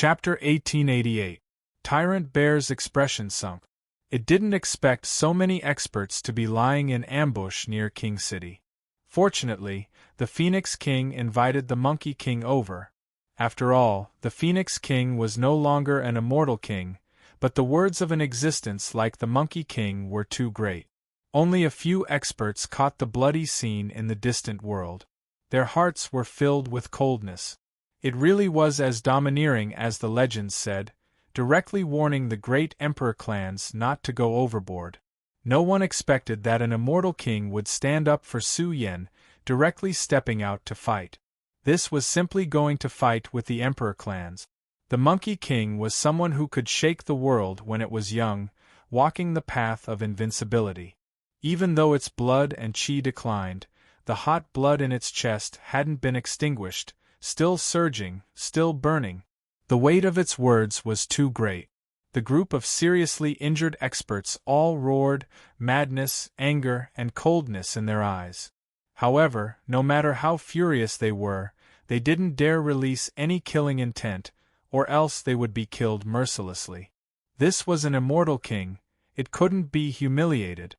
Chapter 1888. Tyrant Bear's expression sunk. It didn't expect so many experts to be lying in ambush near King City. Fortunately, the Phoenix King invited the Monkey King over. After all, the Phoenix King was no longer an immortal king, but the words of an existence like the Monkey King were too great. Only a few experts caught the bloody scene in the distant world. Their hearts were filled with coldness. It really was as domineering as the legends said, directly warning the great emperor clans not to go overboard. No one expected that an immortal king would stand up for Su Yan, directly stepping out to fight. This was simply going to fight with the emperor clans. The Monkey King was someone who could shake the world when it was young, walking the path of invincibility. Even though its blood and chi declined, the hot blood in its chest hadn't been extinguished, still surging, still burning. The weight of its words was too great. The group of seriously injured experts all roared, madness, anger, and coldness in their eyes. However, no matter how furious they were, they didn't dare release any killing intent, or else they would be killed mercilessly. This was an immortal king, it couldn't be humiliated.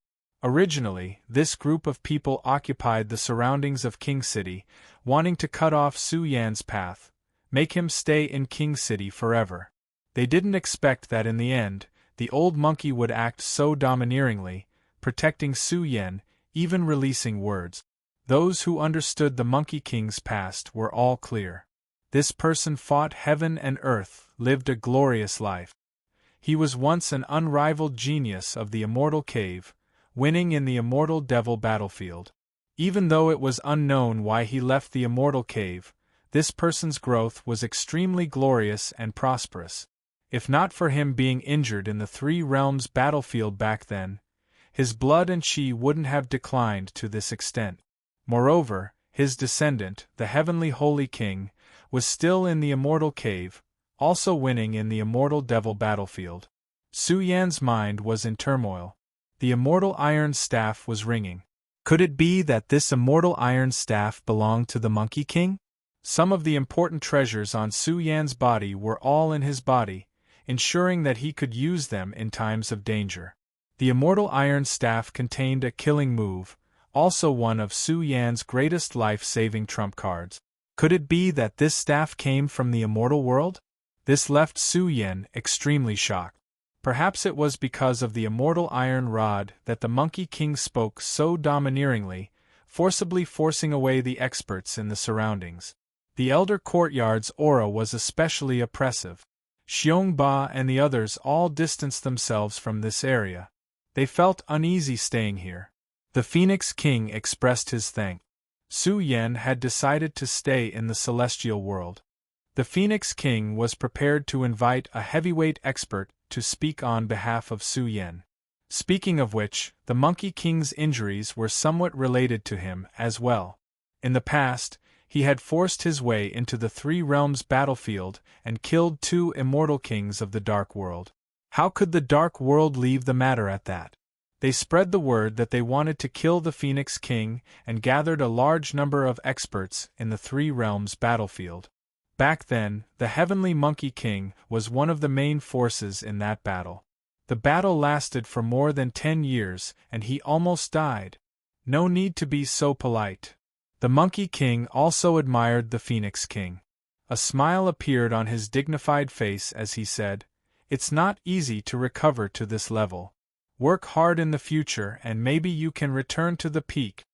Originally, this group of people occupied the surroundings of King City, wanting to cut off Su Yan's path, make him stay in King City forever. They didn't expect that in the end, the old monkey would act so domineeringly, protecting Su Yan, even releasing words. Those who understood the Monkey King's past were all clear. This person fought heaven and earth, lived a glorious life. He was once an unrivaled genius of the immortal cave, winning in the immortal devil battlefield. Even though it was unknown why he left the immortal cave, this person's growth was extremely glorious and prosperous. If not for him being injured in the Three Realms battlefield back then, his blood and chi wouldn't have declined to this extent. Moreover, his descendant, the Heavenly Holy King, was still in the immortal cave, also winning in the immortal devil battlefield. Su Yan's mind was in turmoil. The immortal iron staff was ringing. Could it be that this immortal iron staff belonged to the Monkey King? Some of the important treasures on Su Yan's body were all in his body, ensuring that he could use them in times of danger. The immortal iron staff contained a killing move, also one of Su Yan's greatest life-saving trump cards. Could it be that this staff came from the immortal world? This left Su Yan extremely shocked. Perhaps it was because of the immortal iron rod that the Monkey King spoke so domineeringly, forcibly forcing away the experts in the surroundings. The Elder Courtyard's aura was especially oppressive. Xiong Ba and the others all distanced themselves from this area. They felt uneasy staying here. The Phoenix King expressed his thanks. Su Yan had decided to stay in the celestial world. The Phoenix King was prepared to invite a heavyweight expert to speak on behalf of Su Yan. Speaking of which, the Monkey King's injuries were somewhat related to him as well. In the past, he had forced his way into the Three Realms battlefield and killed two immortal kings of the Dark World. How could the Dark World leave the matter at that? They spread the word that they wanted to kill the Phoenix King and gathered a large number of experts in the Three Realms battlefield. Back then, the Heavenly Monkey King was one of the main forces in that battle. The battle lasted for more than 10 years, and he almost died. No need to be so polite. The Monkey King also admired the Phoenix King. A smile appeared on his dignified face as he said, "It's not easy to recover to this level. Work hard in the future and maybe you can return to the peak.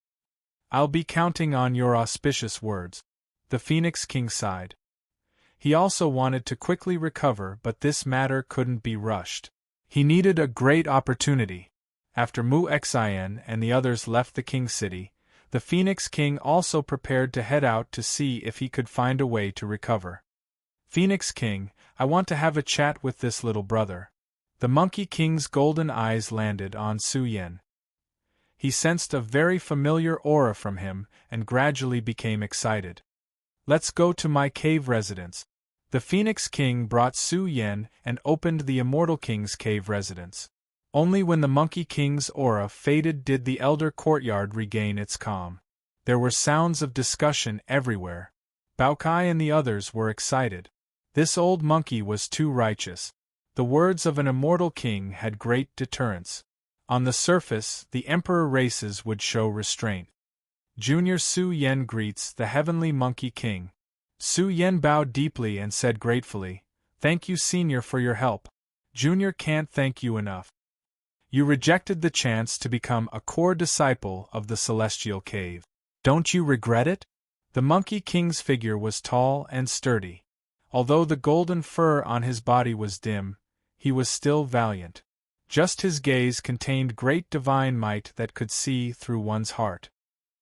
I'll be counting on your auspicious words." The Phoenix King sighed. He also wanted to quickly recover, but this matter couldn't be rushed. He needed a great opportunity. After Mu Xian and the others left the King City, the Phoenix King also prepared to head out to see if he could find a way to recover. "Phoenix King, I want to have a chat with this little brother." The Monkey King's golden eyes landed on Su Yan. He sensed a very familiar aura from him and gradually became excited. "Let's go to my cave residence." The Phoenix King brought Su Yan and opened the Immortal King's cave residence. Only when the Monkey King's aura faded did the Elder Courtyard regain its calm. There were sounds of discussion everywhere. Bao Kai and the others were excited. This old monkey was too righteous. The words of an immortal king had great deterrence. On the surface, the emperor races would show restraint. Junior Su Yen greets the heavenly monkey king. Su Yen bowed deeply and said gratefully, "Thank you, Senior, for your help. Junior can't thank you enough. You rejected the chance to become a core disciple of the Celestial Cave. Don't you regret it?" The Monkey King's figure was tall and sturdy. Although the golden fur on his body was dim, he was still valiant. Just his gaze contained great divine might that could see through one's heart.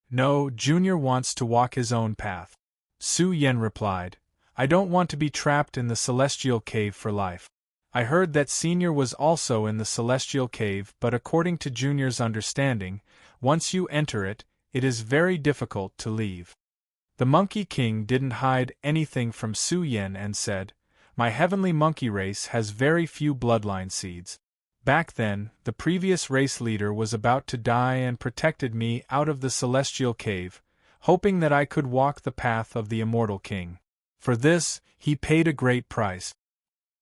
"No, Junior wants to walk his own path," Su Yen replied. "I don't want to be trapped in the Celestial Cave for life. I heard that Senior was also in the Celestial Cave, but according to Junior's understanding, once you enter it, it is very difficult to leave." The Monkey King didn't hide anything from Su Yen and said, "My heavenly monkey race has very few bloodline seeds. Back then, the previous race leader was about to die and protected me out of the Celestial Cave, hoping that I could walk the path of the Immortal King. For this, he paid a great price.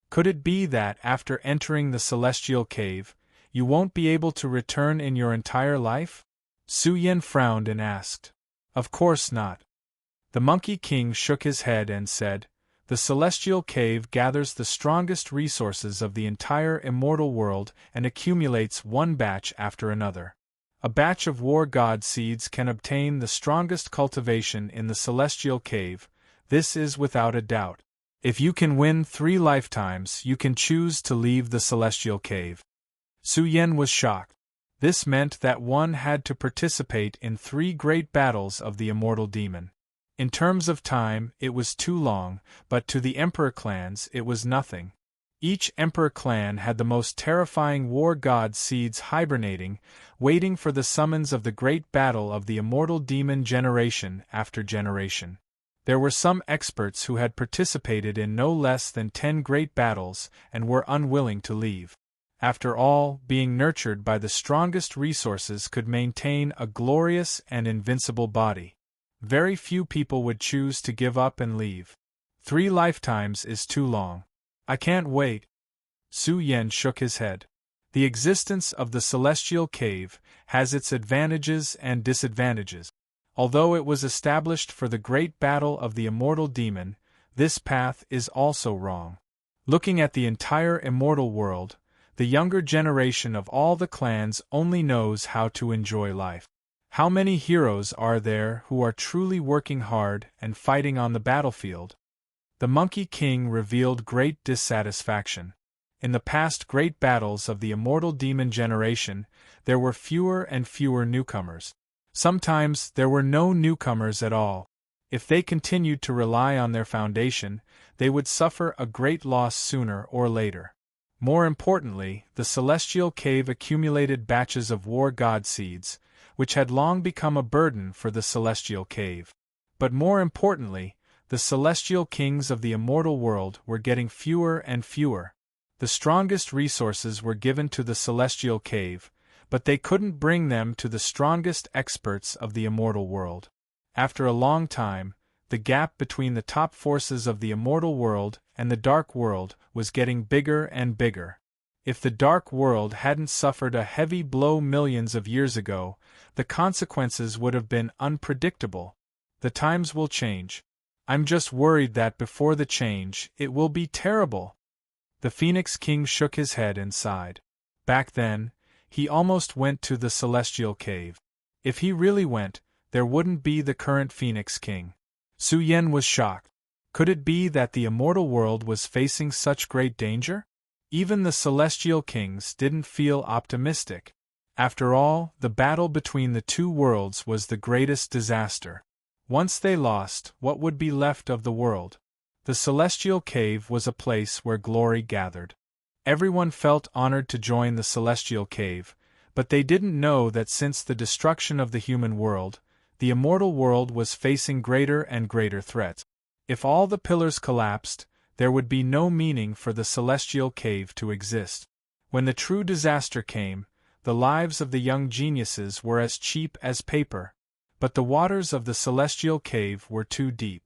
Could it be that, after entering the Celestial Cave, you won't be able to return in your entire life?" Su Yen frowned and asked. "Of course not." The Monkey King shook his head and said, "The Celestial Cave gathers the strongest resources of the entire immortal world and accumulates one batch after another. A batch of war god seeds can obtain the strongest cultivation in the Celestial Cave, this is without a doubt. If you can win 3 lifetimes, you can choose to leave the Celestial Cave." Su Yen was shocked. This meant that one had to participate in 3 great battles of the immortal demon. In terms of time, it was too long, but to the Emperor clans it was nothing. Each Emperor clan had the most terrifying war god seeds hibernating, waiting for the summons of the great battle of the immortal demon generation after generation. There were some experts who had participated in no less than 10 great battles and were unwilling to leave. After all, being nurtured by the strongest resources could maintain a glorious and invincible body. Very few people would choose to give up and leave. 3 lifetimes is too long. I can't wait. Su Yen shook his head. The existence of the Celestial Cave has its advantages and disadvantages. Although it was established for the great battle of the immortal demon, this path is also wrong. Looking at the entire immortal world, the younger generation of all the clans only knows how to enjoy life. How many heroes are there who are truly working hard and fighting on the battlefield? The Monkey King revealed great dissatisfaction. In the past great battles of the immortal demon generation, there were fewer and fewer newcomers. Sometimes there were no newcomers at all. If they continued to rely on their foundation, they would suffer a great loss sooner or later. More importantly, the Celestial Cave accumulated batches of war god seeds, which had long become a burden for the Celestial Cave. But more importantly, the Celestial Kings of the immortal world were getting fewer and fewer. The strongest resources were given to the Celestial Cave, but they couldn't bring them to the strongest experts of the immortal world. After a long time, the gap between the top forces of the immortal world and the dark world was getting bigger and bigger. If the dark world hadn't suffered a heavy blow millions of years ago, the consequences would have been unpredictable. The times will change. I'm just worried that before the change, it will be terrible. The Phoenix King shook his head and sighed. Back then, he almost went to the Celestial Cave. If he really went, there wouldn't be the current Phoenix King. Su Yen was shocked. Could it be that the immortal world was facing such great danger? Even the Celestial Kings didn't feel optimistic. After all, the battle between the 2 worlds was the greatest disaster. Once they lost, what would be left of the world? The Celestial Cave was a place where glory gathered. Everyone felt honored to join the Celestial Cave, but they didn't know that since the destruction of the human world, the immortal world was facing greater and greater threats. If all the pillars collapsed, there would be no meaning for the Celestial Cave to exist. When the true disaster came, the lives of the young geniuses were as cheap as paper. But the waters of the Celestial Cave were too deep.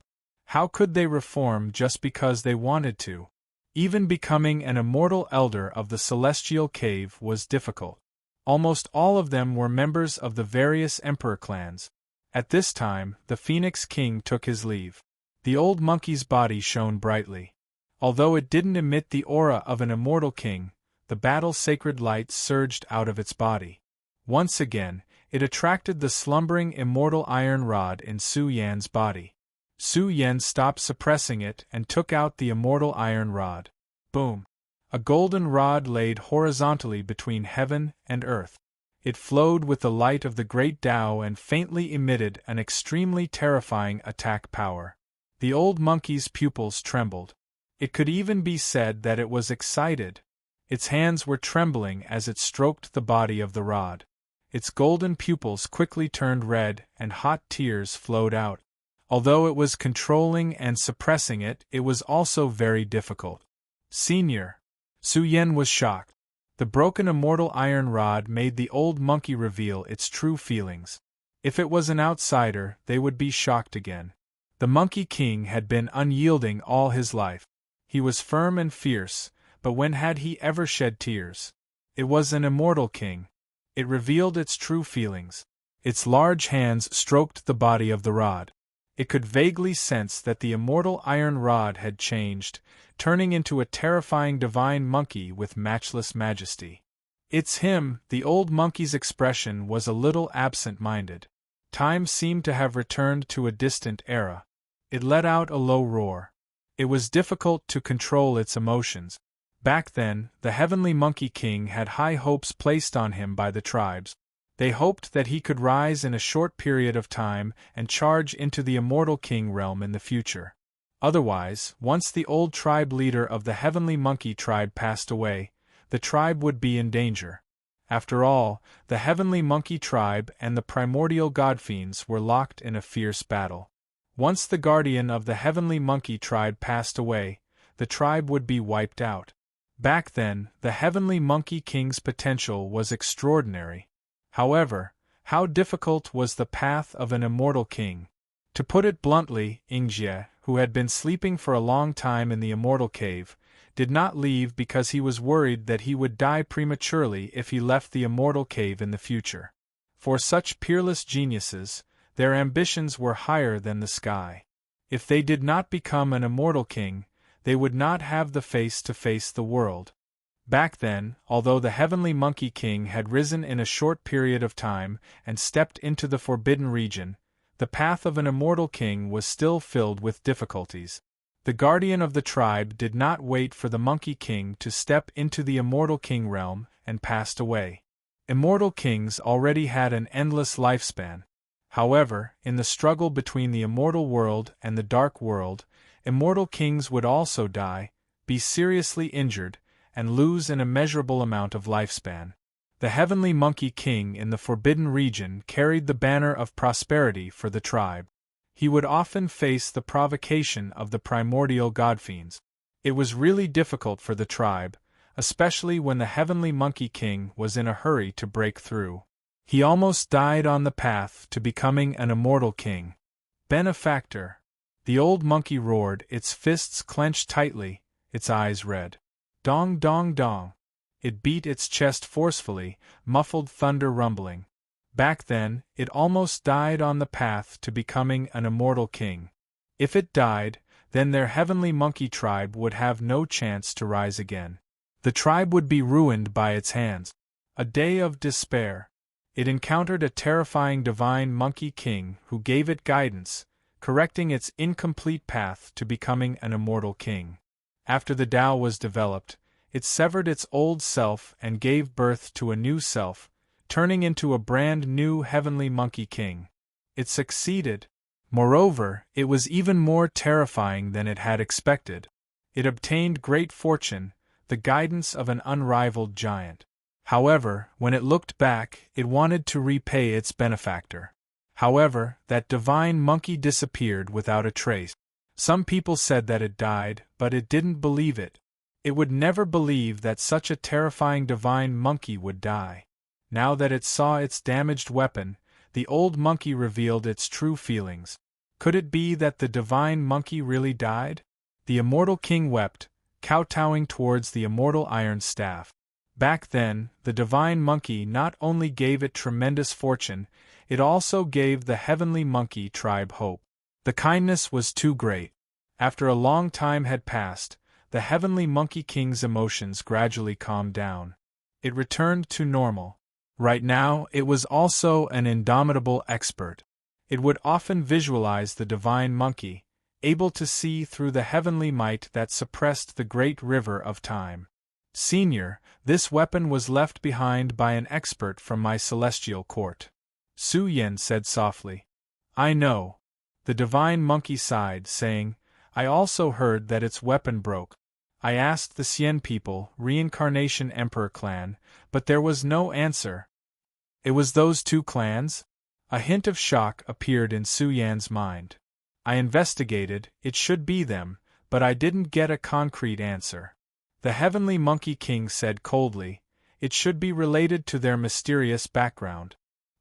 How could they reform just because they wanted to? Even becoming an immortal elder of the celestial cave was difficult. Almost all of them were members of the various emperor clans. At this time, the Phoenix King took his leave. The old monkey's body shone brightly. Although it didn't emit the aura of an immortal king, the battle-sacred light surged out of its body. Once again, it attracted the slumbering immortal iron rod in Su Yan's body. Su Yan stopped suppressing it and took out the immortal iron rod. Boom! A golden rod laid horizontally between heaven and earth. It flowed with the light of the great Tao and faintly emitted an extremely terrifying attack power. The old monkey's pupils trembled. It could even be said that it was excited. Its hands were trembling as it stroked the body of the rod. Its golden pupils quickly turned red and hot tears flowed out. Although it was controlling and suppressing it, it was also very difficult. Senior. Su Yan was shocked. The broken immortal iron rod made the old monkey reveal its true feelings. If it was an outsider, they would be shocked again. The Monkey King had been unyielding all his life. He was firm and fierce, but when had he ever shed tears? It was an immortal king. It revealed its true feelings. Its large hands stroked the body of the rod. It could vaguely sense that the immortal iron rod had changed, turning into a terrifying divine monkey with matchless majesty. "It's him." The old monkey's expression was a little absent-minded. Time seemed to have returned to a distant era. It let out a low roar. It was difficult to control its emotions. Back then, the Heavenly Monkey King had high hopes placed on him by the tribes. They hoped that he could rise in a short period of time and charge into the immortal king realm in the future. Otherwise, once the old tribe leader of the Heavenly Monkey tribe passed away, the tribe would be in danger. After all, the Heavenly Monkey tribe and the primordial godfiends were locked in a fierce battle. Once the guardian of the Heavenly Monkey tribe passed away, the tribe would be wiped out. Back then, the Heavenly Monkey King's potential was extraordinary. However, how difficult was the path of an immortal king? To put it bluntly, Ingjie, who had been sleeping for a long time in the immortal cave, did not leave because he was worried that he would die prematurely if he left the immortal cave in the future. For such peerless geniuses, their ambitions were higher than the sky. If they did not become an immortal king, they would not have the face to face the world. Back then, although the Heavenly Monkey King had risen in a short period of time and stepped into the forbidden region, the path of an immortal king was still filled with difficulties. The guardian of the tribe did not wait for the Monkey King to step into the immortal king realm and passed away. Immortal kings already had an endless lifespan. However, in the struggle between the immortal world and the dark world, immortal kings would also die, be seriously injured, and lose an immeasurable amount of lifespan. The Heavenly Monkey King in the Forbidden Region carried the banner of prosperity for the tribe. He would often face the provocation of the primordial godfiends. It was really difficult for the tribe, especially when the Heavenly Monkey King was in a hurry to break through. He almost died on the path to becoming an immortal king. Benefactor! The old monkey roared, its fists clenched tightly, its eyes red. Dong dong dong. It beat its chest forcefully, muffled thunder rumbling. Back then, it almost died on the path to becoming an immortal king. If it died, then their Heavenly Monkey tribe would have no chance to rise again. The tribe would be ruined by its hands. A day of despair. It encountered a terrifying divine Monkey King who gave it guidance, correcting its incomplete path to becoming an immortal king. After the Tao was developed, it severed its old self and gave birth to a new self, turning into a brand new Heavenly Monkey King. It succeeded. Moreover, it was even more terrifying than it had expected. It obtained great fortune, the guidance of an unrivaled giant. However, when it looked back, it wanted to repay its benefactor. However, that divine monkey disappeared without a trace. Some people said that it died, but it didn't believe it. It would never believe that such a terrifying divine monkey would die. Now that it saw its damaged weapon, the old monkey revealed its true feelings. Could it be that the divine monkey really died? The immortal king wept, kowtowing towards the immortal iron staff. Back then, the divine monkey not only gave it tremendous fortune, it also gave the heavenly monkey tribe hope. The kindness was too great. After a long time had passed, the heavenly monkey king's emotions gradually calmed down. It returned to normal. Right now, it was also an indomitable expert. It would often visualize the divine monkey, able to see through the heavenly might that suppressed the great river of time. Senior, this weapon was left behind by an expert from my celestial court. Su Yen said softly. I know. The divine monkey sighed, saying, I also heard that its weapon broke. I asked the Xian people, Reincarnation Emperor clan, but there was no answer. It was those two clans? A hint of shock appeared in Su Yan's mind. I investigated, it should be them, but I didn't get a concrete answer. The heavenly monkey king said coldly, it should be related to their mysterious background.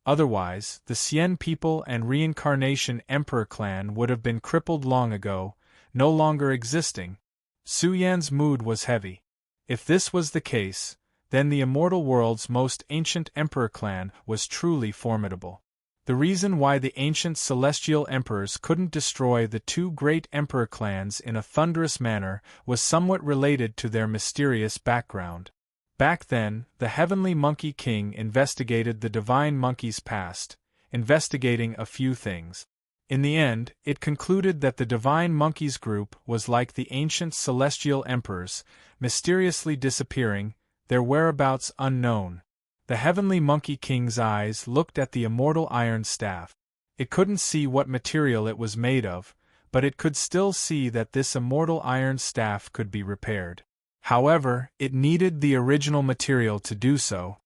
Otherwise, the Xian people and Reincarnation Emperor clan would have been crippled long ago, no longer existing. Su Yan's mood was heavy. If this was the case, then the immortal world's most ancient emperor clan was truly formidable. The reason why the ancient celestial emperors couldn't destroy the two great emperor clans in a thunderous manner was somewhat related to their mysterious background. Back then, the heavenly monkey king investigated the divine monkey's past, investigating a few things. In the end, it concluded that the divine monkey's group was like the ancient celestial emperors, mysteriously disappearing, their whereabouts unknown. The heavenly monkey king's eyes looked at the immortal iron staff. It couldn't see what material it was made of, but it could still see that this immortal iron staff could be repaired. However, it needed the original material to do so.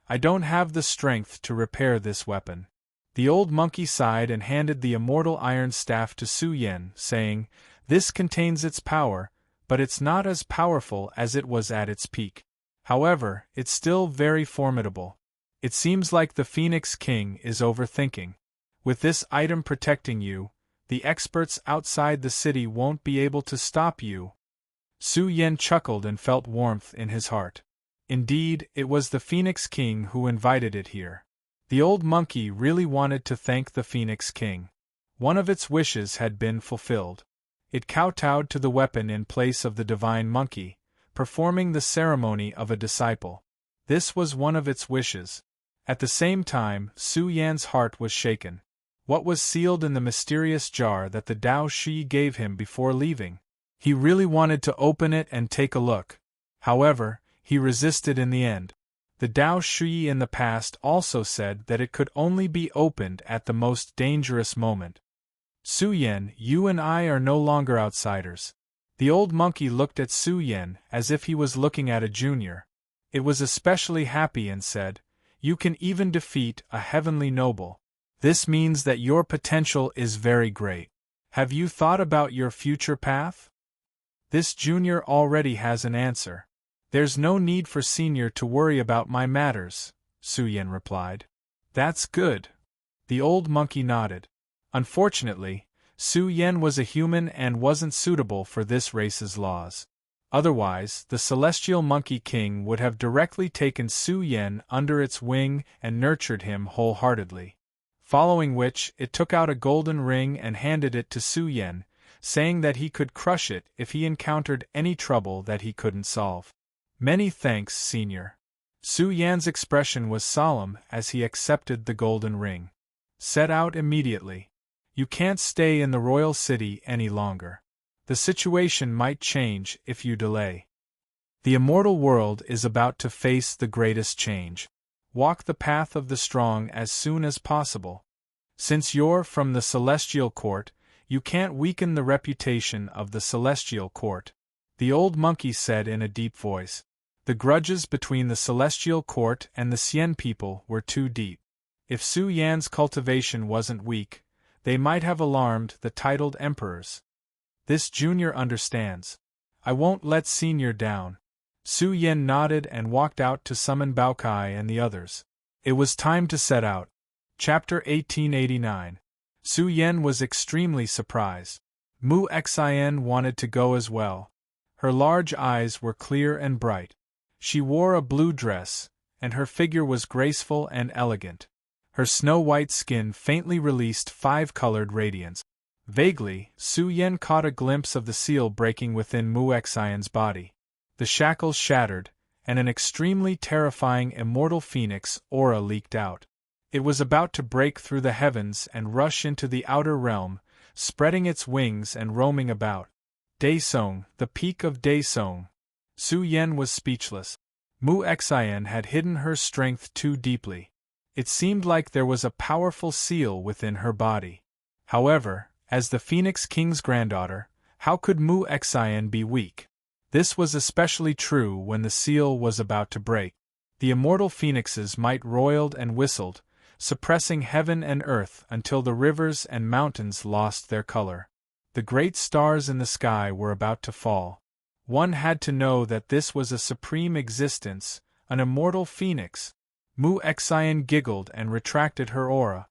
I don't have the strength to repair this weapon. The old monkey sighed and handed the immortal iron staff to Su Yen, saying, This contains its power, but it's not as powerful as it was at its peak. However, it's still very formidable. It seems like the Phoenix King is overthinking. With this item protecting you, the experts outside the city won't be able to stop you. Su Yen chuckled and felt warmth in his heart. Indeed, it was the Phoenix King who invited it here. The old monkey really wanted to thank the Phoenix King. One of its wishes had been fulfilled. It kowtowed to the weapon in place of the divine monkey, performing the ceremony of a disciple. This was one of its wishes. At the same time, Su Yan's heart was shaken. What was sealed in the mysterious jar that the Tao Shi gave him before leaving? He really wanted to open it and take a look. However, he resisted in the end. The Tao Shi in the past also said that it could only be opened at the most dangerous moment. Su Yen, you and I are no longer outsiders. The old monkey looked at Su Yen as if he was looking at a junior. It was especially happy and said, You can even defeat a heavenly noble. This means that your potential is very great. Have you thought about your future path? This junior already has an answer. There's no need for senior to worry about my matters, Su Yen replied. That's good. The old monkey nodded. Unfortunately, Su Yen was a human and wasn't suitable for this race's laws. Otherwise, the Celestial Monkey King would have directly taken Su Yen under its wing and nurtured him wholeheartedly. Following which, it took out a golden ring and handed it to Su Yen, saying that he could crush it if he encountered any trouble that he couldn't solve. Many thanks, Senior. Su Yan's expression was solemn as he accepted the golden ring. Set out immediately. You can't stay in the royal city any longer. The situation might change if you delay. The immortal world is about to face the greatest change. Walk the path of the strong as soon as possible. Since you're from the Celestial Court, you can't weaken the reputation of the Celestial Court, the old monkey said in a deep voice. The grudges between the Celestial Court and the Xian people were too deep. If Su Yan's cultivation wasn't weak, they might have alarmed the titled emperors. This junior understands. I won't let senior down. Su Yen nodded and walked out to summon Baokai and the others. It was time to set out. Chapter 1889. Su Yen was extremely surprised. Mu Xin wanted to go as well. Her large eyes were clear and bright. She wore a blue dress, and her figure was graceful and elegant. Her snow-white skin faintly released five-colored radiance. Vaguely, Su Yen caught a glimpse of the seal breaking within Mu Xion's body. The shackles shattered, and an extremely terrifying immortal phoenix aura leaked out. It was about to break through the heavens and rush into the outer realm, spreading its wings and roaming about. Daesong, the peak of Daesong. Su Yen was speechless. Mu Xian had hidden her strength too deeply. It seemed like there was a powerful seal within her body. However, as the Phoenix King's granddaughter, how could Mu Xian be weak? This was especially true when the seal was about to break. The immortal phoenixes might roiled and whistled, suppressing heaven and earth until the rivers and mountains lost their color. The great stars in the sky were about to fall. One had to know that this was a supreme existence, an immortal phoenix. Mu Xian giggled and retracted her aura.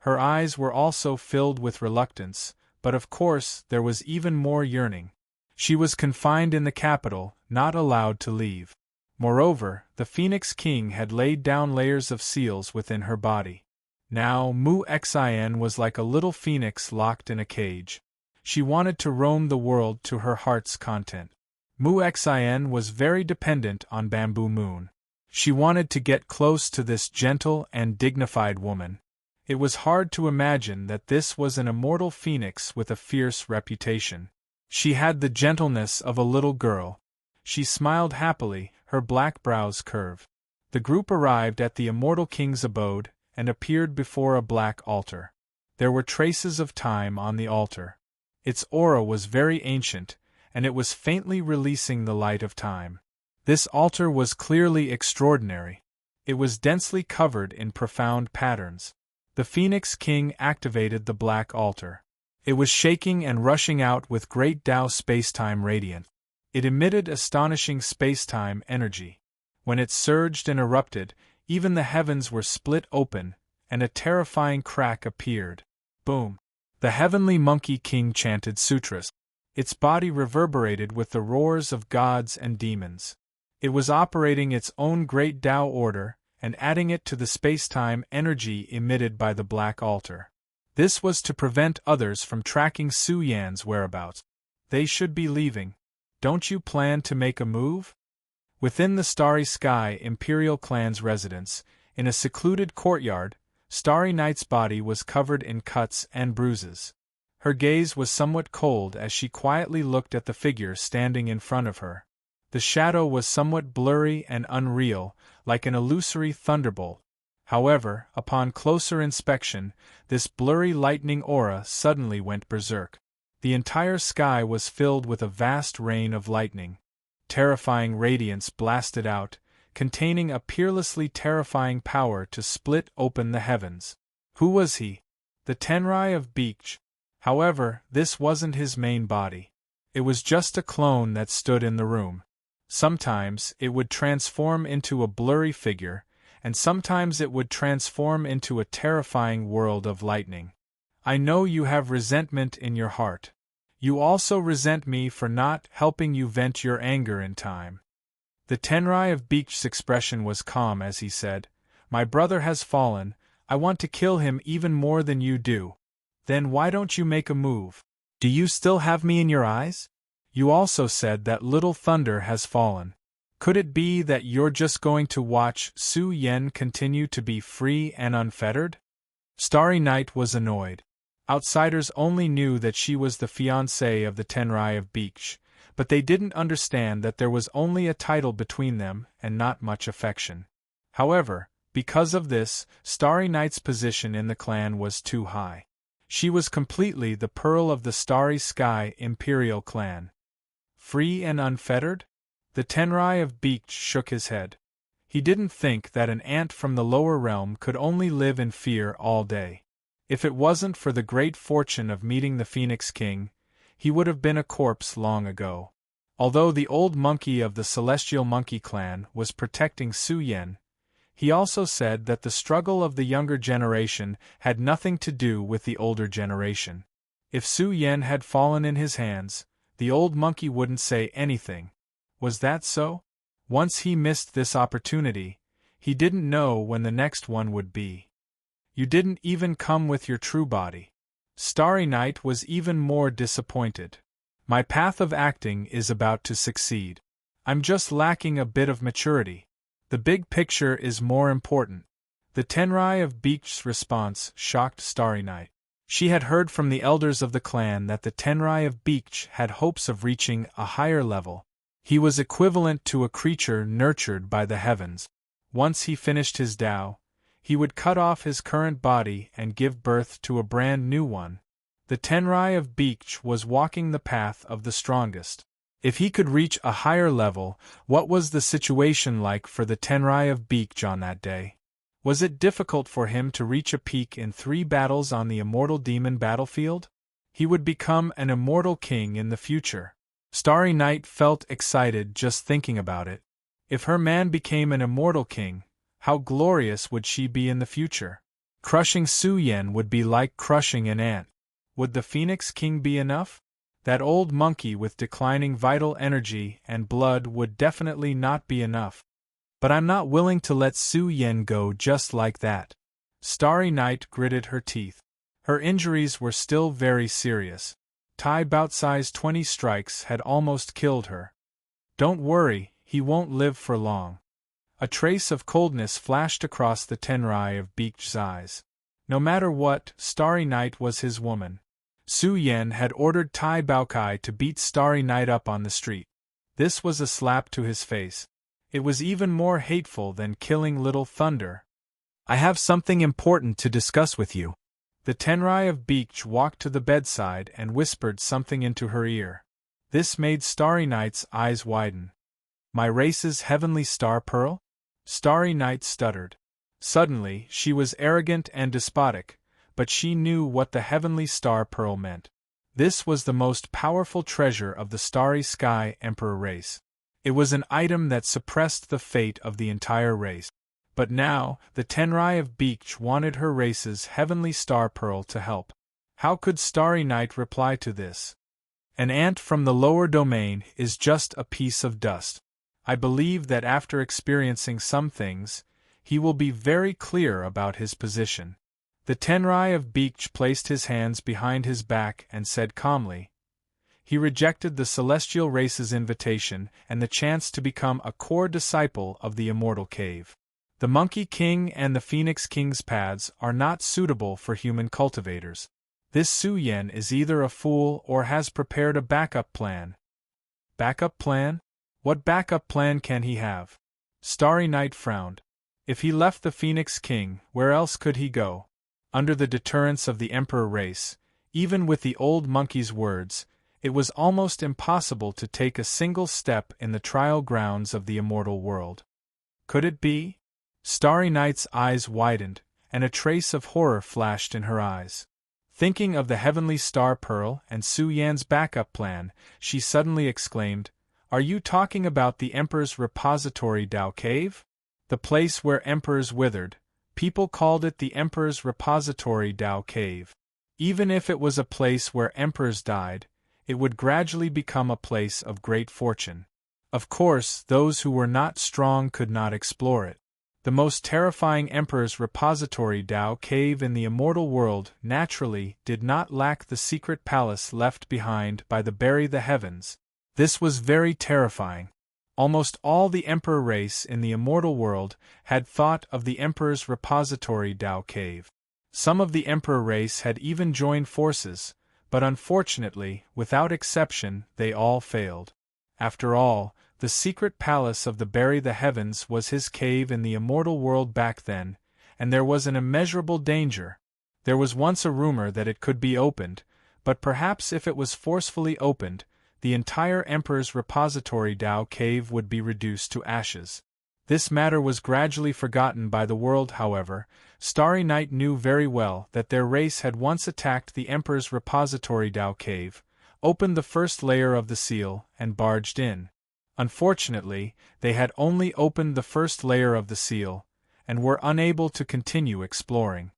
Her eyes were also filled with reluctance, but of course there was even more yearning. She was confined in the capital, not allowed to leave. Moreover, the Phoenix King had laid down layers of seals within her body. Now Mu Xian was like a little phoenix locked in a cage. She wanted to roam the world to her heart's content. Mu Xian was very dependent on Bamboo Moon. She wanted to get close to this gentle and dignified woman. It was hard to imagine that this was an immortal phoenix with a fierce reputation. She had the gentleness of a little girl. She smiled happily, her black brows curved. The group arrived at the immortal king's abode, and appeared before a black altar. There were traces of time on the altar. Its aura was very ancient, and it was faintly releasing the light of time. This altar was clearly extraordinary. It was densely covered in profound patterns. The Phoenix King activated the black altar. It was shaking and rushing out with great Tao space-time radiance. It emitted astonishing space-time energy. When it surged and erupted, even the heavens were split open, and a terrifying crack appeared. Boom! The Heavenly Monkey King chanted sutras. Its body reverberated with the roars of gods and demons. It was operating its own great Tao order, and adding it to the space-time energy emitted by the Black Altar. This was to prevent others from tracking Su Yan's whereabouts. They should be leaving. Don't you plan to make a move? Within the Starry Sky Imperial Clan's residence, in a secluded courtyard, Starry Night's body was covered in cuts and bruises. Her gaze was somewhat cold as she quietly looked at the figure standing in front of her. The shadow was somewhat blurry and unreal, like an illusory thunderbolt. However, upon closer inspection, this blurry lightning aura suddenly went berserk. The entire sky was filled with a vast rain of lightning. Terrifying radiance blasted out, containing a peerlessly terrifying power to split open the heavens. Who was he? The Tenrai of Beach. However, this wasn't his main body. It was just a clone that stood in the room. Sometimes it would transform into a blurry figure, and sometimes it would transform into a terrifying world of lightning. I know you have resentment in your heart. You also resent me for not helping you vent your anger in time. The Tenrai of Beach's expression was calm as he said, "My brother has fallen, I want to kill him even more than you do. Then why don't you make a move? Do you still have me in your eyes? You also said that Little Thunder has fallen. Could it be that you're just going to watch Su Yen continue to be free and unfettered?" Starry Night was annoyed. Outsiders only knew that she was the fiancée of the Tenrai of Beach, but they didn't understand that there was only a title between them and not much affection. However, because of this, Starry Night's position in the clan was too high. She was completely the pearl of the Starry Sky Imperial Clan. Free and unfettered? The Tenrai of Beach shook his head. He didn't think that an ant from the lower realm could only live in fear all day. If it wasn't for the great fortune of meeting the Phoenix King, he would have been a corpse long ago. Although the old monkey of the Celestial Monkey Clan was protecting Su Yen, He also said that the struggle of the younger generation had nothing to do with the older generation. If Su Yen had fallen in his hands, the old monkey wouldn't say anything. Was that so? Once he missed this opportunity, he didn't know when the next one would be. You didn't even come with your true body. Starry Night was even more disappointed. My path of acting is about to succeed. I'm just lacking a bit of maturity. The big picture is more important. The Tenrai of Beech's response shocked Starry Night. She had heard from the elders of the clan that the Tenrai of Beech had hopes of reaching a higher level. He was equivalent to a creature nurtured by the heavens. Once he finished his Tao, he would cut off his current body and give birth to a brand new one. The Tenrai of Beech was walking the path of the strongest. If he could reach a higher level, what was the situation like for the Tenrai of Beech on that day? Was it difficult for him to reach a peak in 3 battles on the immortal demon battlefield? He would become an immortal king in the future. Starry Night felt excited just thinking about it. If her man became an immortal king, how glorious would she be in the future? Crushing Su Yen would be like crushing an ant. Would the Phoenix King be enough? That old monkey with declining vital energy and blood would definitely not be enough. But I'm not willing to let Su Yen go just like that. Starry Night gritted her teeth. Her injuries were still very serious. Tai Baotsai's 20 strikes had almost killed her. Don't worry, he won't live for long. A trace of coldness flashed across the Tenrai of Beech's eyes. No matter what, Starry Night was his woman. Su Yen had ordered Tai Baokai to beat Starry Night up on the street. This was a slap to his face. It was even more hateful than killing Little Thunder. I have something important to discuss with you. The Tenrai of Beech walked to the bedside and whispered something into her ear. This made Starry Night's eyes widen. My race's heavenly star pearl? Starry Night stuttered. Suddenly, she was arrogant and despotic, but she knew what the heavenly star pearl meant. This was the most powerful treasure of the Starry Sky Emperor race. It was an item that suppressed the fate of the entire race. But now, the Tenrai of Beech wanted her race's heavenly star pearl to help. How could Starry Night reply to this? An ant from the lower domain is just a piece of dust. I believe that after experiencing some things, he will be very clear about his position. The Tenrai of Beech placed his hands behind his back and said calmly, he rejected the celestial race's invitation and the chance to become a core disciple of the immortal cave. The Monkey King and the Phoenix King's paths are not suitable for human cultivators. This Su Yen is either a fool or has prepared a backup plan. Backup plan? What backup plan can he have? Starry Night frowned. If he left the Phoenix King, where else could he go? Under the deterrence of the Emperor race, even with the old monkey's words, it was almost impossible to take a single step in the trial grounds of the immortal world. Could it be? Starry Night's eyes widened, and a trace of horror flashed in her eyes. Thinking of the heavenly star pearl and Su Yan's backup plan, she suddenly exclaimed, Are you talking about the Emperor's repository Tao Cave? The place where emperors withered. People called it the Emperor's repository Tao Cave. Even if it was a place where emperors died, it would gradually become a place of great fortune. Of course, those who were not strong could not explore it. The most terrifying emperor's repository Tao Cave in the immortal world naturally did not lack the secret palace left behind by the Bury the Heavens. This was very terrifying. Almost all the emperor race in the immortal world had thought of the emperor's repository Tao Cave. Some of the emperor race had even joined forces, but unfortunately, without exception, they all failed. After all, the secret palace of the Bury the Heavens was his cave in the immortal world back then, and there was an immeasurable danger. There was once a rumor that it could be opened, but perhaps if it was forcefully opened, the entire Emperor's repository Tao Cave would be reduced to ashes. This matter was gradually forgotten by the world, however. Starry Night knew very well that their race had once attacked the Emperor's repository Tao Cave, opened the first layer of the seal, and barged in. Unfortunately, they had only opened the first layer of the seal, and were unable to continue exploring.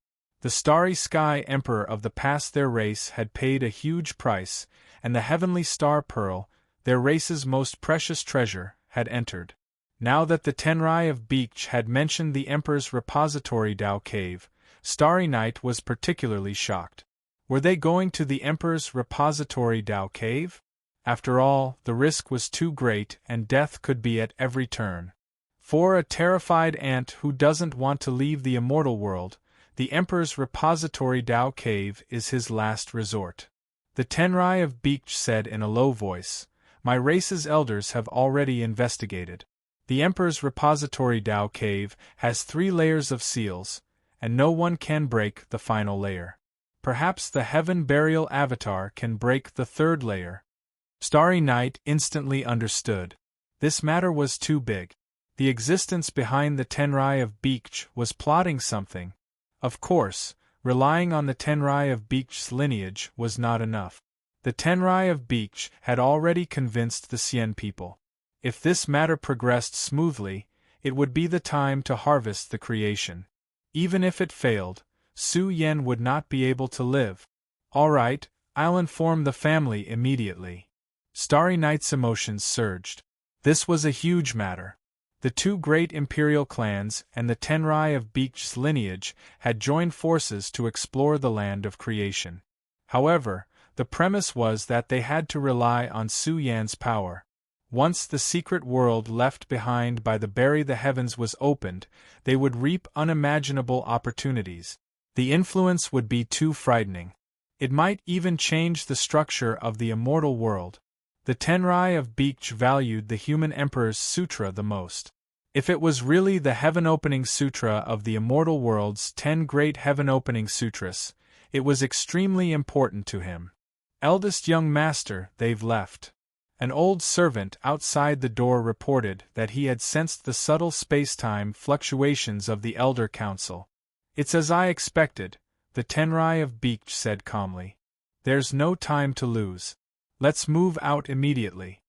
The Starry Sky Emperor of the past, their race, had paid a huge price, and the heavenly star pearl, their race's most precious treasure, had entered. Now that the Tenrai of Beach had mentioned the Emperor's repository Tao Cave, Starry Night was particularly shocked. Were they going to the Emperor's repository Tao Cave? After all, the risk was too great and death could be at every turn. For a terrified ant who doesn't want to leave the immortal world, the Emperor's repository Tao Cave is his last resort. The Tenrai of Beach said in a low voice, "My race's elders have already investigated. The Emperor's repository Tao Cave has 3 layers of seals, and no one can break the final layer. Perhaps the Heaven Burial Avatar can break the 3rd layer." Starry Night instantly understood. This matter was too big. The existence behind the Tenrai of Beach was plotting something. Of course, relying on the Tenrai of Beach's lineage was not enough. The Tenrai of Beach had already convinced the Xian people. If this matter progressed smoothly, it would be the time to harvest the creation. Even if it failed, Su Yen would not be able to live. "All right, I'll inform the family immediately." Starry Night's emotions surged. This was a huge matter. The 2 great imperial clans and the Tenrai of Beach's lineage had joined forces to explore the land of creation. However, the premise was that they had to rely on Su Yan's power. Once the secret world left behind by the Bury the Heavens was opened, they would reap unimaginable opportunities. The influence would be too frightening. It might even change the structure of the immortal world. The Tenrai of Beach valued the human emperor's sutra the most. If it was really the heaven-opening sutra of the immortal world's 10 great heaven-opening sutras, it was extremely important to him. "Eldest young master, they've left." An old servant outside the door reported that he had sensed the subtle space-time fluctuations of the Elder Council. "It's as I expected," the Tenrai of Beach said calmly. "There's no time to lose. Let's move out immediately."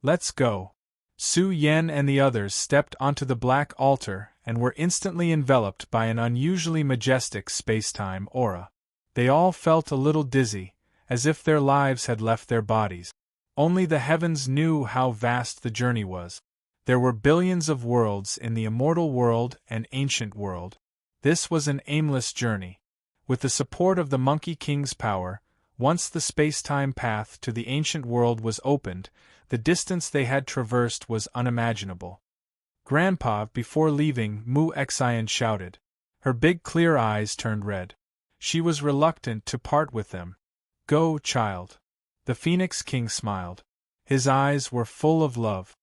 "Let's go." Su Yen and the others stepped onto the black altar and were instantly enveloped by an unusually majestic space-time aura. They all felt a little dizzy, as if their lives had left their bodies. Only the heavens knew how vast the journey was. There were billions of worlds in the immortal world and ancient world. This was an aimless journey. With the support of the Monkey King's power, once the space-time path to the ancient world was opened, the distance they had traversed was unimaginable. "Grandpa," before leaving, Mu Xian shouted. Her big clear eyes turned red. She was reluctant to part with them. "Go, child." The Phoenix King smiled. His eyes were full of love.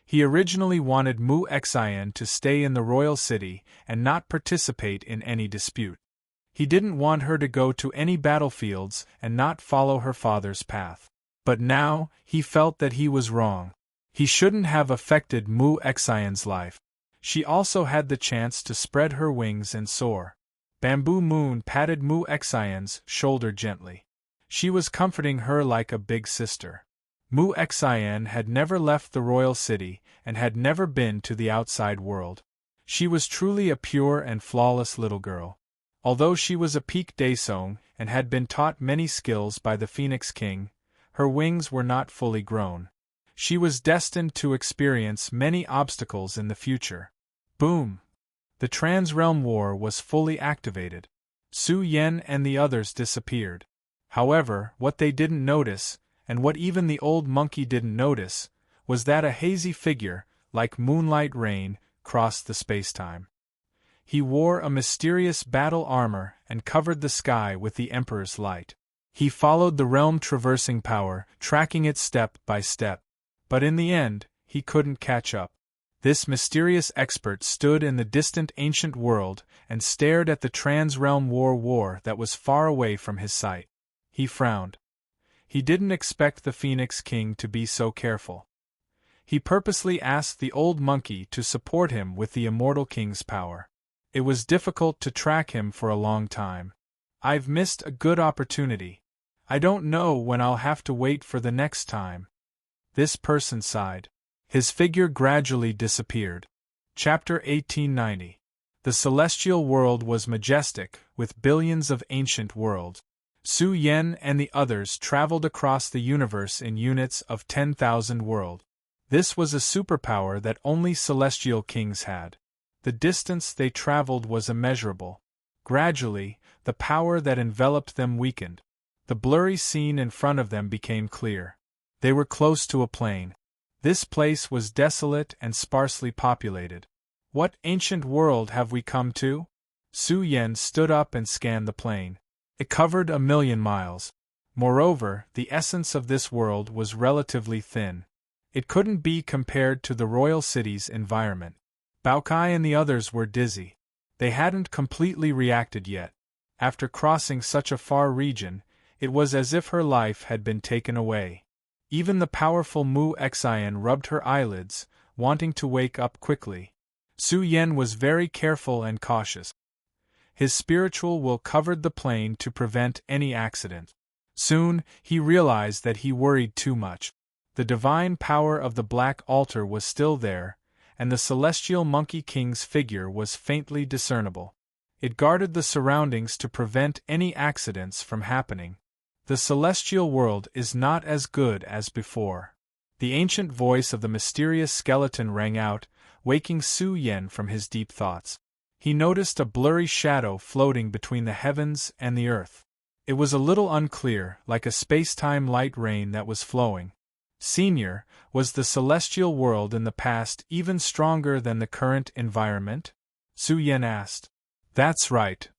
He originally wanted Mu Xian to stay in the royal city and not participate in any dispute. He didn't want her to go to any battlefields and not follow her father's path. But now, he felt that he was wrong. He shouldn't have affected Mu Xian's life. She also had the chance to spread her wings and soar. Bamboo Moon patted Mu Xian's shoulder gently. She was comforting her like a big sister. Mu Xian had never left the royal city and had never been to the outside world. She was truly a pure and flawless little girl. Although she was a peak Daesong and had been taught many skills by the Phoenix King, her wings were not fully grown. She was destined to experience many obstacles in the future. Boom! The Trans-Realm War was fully activated. Su Yen and the others disappeared. However, what they didn't notice, and what even the old monkey didn't notice, was that a hazy figure, like moonlight rain, crossed the spacetime. He wore a mysterious battle armor and covered the sky with the Emperor's light. He followed the realm-traversing power, tracking it step by step. But in the end, he couldn't catch up. This mysterious expert stood in the distant ancient world and stared at the Trans-Realm War that was far away from his sight. He frowned. He didn't expect the Phoenix King to be so careful. He purposely asked the old monkey to support him with the Immortal King's power. It was difficult to track him for a long time. "I've missed a good opportunity. I don't know when I'll have to wait for the next time." This person sighed. His figure gradually disappeared. Chapter 1890. The celestial world was majestic, with billions of ancient worlds. Su Yen and the others traveled across the universe in units of 10,000 worlds. This was a superpower that only celestial kings had. The distance they traveled was immeasurable. Gradually, the power that enveloped them weakened. The blurry scene in front of them became clear. They were close to a plain. This place was desolate and sparsely populated. What ancient world have we come to? Su Yen stood up and scanned the plain. It covered 1,000,000 miles. Moreover, the essence of this world was relatively thin. It couldn't be compared to the royal city's environment. Baokai and the others were dizzy. They hadn't completely reacted yet. After crossing such a far region, it was as if her life had been taken away. Even the powerful Mu Xian rubbed her eyelids, wanting to wake up quickly. Su Yen was very careful and cautious. His spiritual will covered the plain to prevent any accident. Soon, he realized that he worried too much. The divine power of the Black Altar was still there, and the celestial Monkey King's figure was faintly discernible. It guarded the surroundings to prevent any accidents from happening. The celestial world is not as good as before. The ancient voice of the mysterious skeleton rang out, waking Su Yen from his deep thoughts. He noticed a blurry shadow floating between the heavens and the earth. It was a little unclear, like a space-time light rain that was flowing. Senior, was the celestial world in the past even stronger than the current environment? Su Yen asked. That's right.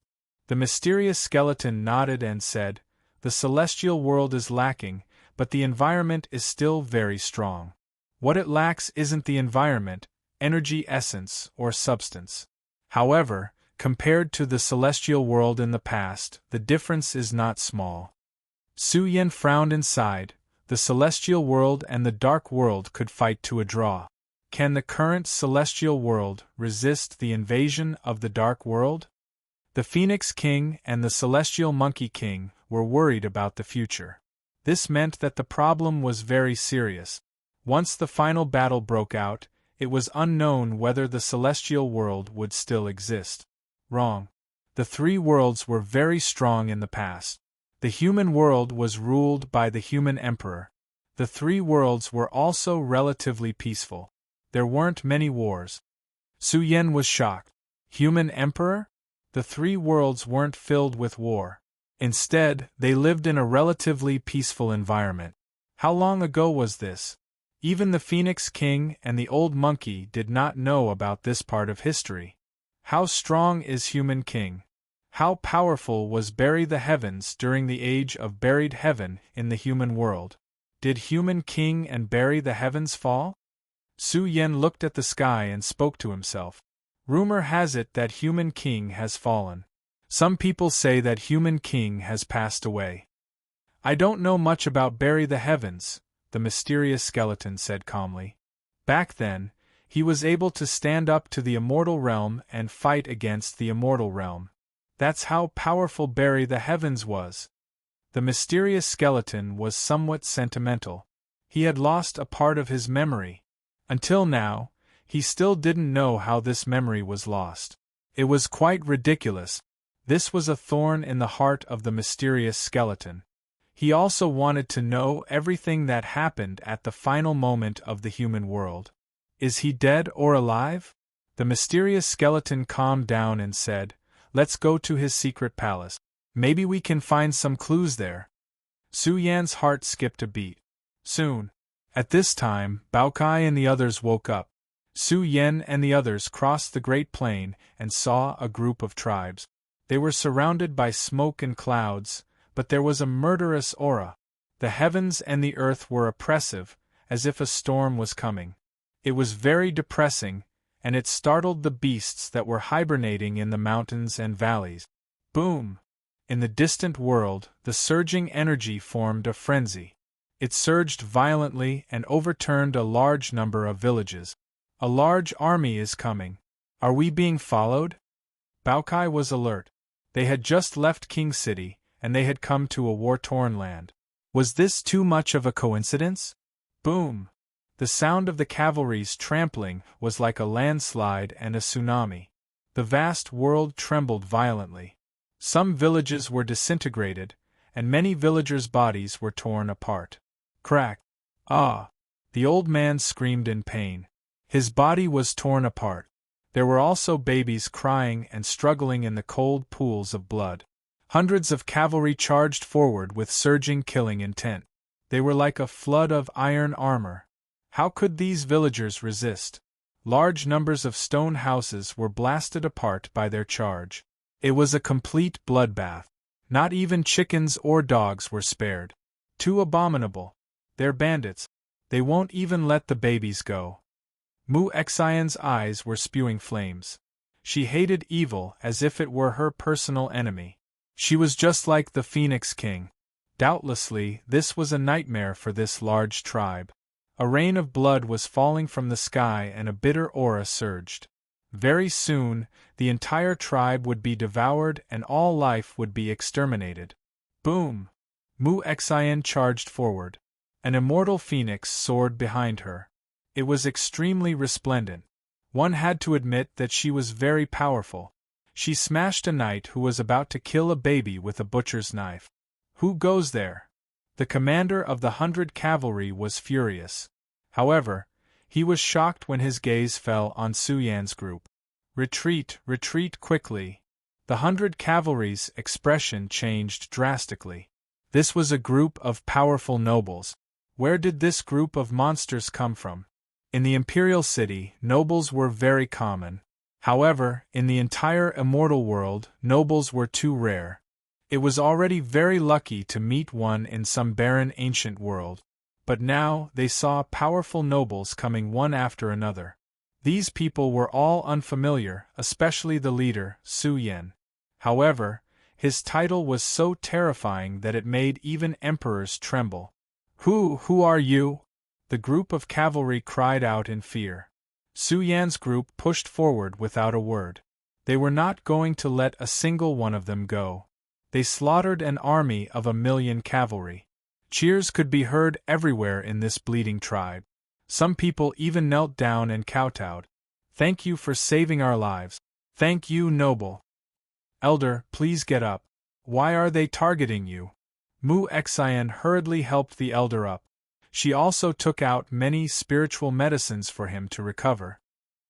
The mysterious skeleton nodded and said, the celestial world is lacking, but the environment is still very strong. What it lacks isn't the environment, energy, essence, or substance. However, compared to the celestial world in the past, the difference is not small. Su Yen frowned and sighed. The celestial world and the dark world could fight to a draw. Can the current celestial world resist the invasion of the dark world? The Phoenix King and the Celestial Monkey King were worried about the future. This meant that the problem was very serious. Once the final battle broke out, it was unknown whether the celestial world would still exist. Wrong. The three worlds were very strong in the past. The human world was ruled by the human emperor. The three worlds were also relatively peaceful. There weren't many wars. Su Yen was shocked. Human emperor? The three worlds weren't filled with war. Instead, they lived in a relatively peaceful environment. How long ago was this? Even the Phoenix King and the old monkey did not know about this part of history. How strong is Human King? How powerful was Bury the Heavens during the age of Buried Heaven in the human world? Did Human King and Bury the Heavens fall? Su Yen looked at the sky and spoke to himself. Rumor has it that Human King has fallen. Some people say that Human King has passed away. I don't know much about Bury the Heavens, the mysterious skeleton said calmly. Back then, he was able to stand up to the immortal realm and fight against the immortal realm. That's how powerful Bury the Heavens was. The mysterious skeleton was somewhat sentimental. He had lost a part of his memory. Until now, he still didn't know how this memory was lost. It was quite ridiculous. This was a thorn in the heart of the mysterious skeleton. He also wanted to know everything that happened at the final moment of the human world. Is he dead or alive? The mysterious skeleton calmed down and said, let's go to his secret palace. Maybe we can find some clues there. Su Yan's heart skipped a beat. Soon. At this time, Baokai and the others woke up. Su Yen and the others crossed the Great Plain and saw a group of tribes. They were surrounded by smoke and clouds, but there was a murderous aura. The heavens and the earth were oppressive, as if a storm was coming. It was very depressing, and it startled the beasts that were hibernating in the mountains and valleys. Boom! In the distant world, the surging energy formed a frenzy. It surged violently and overturned a large number of villages. A large army is coming. Are we being followed? Baokai was alert. They had just left King City, and they had come to a war-torn land. Was this too much of a coincidence? Boom! The sound of the cavalry's trampling was like a landslide and a tsunami. The vast world trembled violently. Some villages were disintegrated, and many villagers' bodies were torn apart. Crack! Ah! The old man screamed in pain. His body was torn apart. There were also babies crying and struggling in the cold pools of blood. Hundreds of cavalry charged forward with surging killing intent. They were like a flood of iron armor. How could these villagers resist? Large numbers of stone houses were blasted apart by their charge. It was a complete bloodbath. Not even chickens or dogs were spared. Too abominable. They're bandits. They won't even let the babies go. Mu Xian's eyes were spewing flames. She hated evil as if it were her personal enemy. She was just like the Phoenix King. Doubtlessly, this was a nightmare for this large tribe. A rain of blood was falling from the sky and a bitter aura surged. Very soon, the entire tribe would be devoured and all life would be exterminated. Boom! Mu Xian charged forward. An immortal phoenix soared behind her. It was extremely resplendent. One had to admit that she was very powerful. She smashed a knight who was about to kill a baby with a butcher's knife. Who goes there? The commander of the 100 cavalry was furious. However, he was shocked when his gaze fell on Su Yan's group. Retreat, retreat quickly. The 100 cavalry's expression changed drastically. This was a group of powerful nobles. Where did this group of monsters come from? In the imperial city, nobles were very common. However, in the entire immortal world, nobles were too rare. It was already very lucky to meet one in some barren ancient world. But now, they saw powerful nobles coming one after another. These people were all unfamiliar, especially the leader, Su Yan. However, his title was so terrifying that it made even emperors tremble. Who are you? The group of cavalry cried out in fear. Su Yan's group pushed forward without a word. They were not going to let a single one of them go. They slaughtered an army of 1,000,000 cavalry. Cheers could be heard everywhere in this bleeding tribe. Some people even knelt down and kowtowed. Thank you for saving our lives. Thank you, noble. Elder, please get up. Why are they targeting you? Mu Xian hurriedly helped the elder up. She also took out many spiritual medicines for him to recover.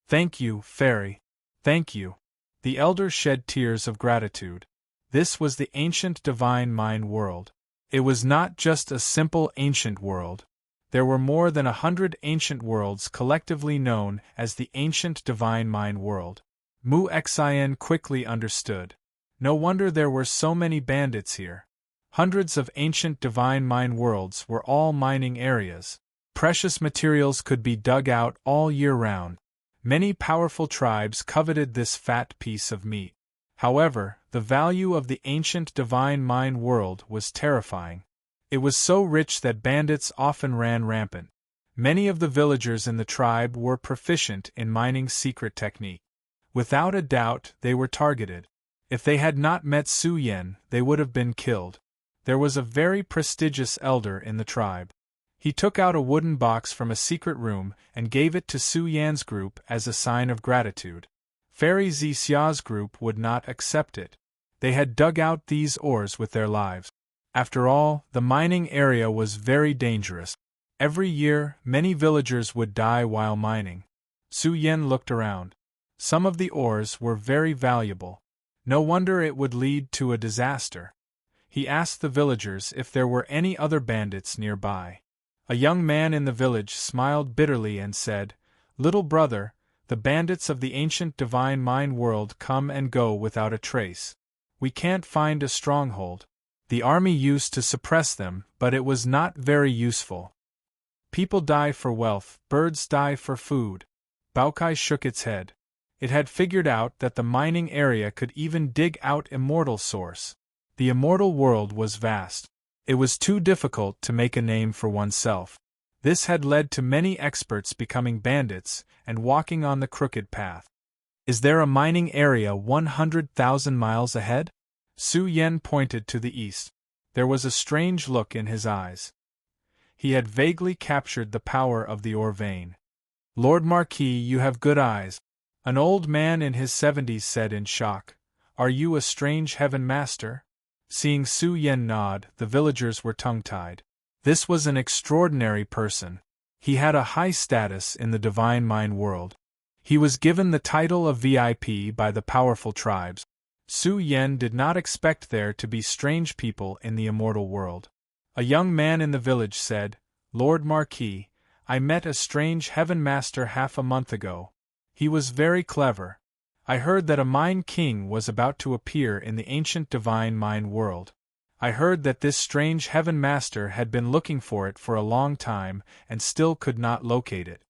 Thank you, fairy. Thank you. The elder shed tears of gratitude. This was the ancient divine mind world. It was not just a simple ancient world. There were more than 100 ancient worlds collectively known as the ancient divine mind world. Mu Xian quickly understood. No wonder there were so many bandits here. Hundreds of ancient divine mine worlds were all mining areas. Precious materials could be dug out all year round. Many powerful tribes coveted this fat piece of meat. However, the value of the ancient divine mine world was terrifying. It was so rich that bandits often ran rampant. Many of the villagers in the tribe were proficient in mining secret technique. Without a doubt, they were targeted. If they had not met Su Yan, they would have been killed. There was a very prestigious elder in the tribe. He took out a wooden box from a secret room and gave it to Su Yan's group as a sign of gratitude. Fairy Xia's group would not accept it. They had dug out these ores with their lives. After all, the mining area was very dangerous. Every year, many villagers would die while mining. Su Yan looked around. Some of the ores were very valuable. No wonder it would lead to a disaster. He asked the villagers if there were any other bandits nearby. A young man in the village smiled bitterly and said, "Little brother, the bandits of the ancient divine mine world come and go without a trace. We can't find a stronghold. The army used to suppress them, but it was not very useful. People die for wealth, birds die for food." Baokai shook its head. It had figured out that the mining area could even dig out immortal source. The immortal world was vast. It was too difficult to make a name for oneself. This had led to many experts becoming bandits and walking on the crooked path. Is there a mining area 100,000 miles ahead? Su Yan pointed to the east. There was a strange look in his eyes. He had vaguely captured the power of the ore vein. Lord Marquis, you have good eyes. An old man in his 70s said in shock, "Are you a strange heaven master?" Seeing Su Yen nod, the villagers were tongue-tied. This was an extraordinary person. He had a high status in the divine mind world. He was given the title of VIP by the powerful tribes. Su Yen did not expect there to be strange people in the immortal world. A young man in the village said, "Lord Marquis, I met a strange heaven master half a month ago. He was very clever. I heard that a Mind King was about to appear in the ancient divine mind world. I heard that this strange heaven master had been looking for it for a long time and still could not locate it."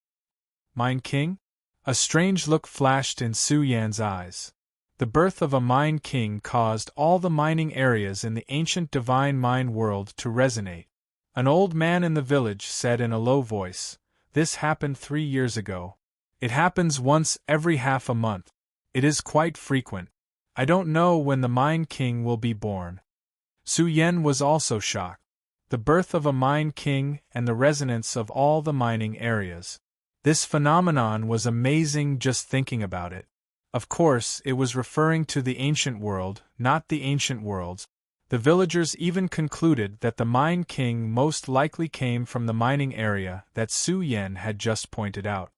Mind King? A strange look flashed in Su Yan's eyes. The birth of a Mind King caused all the mining areas in the ancient divine mind world to resonate. An old man in the village said in a low voice, "This happened 3 years ago. It happens once every half a month. It is quite frequent. I don't know when the Mind King will be born." Su Yen was also shocked. The birth of a Mind King and the resonance of all the mining areas. This phenomenon was amazing just thinking about it. Of course, it was referring to the ancient world, not the ancient worlds. The villagers even concluded that the Mind King most likely came from the mining area that Su Yen had just pointed out.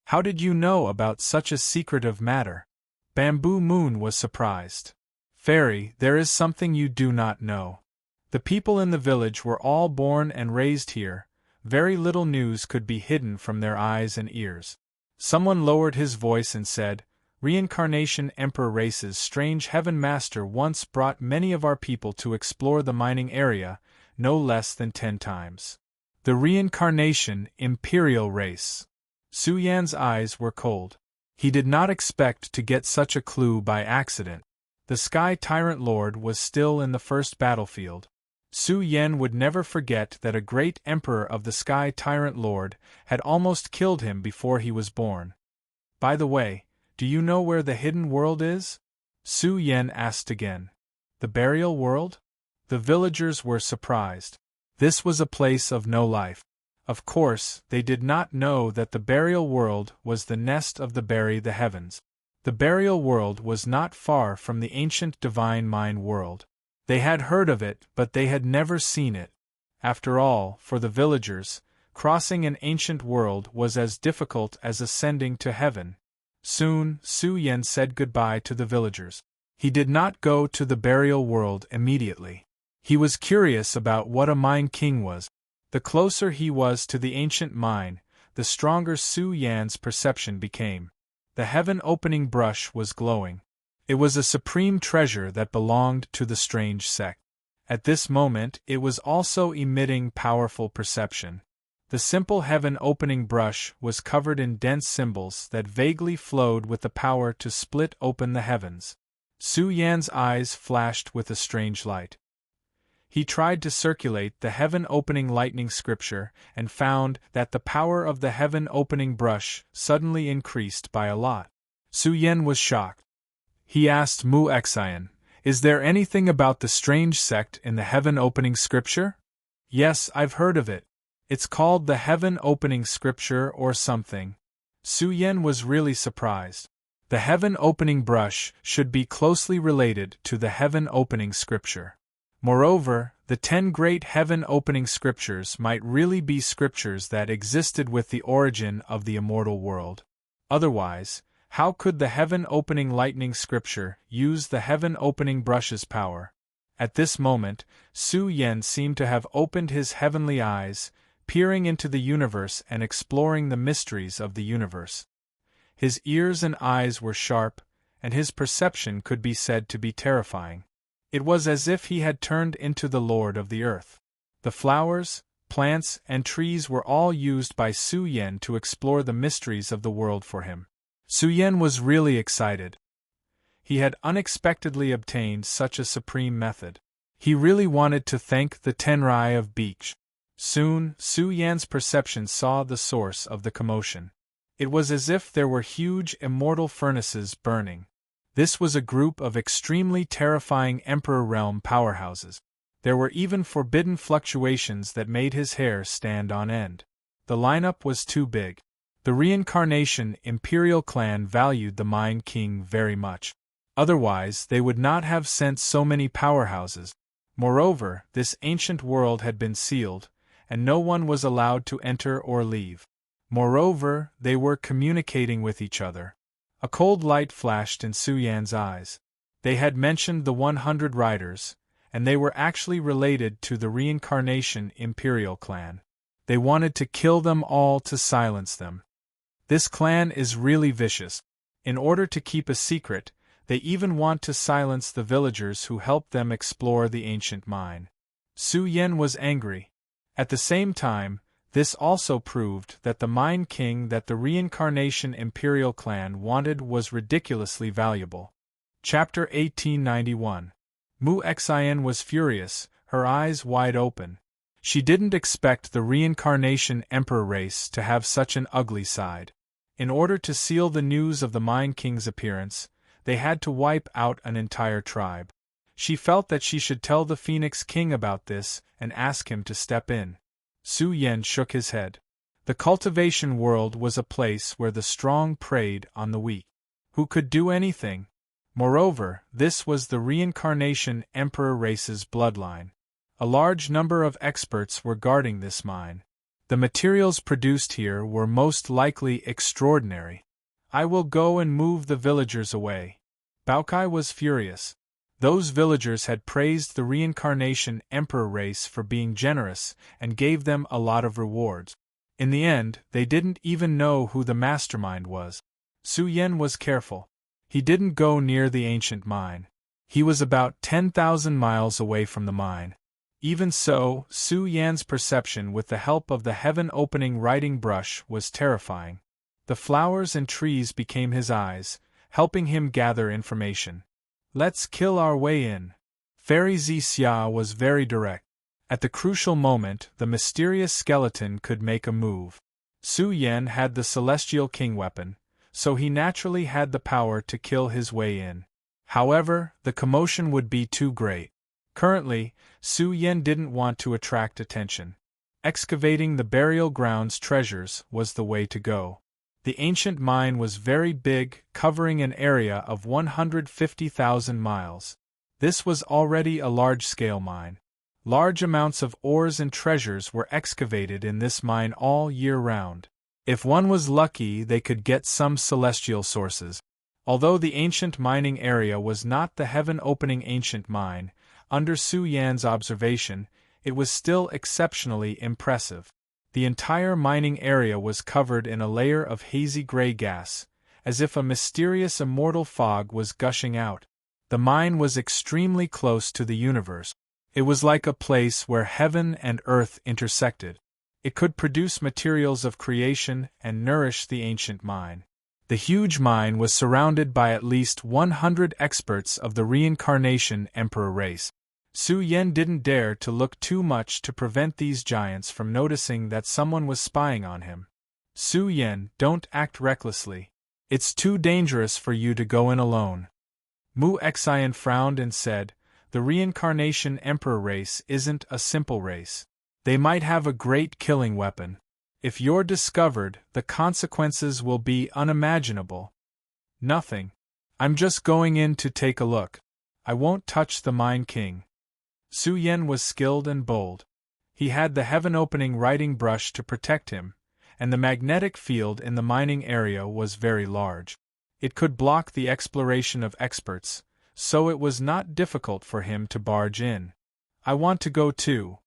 "How did you know about such a secretive matter?" Bamboo Moon was surprised. "Fairy, there is something you do not know. The people in the village were all born and raised here. Very little news could be hidden from their eyes and ears." Someone lowered his voice and said, "Reincarnation Emperor Race's strange heaven master once brought many of our people to explore the mining area, no less than 10 times. The Reincarnation Imperial Race." Su Yan's eyes were cold. He did not expect to get such a clue by accident. The Sky Tyrant Lord was still in the first battlefield. Su Yen would never forget that a great emperor of the Sky Tyrant Lord had almost killed him before he was born. "By the way, do you know where the hidden world is?" Su Yen asked again. "The burial world?" The villagers were surprised. This was a place of no life. Of course, they did not know that the burial world was the nest of the bury the heavens. The burial world was not far from the ancient divine mind world. They had heard of it, but they had never seen it. After all, for the villagers, crossing an ancient world was as difficult as ascending to heaven. Soon, Su Yen said goodbye to the villagers. He did not go to the burial world immediately. He was curious about what a Mind King was. The closer he was to the ancient mine, the stronger Su Yan's perception became. The heaven-opening brush was glowing. It was a supreme treasure that belonged to the strange sect. At this moment it was also emitting powerful perception. The simple heaven-opening brush was covered in dense symbols that vaguely flowed with the power to split open the heavens. Su Yan's eyes flashed with a strange light. He tried to circulate the heaven-opening lightning scripture and found that the power of the heaven-opening brush suddenly increased by a lot. Su Yen was shocked. He asked Mu Xian, "Is there anything about the strange sect in the heaven-opening scripture?" "Yes, I've heard of it. It's called the heaven-opening scripture or something." Su Yen was really surprised. The heaven-opening brush should be closely related to the heaven-opening scripture. Moreover, the 10 great heaven-opening scriptures might really be scriptures that existed with the origin of the immortal world. Otherwise, how could the heaven-opening lightning scripture use the heaven-opening brush's power? At this moment, Su Yen seemed to have opened his heavenly eyes, peering into the universe and exploring the mysteries of the universe. His ears and eyes were sharp, and his perception could be said to be terrifying. It was as if he had turned into the Lord of the Earth. The flowers, plants, and trees were all used by Su Yen to explore the mysteries of the world for him. Su Yen was really excited. He had unexpectedly obtained such a supreme method. He really wanted to thank the Tenrai of Beach. Soon, Su Yan's perception saw the source of the commotion. It was as if there were huge immortal furnaces burning. This was a group of extremely terrifying Emperor Realm powerhouses. There were even forbidden fluctuations that made his hair stand on end. The lineup was too big. The reincarnation Imperial clan valued the Mine King very much. Otherwise, they would not have sent so many powerhouses. Moreover, this ancient world had been sealed, and no one was allowed to enter or leave. Moreover, they were communicating with each other. A cold light flashed in Su Yan's eyes. They had mentioned the 100 riders, and they were actually related to the reincarnation Imperial clan. They wanted to kill them all to silence them. This clan is really vicious. In order to keep a secret, they even want to silence the villagers who helped them explore the ancient mine. Su Yan was angry. At the same time, this also proved that the Mine King that the reincarnation Imperial clan wanted was ridiculously valuable. Chapter 1891. Mu Xian was furious, her eyes wide open. She didn't expect the reincarnation Emperor race to have such an ugly side. In order to seal the news of the Mine King's appearance, they had to wipe out an entire tribe. She felt that she should tell the Phoenix King about this and ask him to step in. Su Yan shook his head. The cultivation world was a place where the strong preyed on the weak. Who could do anything? Moreover, this was the reincarnation Emperor race's bloodline. A large number of experts were guarding this mine. The materials produced here were most likely extraordinary. I will go and move the villagers away. Baokai was furious. Those villagers had praised the reincarnation Emperor race for being generous and gave them a lot of rewards. In the end, they didn't even know who the mastermind was. Su Yan was careful. He didn't go near the ancient mine. He was about 10,000 miles away from the mine. Even so, Su Yan's perception with the help of the heaven-opening writing brush was terrifying. The flowers and trees became his eyes, helping him gather information. Let's kill our way in. Fairy Xia was very direct. At the crucial moment, the mysterious skeleton could make a move. Su Yan had the Celestial King weapon, so he naturally had the power to kill his way in. However, the commotion would be too great. Currently, Su Yan didn't want to attract attention. Excavating the burial ground's treasures was the way to go. The ancient mine was very big, covering an area of 150,000 miles. This was already a large-scale mine. Large amounts of ores and treasures were excavated in this mine all year round. If one was lucky, they could get some celestial sources. Although the ancient mining area was not the heaven-opening ancient mine, under Su Yan's observation, it was still exceptionally impressive. The entire mining area was covered in a layer of hazy gray gas, as if a mysterious immortal fog was gushing out. The mine was extremely close to the universe. It was like a place where heaven and earth intersected. It could produce materials of creation and nourish the ancient mine. The huge mine was surrounded by at least 100 experts of the reincarnation Emperor race. Su Yan didn't dare to look too much to prevent these giants from noticing that someone was spying on him. Su Yan, don't act recklessly. It's too dangerous for you to go in alone. Mu Xian frowned and said, the reincarnation Emperor race isn't a simple race. They might have a great killing weapon. If you're discovered, the consequences will be unimaginable. Nothing. I'm just going in to take a look. I won't touch the Mine King. Su Yan was skilled and bold. He had the heaven-opening writing brush to protect him, and the magnetic field in the mining area was very large. It could block the exploration of experts, so it was not difficult for him to barge in. I want to go too.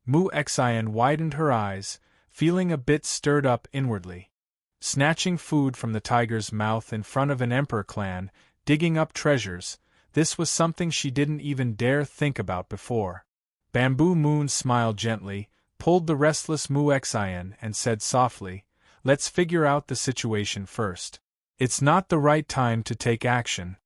Mu Xian widened her eyes, feeling a bit stirred up inwardly. Snatching food from the tiger's mouth in front of an emperor clan, digging up treasures, this was something she didn't even dare think about before. Bamboo Moon smiled gently, pulled the restless Mu Xian and said softly, let's figure out the situation first. It's not the right time to take action.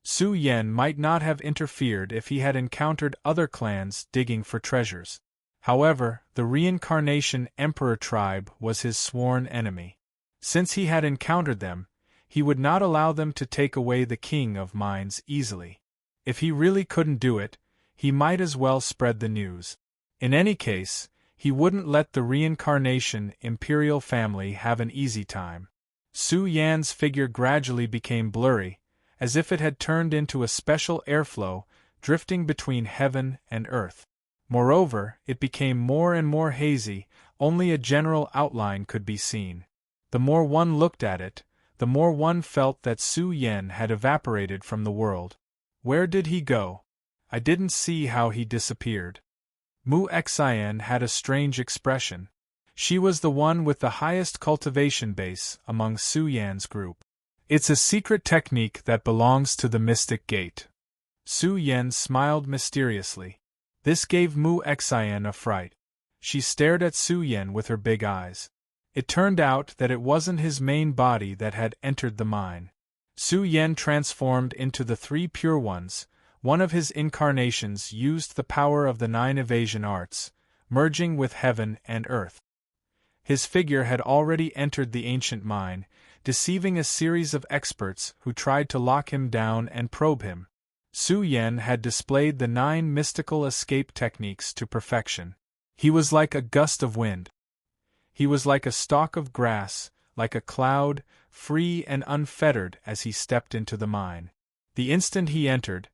Su Yan might not have interfered if he had encountered other clans digging for treasures. However, the reincarnation Emperor tribe was his sworn enemy. Since he had encountered them, he would not allow them to take away the King of Mines easily. If he really couldn't do it, he might as well spread the news. In any case, He wouldn't let the reincarnation imperial family have an easy time. Su Yan's figure gradually became blurry, as if it had turned into a special airflow, drifting between heaven and earth. Moreover, it became more and more hazy, only a general outline could be seen. The more one looked at it, the more one felt that Su Yan had evaporated from the world. Where did he go? I didn't see how he disappeared. Mu Xian had a strange expression. She was the one with the highest cultivation base among Su Yan's group. It's a secret technique that belongs to the Mystic Gate. Su Yan smiled mysteriously. This gave Mu Xian a fright. She stared at Su Yan with her big eyes. It turned out that it wasn't his main body that had entered the mine. Su Yan transformed into the 3 Pure Ones. One of his incarnations used the power of the 9 evasion arts, merging with heaven and earth. His figure had already entered the ancient mine, deceiving a series of experts who tried to lock him down and probe him. Su Yan had displayed the 9 mystical escape techniques to perfection. He was like a gust of wind. He was like a stalk of grass, like a cloud, free and unfettered as he stepped into the mine. The instant he entered,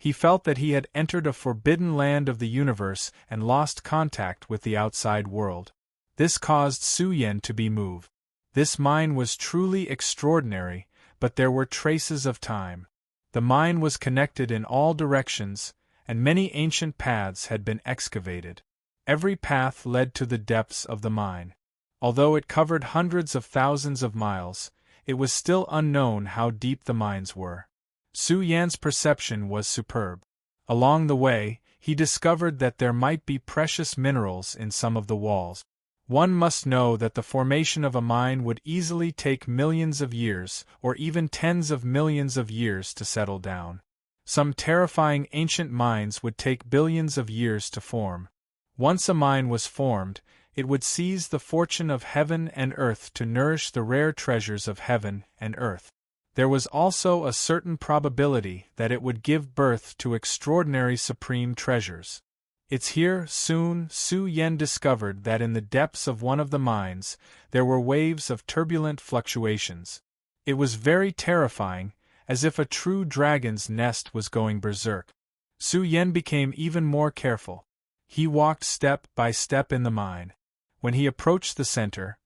he felt that he had entered a forbidden land of the universe and lost contact with the outside world. This caused Su Yan to be moved. This mine was truly extraordinary, but there were traces of time. The mine was connected in all directions, and many ancient paths had been excavated. Every path led to the depths of the mine. Although it covered hundreds of thousands of miles, it was still unknown how deep the mines were. Su Yan's perception was superb. Along the way, he discovered that there might be precious minerals in some of the walls. One must know that the formation of a mine would easily take millions of years, or even tens of millions of years to settle down. Some terrifying ancient mines would take billions of years to form. Once a mine was formed, it would seize the fortune of heaven and earth to nourish the rare treasures of heaven and earth. There was also a certain probability that it would give birth to extraordinary supreme treasures. It's here soon Su Yan discovered that in the depths of one of the mines, there were waves of turbulent fluctuations. It was very terrifying, as if a true dragon's nest was going berserk. Su Yan became even more careful. He walked step by step in the mine. When he approached the center,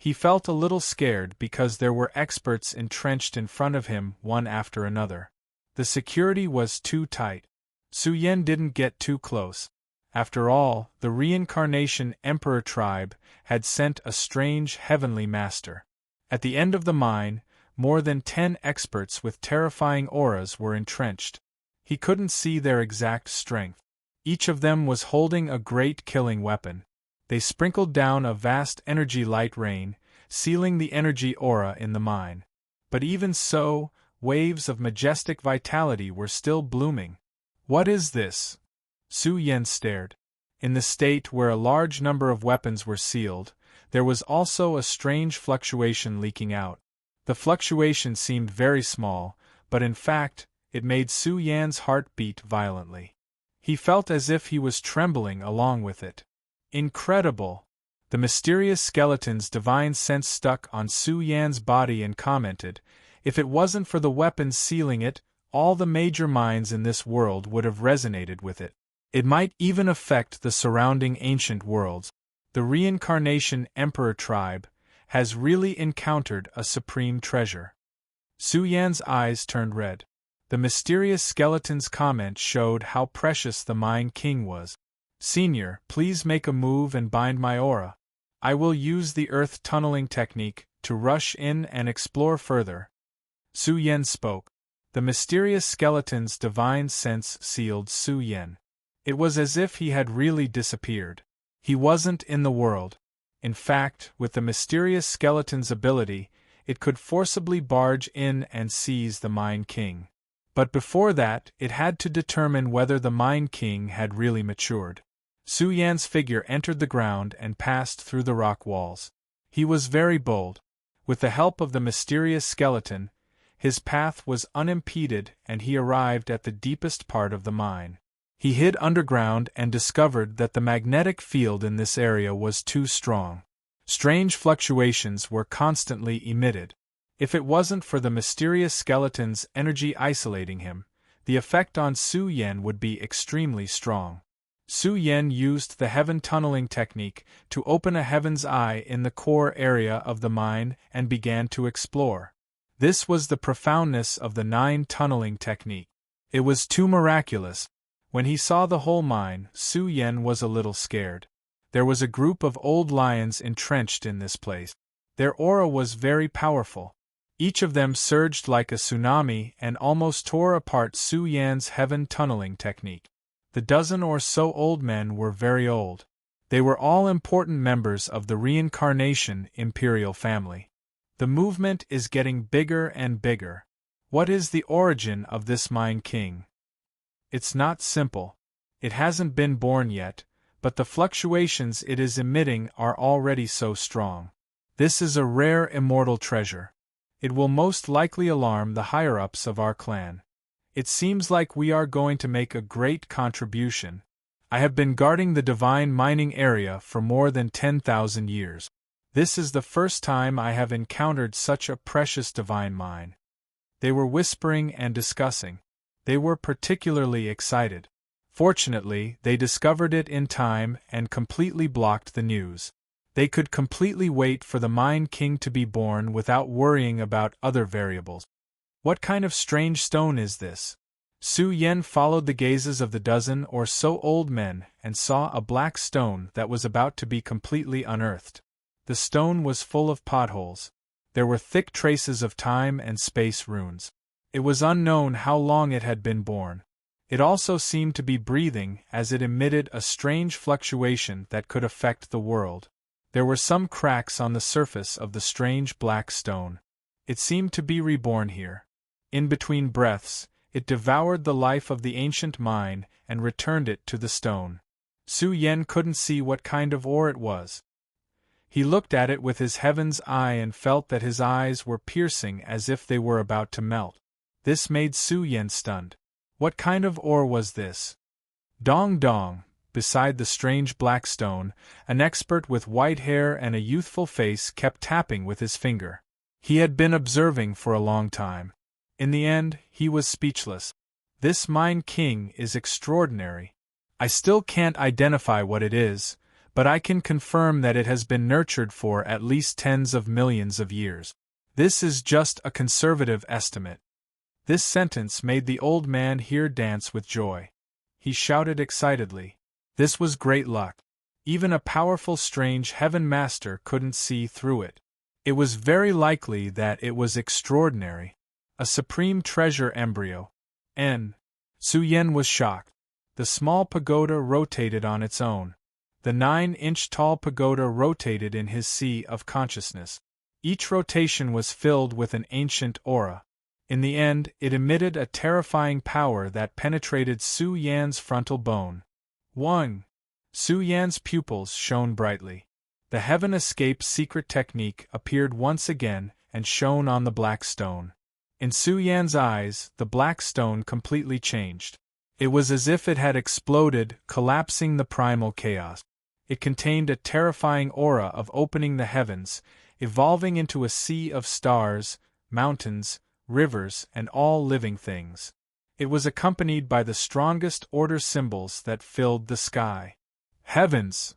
he felt a little scared because there were experts entrenched in front of him one after another. The security was too tight. Su Yan didn't get too close. After all, the reincarnation emperor tribe had sent a strange heavenly master. At the end of the mine, more than 10 experts with terrifying auras were entrenched. He couldn't see their exact strength. Each of them was holding a great killing weapon. They sprinkled down a vast energy light rain, sealing the energy aura in the mine. But even so, waves of majestic vitality were still blooming. What is this? Su Yan stared. In the state where a large number of weapons were sealed, there was also a strange fluctuation leaking out. The fluctuation seemed very small, but in fact, it made Su Yan's heart beat violently. He felt as if he was trembling along with it. Incredible! The mysterious skeleton's divine sense stuck on Su Yan's body and commented, if it wasn't for the weapons sealing it, all the major mines in this world would have resonated with it. It might even affect the surrounding ancient worlds. The reincarnation emperor tribe has really encountered a supreme treasure. Su Yan's eyes turned red. The mysterious skeleton's comment showed how precious the Mine King was. Senior, please make a move and bind my aura. I will use the earth tunneling technique to rush in and explore further. Su Yan spoke. The mysterious skeleton's divine sense sealed Su Yan. It was as if he had really disappeared. He wasn't in the world. In fact, with the mysterious skeleton's ability, it could forcibly barge in and seize the Mine King. But before that, it had to determine whether the Mine King had really matured. Su Yan's figure entered the ground and passed through the rock walls. He was very bold. With the help of the mysterious skeleton, his path was unimpeded and he arrived at the deepest part of the mine. He hid underground and discovered that the magnetic field in this area was too strong. Strange fluctuations were constantly emitted. If it wasn't for the mysterious skeleton's energy isolating him, the effect on Su Yan would be extremely strong. Su Yan used the heaven tunneling technique to open a heaven's eye in the core area of the mine and began to explore. This was the profoundness of the 9 tunneling technique. It was too miraculous. When he saw the whole mine, Su Yan was a little scared. There was a group of old lions entrenched in this place. Their aura was very powerful. Each of them surged like a tsunami and almost tore apart Su Yan's heaven tunneling technique. The dozen or so old men were very old. They were all important members of the reincarnation imperial family. The movement is getting bigger and bigger. What is the origin of this Mine King? It's not simple. It hasn't been born yet, but the fluctuations it is emitting are already so strong. This is a rare immortal treasure. It will most likely alarm the higher-ups of our clan. It seems like we are going to make a great contribution. I have been guarding the divine mining area for more than 10,000 years. This is the first time I have encountered such a precious divine mine. They were whispering and discussing. They were particularly excited. Fortunately, they discovered it in time and completely blocked the news. They could completely wait for the Mine King to be born without worrying about other variables. What kind of strange stone is this? Su Yan followed the gazes of the dozen or so old men and saw a black stone that was about to be completely unearthed. The stone was full of potholes. There were thick traces of time and space runes. It was unknown how long it had been born. It also seemed to be breathing as it emitted a strange fluctuation that could affect the world. There were some cracks on the surface of the strange black stone. It seemed to be reborn here. In between breaths, it devoured the life of the ancient mine and returned it to the stone. Su Yan couldn't see what kind of ore it was. He looked at it with his heaven's eye and felt that his eyes were piercing as if they were about to melt. This made Su Yan stunned. What kind of ore was this? Dong dong, beside the strange black stone, an expert with white hair and a youthful face kept tapping with his finger. He had been observing for a long time. In the end, he was speechless. This Mine King is extraordinary. I still can't identify what it is, but I can confirm that it has been nurtured for at least tens of millions of years. This is just a conservative estimate. This sentence made the old man here dance with joy. He shouted excitedly. This was great luck. Even a powerful strange heaven master couldn't see through it. It was very likely that it was extraordinary. A supreme treasure embryo. Su Yan was shocked. The small pagoda rotated on its own. The 9-inch-tall pagoda rotated in his sea of consciousness. Each rotation was filled with an ancient aura. In the end, it emitted a terrifying power that penetrated Su Yan's frontal bone. Su Yan's pupils shone brightly. The Heaven Escape secret technique appeared once again and shone on the black stone. In Su Yan's eyes, the black stone completely changed. It was as if it had exploded, collapsing the primal chaos. It contained a terrifying aura of opening the heavens, evolving into a sea of stars, mountains, rivers, and all living things. It was accompanied by the strongest order symbols that filled the sky. Heavens!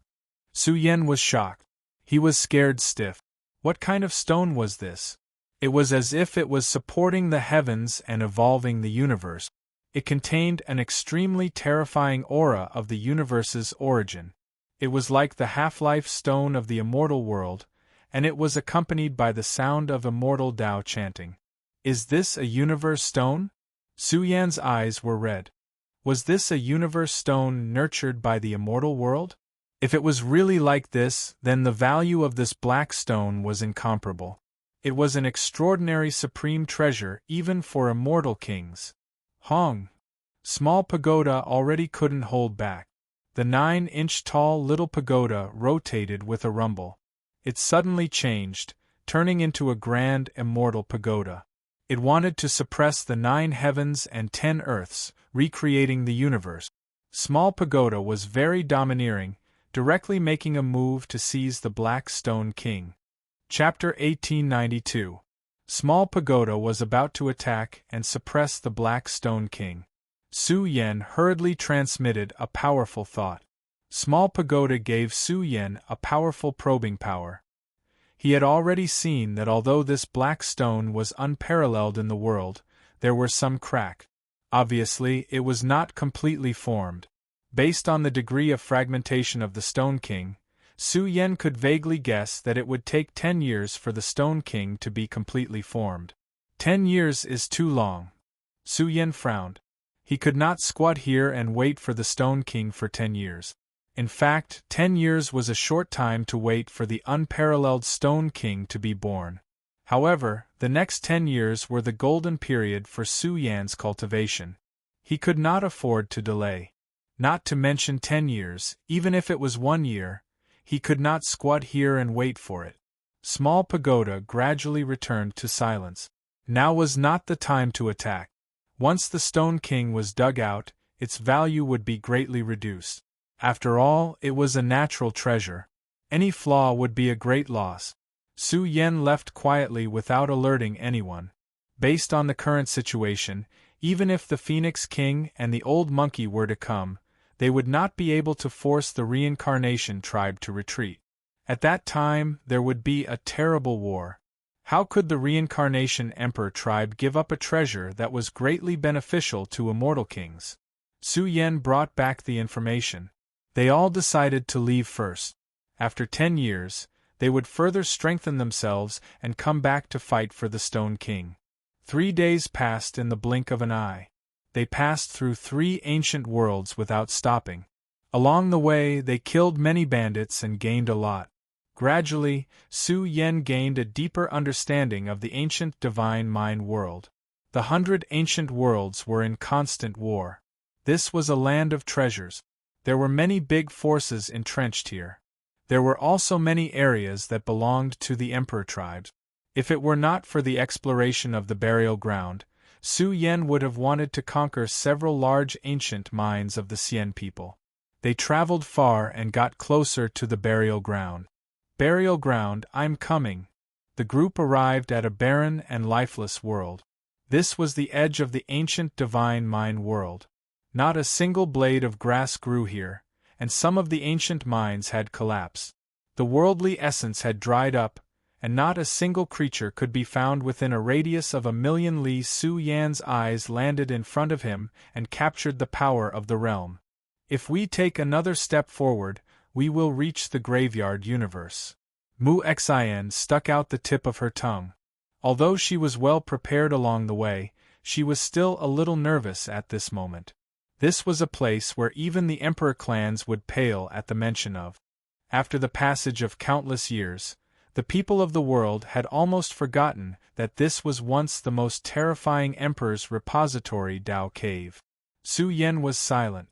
Su Yan was shocked. He was scared stiff. What kind of stone was this? It was as if it was supporting the heavens and evolving the universe. It contained an extremely terrifying aura of the universe's origin. It was like the half-life stone of the immortal world, and it was accompanied by the sound of immortal Tao chanting. Is this a universe stone? Su Yan's eyes were red. Was this a universe stone nurtured by the immortal world? If it was really like this, then the value of this black stone was incomparable. It was an extraordinary supreme treasure even for immortal kings. Small pagoda already couldn't hold back. The 9-inch-tall little pagoda rotated with a rumble. It suddenly changed, turning into a grand immortal pagoda. It wanted to suppress the 9 heavens and 10 earths, recreating the universe. Small Pagoda was very domineering, directly making a move to seize the Black Stone King. Chapter 1892. Small Pagoda was about to attack and suppress the Black Stone King. Su Yen hurriedly transmitted a powerful thought. Small Pagoda gave Su Yen a powerful probing power. He had already seen that although this black stone was unparalleled in the world, there were some cracks. Obviously, it was not completely formed. Based on the degree of fragmentation of the Stone King, Su Yen could vaguely guess that it would take 10 years for the Stone King to be completely formed. 10 years is too long. Su Yen frowned. He could not squat here and wait for the Stone King for 10 years. In fact, 10 years was a short time to wait for the unparalleled Stone King to be born. However, the next 10 years were the golden period for Su Yan's cultivation. He could not afford to delay. Not to mention 10 years, even if it was 1 year, he could not squat here and wait for it. Small Pagoda gradually returned to silence. Now was not the time to attack. Once the Stone King was dug out, its value would be greatly reduced. After all, it was a natural treasure. Any flaw would be a great loss. Su Yen left quietly without alerting anyone. Based on the current situation, even if the Phoenix King and the old monkey were to come, they would not be able to force the reincarnation tribe to retreat. At that time, there would be a terrible war. How could the reincarnation emperor tribe give up a treasure that was greatly beneficial to immortal kings? Su Yen brought back the information. They all decided to leave first. After 10 years, they would further strengthen themselves and come back to fight for the Stone King. 3 days passed in the blink of an eye. They passed through 3 ancient worlds without stopping. Along the way, they killed many bandits and gained a lot. Gradually, Su Yen gained a deeper understanding of the ancient divine mind world. The 100 ancient worlds were in constant war. This was a land of treasures. There were many big forces entrenched here. There were also many areas that belonged to the emperor tribes. If it were not for the exploration of the burial ground, Su Yen would have wanted to conquer several large ancient mines of the Xian people. They traveled far and got closer to the burial ground. Burial ground, I'm coming. The group arrived at a barren and lifeless world. This was the edge of the ancient divine mine world. Not a single blade of grass grew here, and some of the ancient mines had collapsed. The worldly essence had dried up, and not a single creature could be found within a radius of 1,000,000 li. Su Yan's eyes landed in front of him and captured the power of the realm. If we take another step forward, we will reach the graveyard universe. Mu Xian stuck out the tip of her tongue. Although she was well prepared along the way, she was still a little nervous at this moment. This was a place where even the emperor clans would pale at the mention of. After the passage of countless years, the people of the world had almost forgotten that this was once the most terrifying emperor's repository Dao Cave. Su Yen was silent.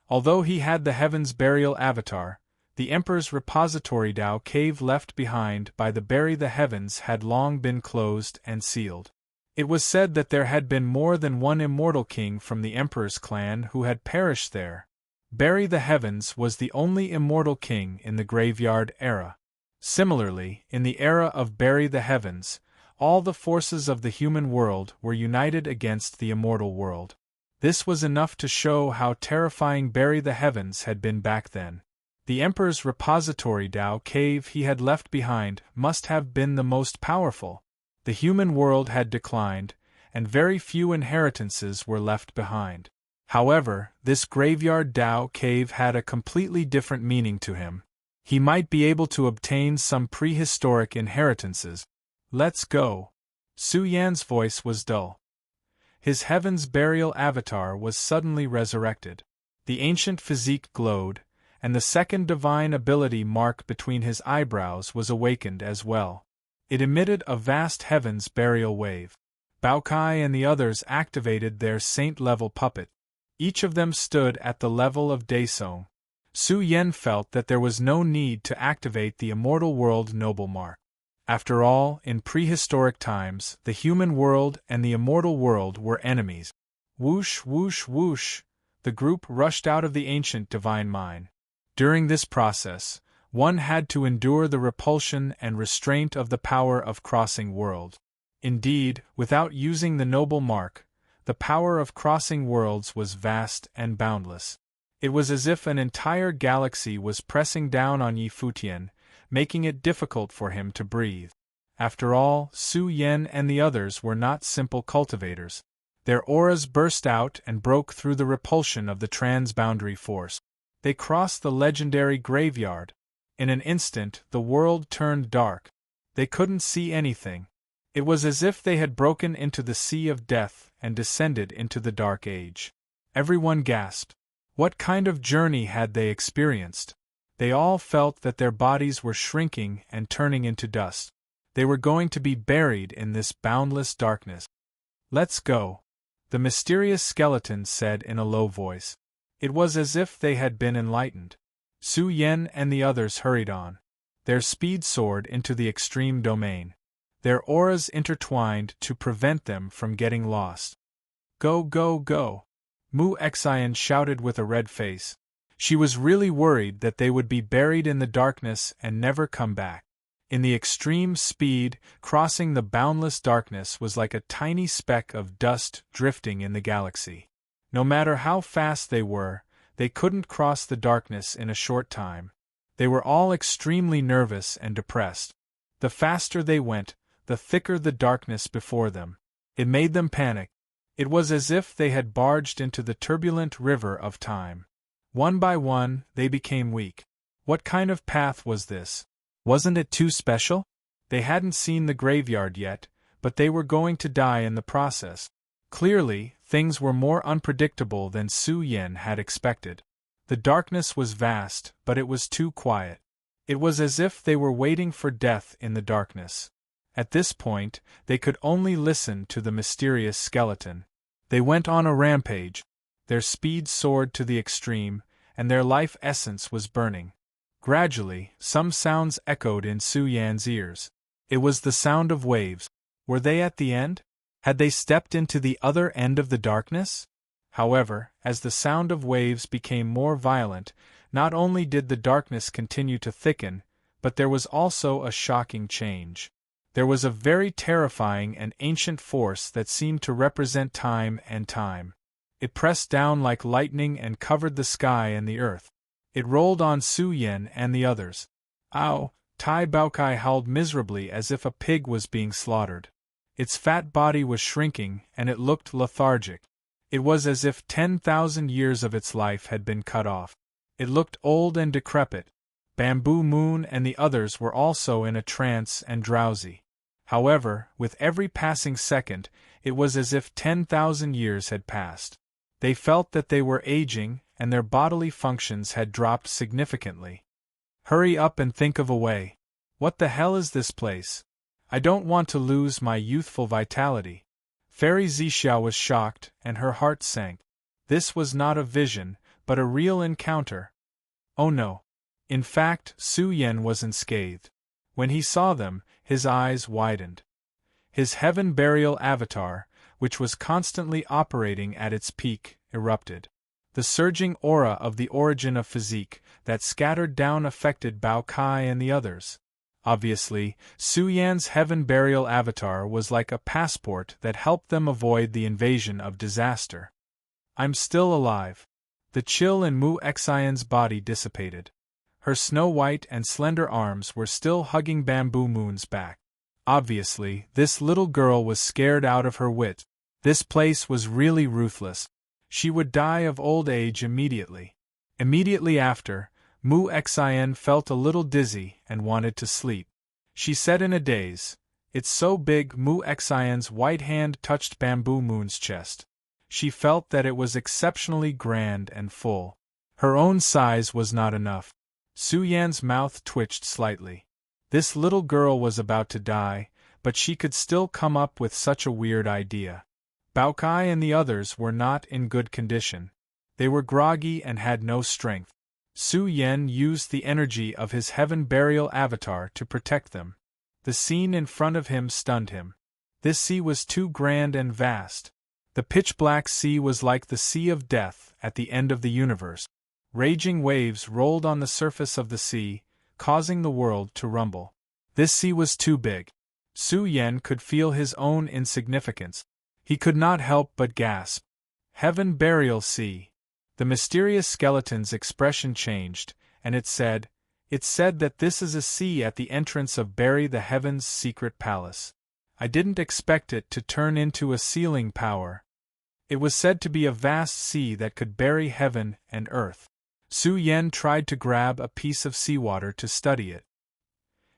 Although he had the Heaven's Burial Avatar, the emperor's repository Dao Cave left behind by the Bury the Heavens had long been closed and sealed. It was said that there had been more than one immortal king from the emperor's clan who had perished there. Bury the Heavens was the only immortal king in the graveyard era. Similarly, in the era of Bury the Heavens, all the forces of the human world were united against the immortal world. This was enough to show how terrifying Bury the Heavens had been back then. The emperor's repository Dao Cave he had left behind must have been the most powerful. The human world had declined, and very few inheritances were left behind. However, this graveyard Dao Cave had a completely different meaning to him. He might be able to obtain some prehistoric inheritances. Let's go. Su Yan's voice was dull. His Heaven's Burial Avatar was suddenly resurrected. The ancient physique glowed, and the second divine ability mark between his eyebrows was awakened as well. It emitted a vast Heaven's Burial wave. Baokai and the others activated their saint-level puppet. Each of them stood at the level of Daesong. Su Yen felt that there was no need to activate the immortal world noble mark. After all, in prehistoric times, the human world and the immortal world were enemies. Whoosh, whoosh, whoosh. the group rushed out of the ancient divine mine. During this process, one had to endure the repulsion and restraint of the power of crossing world. Indeed, without using the noble mark, the power of crossing worlds was vast and boundless. It was as if an entire galaxy was pressing down on Yi Futian, making it difficult for him to breathe. After all, Su Yen and the others were not simple cultivators. Their auras burst out and broke through the repulsion of the transboundary force. They crossed the legendary graveyard. In an instant, the world turned dark. They couldn't see anything. It was as if they had broken into the sea of death and descended into the dark age. Everyone gasped. What kind of journey had they experienced? They all felt that their bodies were shrinking and turning into dust. They were going to be buried in this boundless darkness. "Let's go," the mysterious skeleton said in a low voice. It was as if they had been enlightened. Su Yen and the others hurried on. Their speed soared into the extreme domain. Their auras intertwined to prevent them from getting lost. "Go, go, go!" Mu Xian shouted with a red face. She was really worried that they would be buried in the darkness and never come back. In the extreme speed, crossing the boundless darkness was like a tiny speck of dust drifting in the galaxy. No matter how fast they were, they couldn't cross the darkness in a short time. They were all extremely nervous and depressed. The faster they went, the thicker the darkness before them. It made them panic. It was as if they had barged into the turbulent river of time. One by one, they became weak. What kind of path was this? Wasn't it too special? They hadn't seen the graveyard yet, but they were going to die in the process. Clearly, things were more unpredictable than Su Yen had expected. The darkness was vast, but it was too quiet. It was as if they were waiting for death in the darkness. At this point, they could only listen to the mysterious skeleton. They went on a rampage. Their speed soared to the extreme, and their life essence was burning. Gradually, some sounds echoed in Su Yan's ears. It was the sound of waves. Were they at the end? Had they stepped into the other end of the darkness? However, as the sound of waves became more violent, not only did the darkness continue to thicken, but there was also a shocking change. There was a very terrifying and ancient force that seemed to represent time and time. It pressed down like lightning and covered the sky and the earth. It rolled on Su Yen and the others. "Ow!" Tai Baokai howled miserably as if a pig was being slaughtered. Its fat body was shrinking, and it looked lethargic. It was as if 10,000 years of its life had been cut off. It looked old and decrepit. Bamboo Moon and the others were also in a trance and drowsy. However, with every passing second, it was as if 10,000 years had passed. They felt that they were aging, and their bodily functions had dropped significantly. "Hurry up and think of a way. What the hell is this place? I don't want to lose my youthful vitality." Fairy Zixiao was shocked, and her heart sank. This was not a vision, but a real encounter. Oh no. In fact, Su Yen was unscathed. When he saw them, his eyes widened. His heaven burial avatar, which was constantly operating at its peak, erupted. The surging aura of the origin of physique that scattered down affected Bao Kai and the others. Obviously, Su Yan's heaven burial avatar was like a passport that helped them avoid the invasion of disaster. "I'm still alive." The chill in Mu Xian's body dissipated. Her snow-white and slender arms were still hugging Bamboo Moon's back. Obviously, this little girl was scared out of her wit. This place was really ruthless. She would die of old age immediately. Immediately after, Mu Xian felt a little dizzy and wanted to sleep. She said in a daze, "It's so big." Mu Xian's white hand touched Bamboo Moon's chest. She felt that it was exceptionally grand and full. Her own size was not enough. Su Yan's mouth twitched slightly. This little girl was about to die, but she could still come up with such a weird idea. Bao Kai and the others were not in good condition. They were groggy and had no strength. Su Yen used the energy of his heaven burial avatar to protect them. The scene in front of him stunned him. This sea was too grand and vast. The pitch-black sea was like the sea of death at the end of the universe. Raging waves rolled on the surface of the sea, causing the world to rumble. This sea was too big. Su Yen could feel his own insignificance. He could not help but gasp. Heaven Burial Sea. The mysterious skeleton's expression changed, and it said that this is a sea at the entrance of Bury the Heaven's secret palace. I didn't expect it to turn into a sealing power. It was said to be a vast sea that could bury heaven and earth. Su Yen tried to grab a piece of seawater to study it.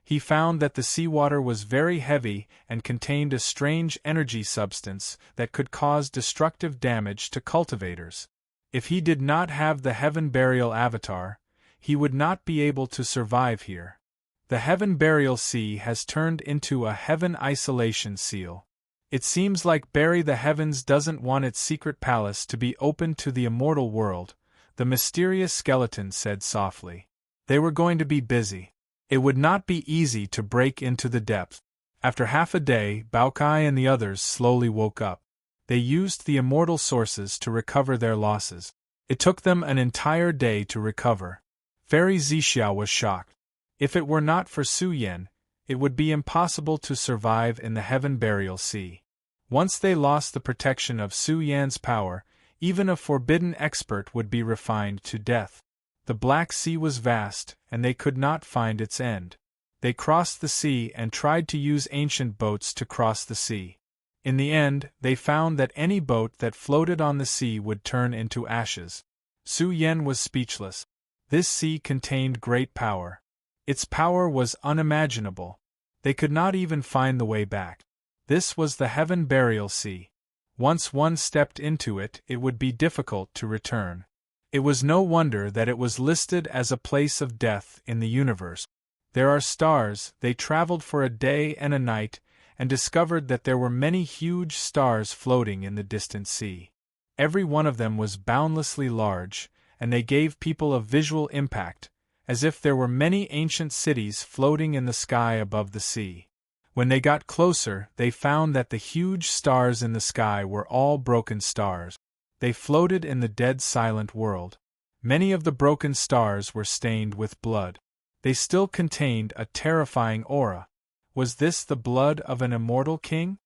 He found that the seawater was very heavy and contained a strange energy substance that could cause destructive damage to cultivators. If he did not have the Heaven Burial Avatar, he would not be able to survive here. The Heaven Burial Sea has turned into a Heaven Isolation Seal. It seems like Bury the Heavens doesn't want its secret palace to be open to the immortal world, the mysterious skeleton said softly. They were going to be busy. It would not be easy to break into the depth. After half a day, Baokai and the others slowly woke up. They used the immortal sources to recover their losses. It took them an entire day to recover. Fairy Zixiao was shocked. If it were not for Su Yen, it would be impossible to survive in the Heaven Burial Sea. Once they lost the protection of Su Yan's power, even a forbidden expert would be refined to death. The Black Sea was vast, and they could not find its end. They crossed the sea and tried to use ancient boats to cross the sea. In the end, they found that any boat that floated on the sea would turn into ashes. Su Yen was speechless. This sea contained great power. Its power was unimaginable. They could not even find the way back. This was the Heaven Burial Sea. Once one stepped into it, it would be difficult to return. It was no wonder that it was listed as a place of death in the universe. There are stars. They traveled for a day and a night, and discovered that there were many huge stars floating in the distant sea. Every one of them was boundlessly large, and they gave people a visual impact, as if there were many ancient cities floating in the sky above the sea. When they got closer, they found that the huge stars in the sky were all broken stars. They floated in the dead silent world. Many of the broken stars were stained with blood. They still contained a terrifying aura. Was this the blood of an immortal king?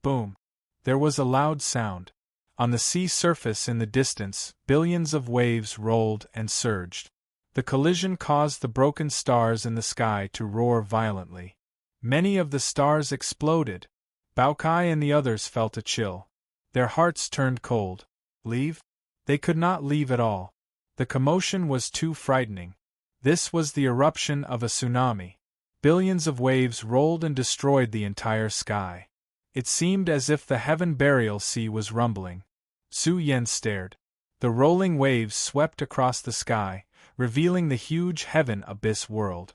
Boom! There was a loud sound. On the sea surface in the distance, billions of waves rolled and surged. The collision caused the broken stars in the sky to roar violently. Many of the stars exploded. Baokai and the others felt a chill. Their hearts turned cold. Leave? They could not leave at all. The commotion was too frightening. This was the eruption of a tsunami. Billions of waves rolled and destroyed the entire sky. It seemed as if the Heaven Burial Sea was rumbling. Su Yen stared. The rolling waves swept across the sky, revealing the huge heaven abyss world.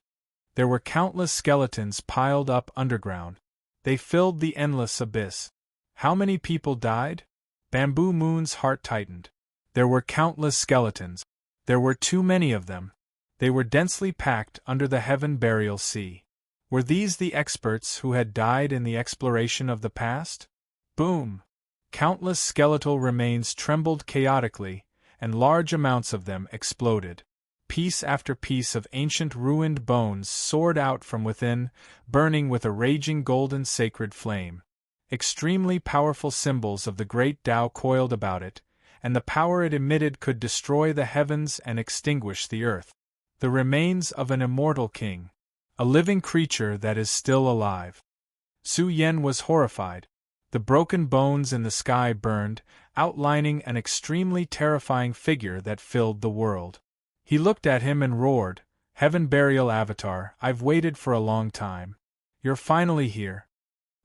There were countless skeletons piled up underground. They filled the endless abyss. How many people died? Bamboo Moon's heart tightened. There were countless skeletons. There were too many of them. They were densely packed under the Heaven Burial Sea. Were these the experts who had died in the exploration of the past? Boom! Countless skeletal remains trembled chaotically, and large amounts of them exploded. Piece after piece of ancient ruined bones soared out from within, burning with a raging golden sacred flame. Extremely powerful symbols of the great Tao coiled about it, and the power it emitted could destroy the heavens and extinguish the earth. The remains of an immortal king. A living creature that is still alive. Su Yen was horrified. The broken bones in the sky burned, outlining an extremely terrifying figure that filled the world. He looked at him and roared, "Heaven Burial Avatar, I've waited for a long time. You're finally here."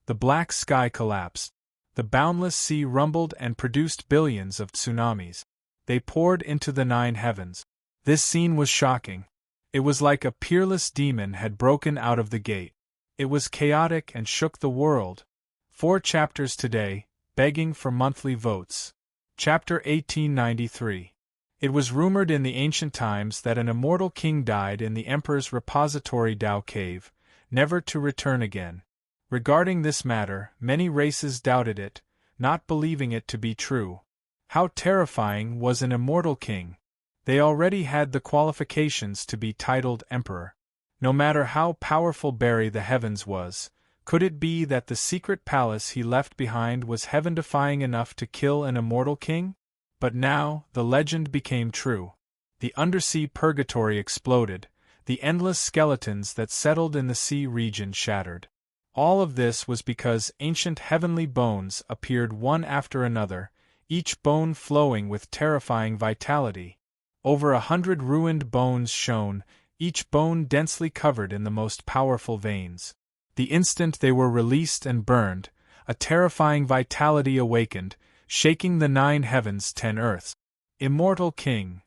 The black sky collapsed. The boundless sea rumbled and produced billions of tsunamis. They poured into the 9 heavens. This scene was shocking. It was like a peerless demon had broken out of the gate. It was chaotic and shook the world. 4 chapters today, begging for monthly votes. Chapter 1893. It was rumored in the ancient times that an immortal king died in the emperor's repository Tao cave, never to return again. Regarding this matter, many races doubted it, not believing it to be true. How terrifying was an immortal king! They already had the qualifications to be titled emperor. No matter how powerful Barry the Heavens was, could it be that the secret palace he left behind was heaven-defying enough to kill an immortal king? But now, the legend became true. The undersea purgatory exploded, the endless skeletons that settled in the sea region shattered. All of this was because ancient heavenly bones appeared one after another, each bone flowing with terrifying vitality. Over 100 ruined bones shone, each bone densely covered in the most powerful veins. The instant they were released and burned, a terrifying vitality awakened, shaking the 9 heavens 10 earths. Immortal King.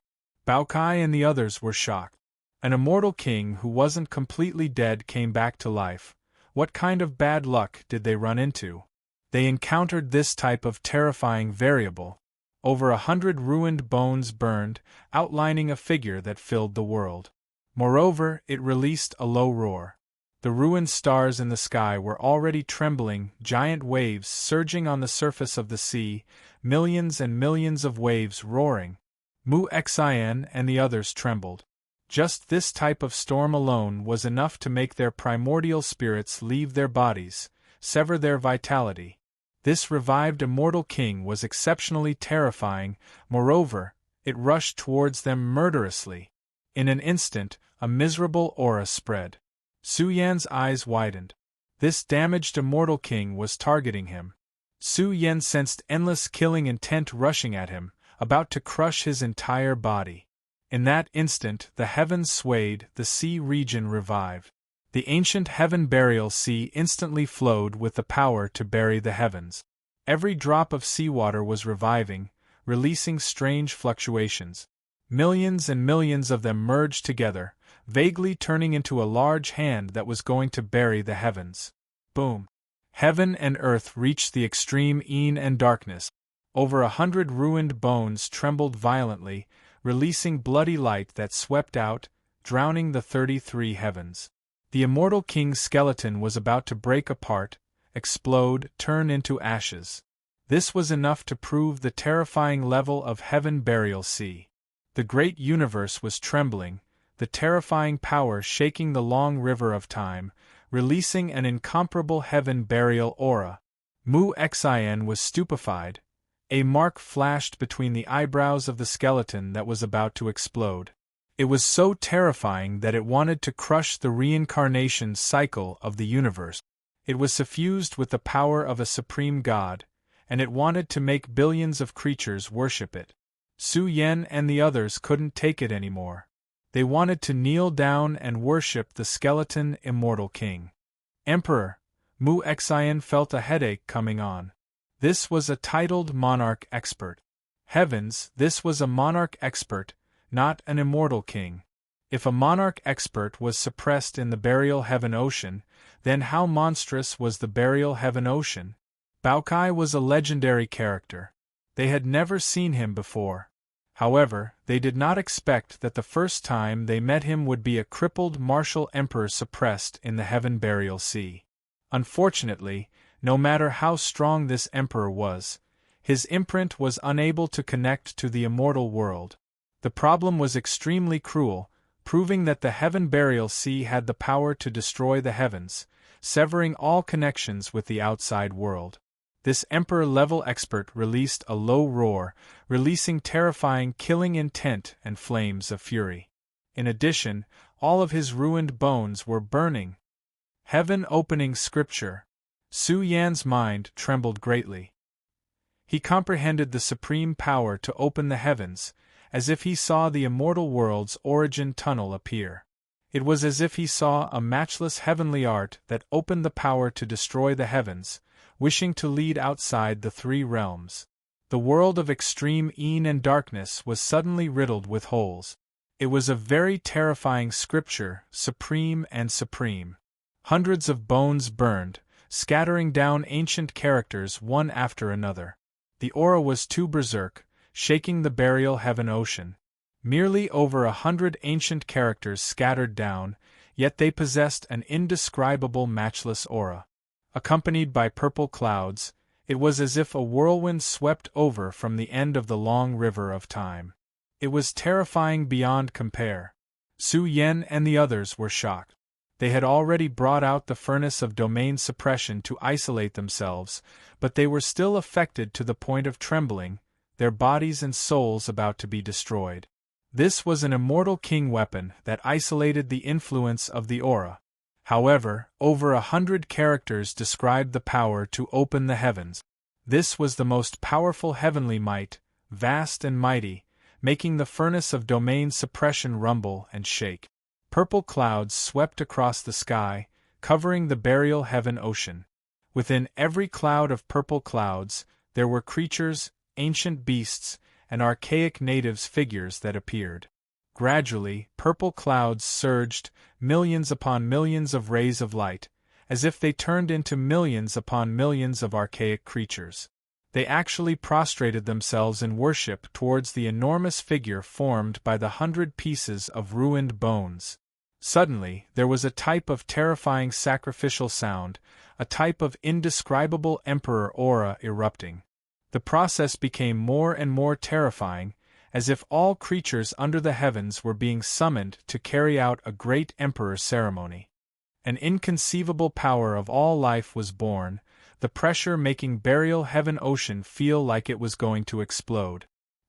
Baokai and the others were shocked. An immortal king who wasn't completely dead came back to life. What kind of bad luck did they run into? They encountered this type of terrifying variable. Over 100 ruined bones burned, outlining a figure that filled the world. Moreover, it released a low roar. The ruined stars in the sky were already trembling, giant waves surging on the surface of the sea, millions and millions of waves roaring. Mu Xin and the others trembled. Just this type of storm alone was enough to make their primordial spirits leave their bodies, sever their vitality. This revived immortal king was exceptionally terrifying, moreover, it rushed towards them murderously. In an instant, a miserable aura spread. Su Yan's eyes widened. This damaged immortal king was targeting him. Su Yan sensed endless killing intent rushing at him, about to crush his entire body. In that instant, the heavens swayed, the sea region revived. The ancient heaven burial sea instantly flowed with the power to bury the heavens. Every drop of seawater was reviving, releasing strange fluctuations. Millions and millions of them merged together, vaguely turning into a large hand that was going to bury the heavens. Boom! Heaven and earth reached the extreme een and darkness. Over 100 ruined bones trembled violently, releasing bloody light that swept out, drowning the 33 heavens. The immortal king's skeleton was about to break apart, explode, turn into ashes. This was enough to prove the terrifying level of heaven burial sea. The great universe was trembling, the terrifying power shaking the long river of time, releasing an incomparable heaven burial aura. Mu Xin was stupefied. A mark flashed between the eyebrows of the skeleton that was about to explode. It was so terrifying that it wanted to crush the reincarnation cycle of the universe. It was suffused with the power of a supreme god, and it wanted to make billions of creatures worship it. Su Yan and the others couldn't take it anymore. They wanted to kneel down and worship the skeleton immortal king. Emperor, Mu Xin felt a headache coming on. This was a titled monarch expert. Heavens, this was a monarch expert, not an immortal king. If a monarch expert was suppressed in the burial heaven ocean, then how monstrous was the burial heaven ocean? Baokai was a legendary character. They had never seen him before. However, they did not expect that the first time they met him would be a crippled martial emperor suppressed in the heaven burial sea. Unfortunately, no matter how strong this emperor was, his imprint was unable to connect to the immortal world. The problem was extremely cruel, proving that the heaven burial sea had the power to destroy the heavens, severing all connections with the outside world. This emperor-level expert released a low roar, releasing terrifying killing intent and flames of fury. In addition, all of his ruined bones were burning. Heaven-opening scripture. Su Yan's mind trembled greatly. He comprehended the supreme power to open the heavens, as if he saw the immortal world's origin tunnel appear. It was as if he saw a matchless heavenly art that opened the power to destroy the heavens, wishing to lead outside the 3 realms. The world of extreme een and darkness was suddenly riddled with holes. It was a very terrifying scripture, supreme and supreme. Hundreds of bones burned, scattering down ancient characters one after another. The aura was too berserk, shaking the burial heaven ocean. Merely over 100 ancient characters scattered down, yet they possessed an indescribable matchless aura. Accompanied by purple clouds, It was as if a whirlwind swept over from the end of the long river of time. It was terrifying beyond compare. Su Yen and the others were shocked. They had already brought out the furnace of domain suppression to isolate themselves, but they were still affected to the point of trembling, their bodies and souls about to be destroyed. This was an immortal king weapon that isolated the influence of the aura. However, over 100 characters described the power to open the heavens. This was the most powerful heavenly might, vast and mighty, making the furnace of domain suppression rumble and shake. Purple clouds swept across the sky, covering the burial heaven ocean. Within every cloud of purple clouds, there were creatures, ancient beasts, and archaic natives' figures that appeared. Gradually, purple clouds surged, millions upon millions of rays of light, as if they turned into millions upon millions of archaic creatures. They actually prostrated themselves in worship towards the enormous figure formed by the 100 pieces of ruined bones. Suddenly, there was a type of terrifying sacrificial sound, a type of indescribable emperor aura erupting. The process became more and more terrifying, as if all creatures under the heavens were being summoned to carry out a great emperor ceremony. An inconceivable power of all life was born, the pressure making burial heaven ocean feel like it was going to explode.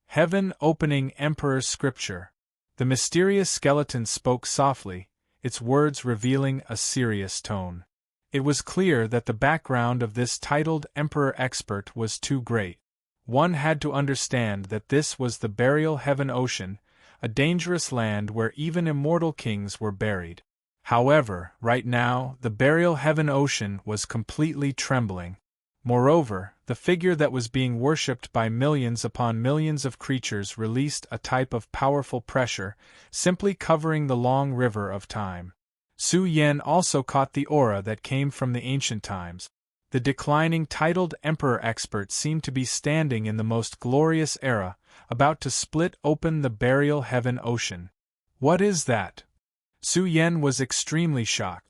Heaven opening emperor scripture. The mysterious skeleton spoke softly, its words revealing a serious tone. It was clear that the background of this titled emperor expert was too great. One had to understand that this was the burial heaven ocean, a dangerous land where even immortal kings were buried. However, right now, the burial heaven ocean was completely trembling. Moreover, the figure that was being worshipped by millions upon millions of creatures released a type of powerful pressure, simply covering the long river of time. Su Yen also caught the aura that came from the ancient times. The declining titled emperor expert seemed to be standing in the most glorious era, about to split open the burial heaven ocean. What is that? Su Yen was extremely shocked.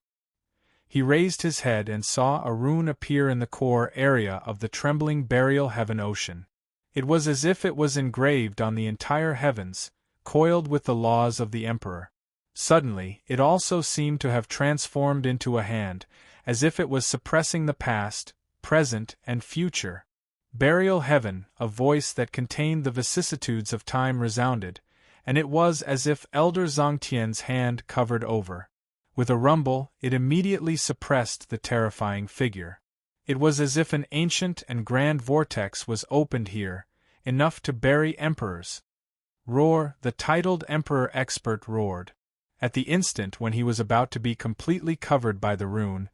He raised his head and saw a rune appear in the core area of the trembling burial heaven ocean. It was as if it was engraved on the entire heavens, coiled with the laws of the emperor. Suddenly, it also seemed to have transformed into a hand, as if it was suppressing the past, present, and future. Burial heaven, a voice that contained the vicissitudes of time resounded, and it was as if Elder Zongtian's hand covered over. With a rumble, it immediately suppressed the terrifying figure. It was as if an ancient and grand vortex was opened here, enough to bury emperors. Roar, the titled emperor expert roared. At the instant when he was about to be completely covered by the rune,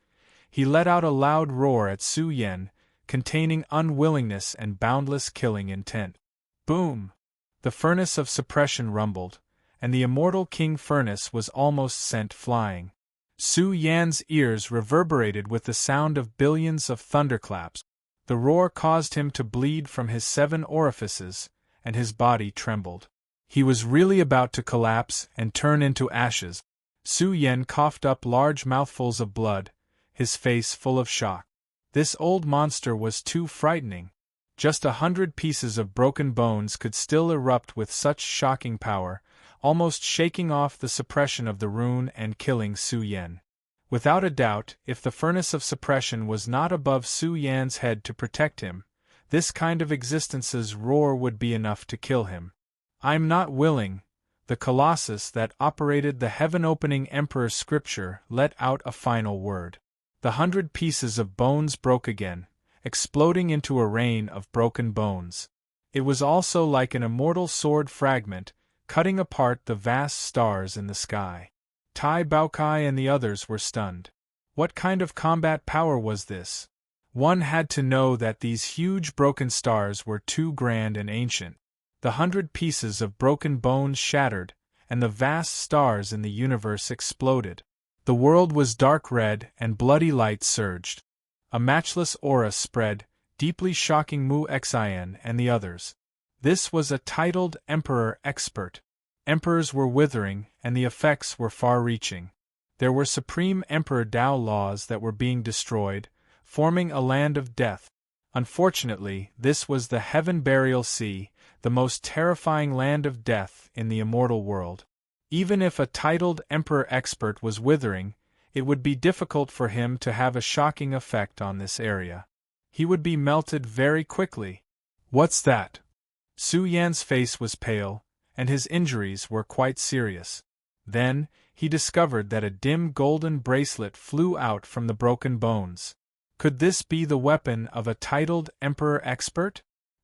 he let out a loud roar at Su Yen, containing unwillingness and boundless killing intent. Boom! The furnace of suppression rumbled, and the immortal king furnace was almost sent flying. Su Yan's ears reverberated with the sound of billions of thunderclaps. The roar caused him to bleed from his 7 orifices, and his body trembled. He was really about to collapse and turn into ashes. Su Yen coughed up large mouthfuls of blood, his face full of shock. This old monster was too frightening. Just 100 pieces of broken bones could still erupt with such shocking power, almost shaking off the suppression of the rune and killing Su Yen. Without a doubt, if the furnace of suppression was not above Su Yan's head to protect him, this kind of existence's roar would be enough to kill him. I'm not willing. The colossus that operated the heaven-opening emperor's scripture let out a final word. The 100 pieces of bones broke again, exploding into a rain of broken bones. It was also like an immortal sword fragment, cutting apart the vast stars in the sky. Tai Baokai and the others were stunned. What kind of combat power was this? One had to know that these huge broken stars were too grand and ancient. The 100 pieces of broken bones shattered, and the vast stars in the universe exploded. The world was dark red and bloody light surged. A matchless aura spread, deeply shocking Mu Xian and the others. This was a titled emperor expert. Emperors were withering, and the effects were far-reaching. There were supreme emperor Dao laws that were being destroyed, forming a land of death. Unfortunately, this was the Heaven Burial Sea, the most terrifying land of death in the immortal world. Even if a titled Emperor expert was withering, it would be difficult for him to have a shocking effect on this area. He would be melted very quickly. What's that? Su Yan's face was pale, and his injuries were quite serious. Then, he discovered that a dim golden bracelet flew out from the broken bones. Could this be the weapon of a titled Emperor expert?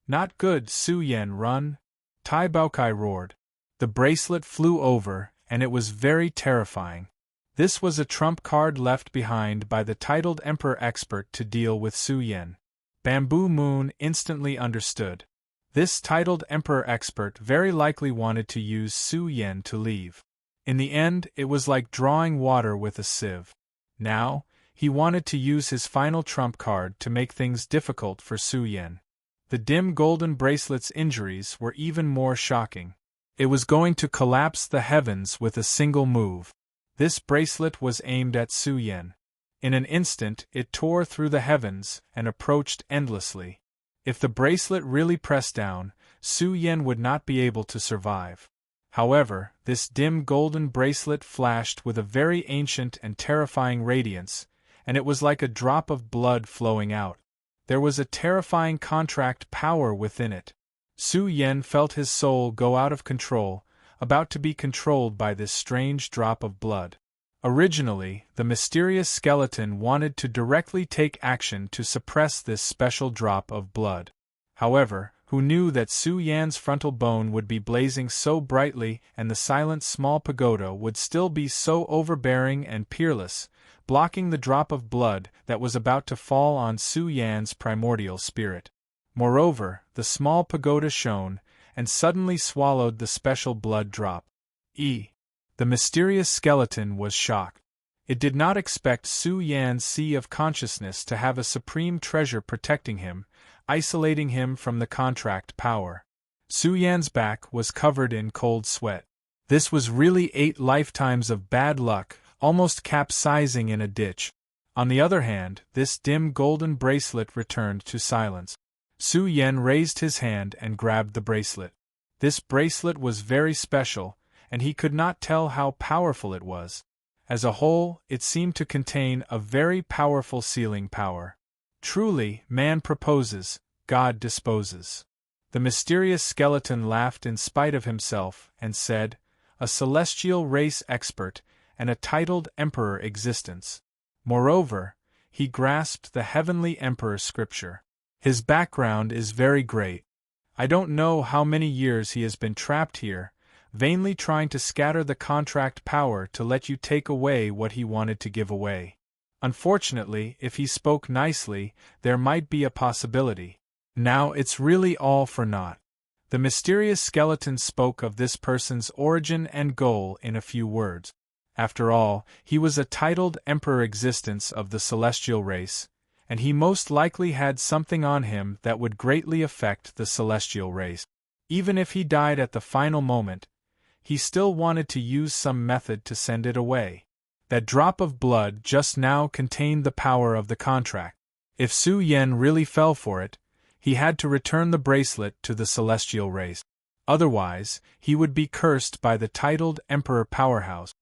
Not good, Su Yan, run! Tai Baokai roared. The bracelet flew over, and it was very terrifying. This was a trump card left behind by the titled Emperor expert to deal with Su Yan. Bamboo Moon instantly understood. This titled Emperor expert very likely wanted to use Su Yan to leave. In the end, it was like drawing water with a sieve. Now, he wanted to use his final trump card to make things difficult for Su Yan. The dim golden bracelet's injuries were even more shocking. It was going to collapse the heavens with a single move. This bracelet was aimed at Su Yan. In an instant, it tore through the heavens and approached endlessly. If the bracelet really pressed down, Su Yan would not be able to survive. However, this dim golden bracelet flashed with a very ancient and terrifying radiance, and it was like a drop of blood flowing out. There was a terrifying contract power within it. Su Yan felt his soul go out of control, about to be controlled by this strange drop of blood. Originally, the mysterious skeleton wanted to directly take action to suppress this special drop of blood. However, who knew that Su Yan's frontal bone would be blazing so brightly and the silent small pagoda would still be so overbearing and peerless, blocking the drop of blood that was about to fall on Su Yan's primordial spirit. Moreover, the small pagoda shone, and suddenly swallowed the special blood drop. The mysterious skeleton was shocked. It did not expect Su Yan's sea of consciousness to have a supreme treasure protecting him, isolating him from the contract power. Su Yan's back was covered in cold sweat. This was really 8 lifetimes of bad luck, almost capsizing in a ditch. On the other hand, this dim golden bracelet returned to silence. Su Yan raised his hand and grabbed the bracelet. This bracelet was very special, and he could not tell how powerful it was. As a whole, it seemed to contain a very powerful sealing power. Truly, man proposes, God disposes. The mysterious skeleton laughed in spite of himself and said, "A celestial race expert, and a titled emperor existence." Moreover, he grasped the heavenly emperor scripture. His background is very great. I don't know how many years he has been trapped here, vainly trying to scatter the contract power to let you take away what he wanted to give away. Unfortunately, if he spoke nicely, there might be a possibility. Now it's really all for naught. The mysterious skeleton spoke of this person's origin and goal in a few words. After all, he was a titled emperor existence of the celestial race, and he most likely had something on him that would greatly affect the celestial race. Even if he died at the final moment, he still wanted to use some method to send it away. That drop of blood just now contained the power of the contract. If Su Yan really fell for it, he had to return the bracelet to the celestial race. Otherwise, he would be cursed by the titled Emperor Powerhouse.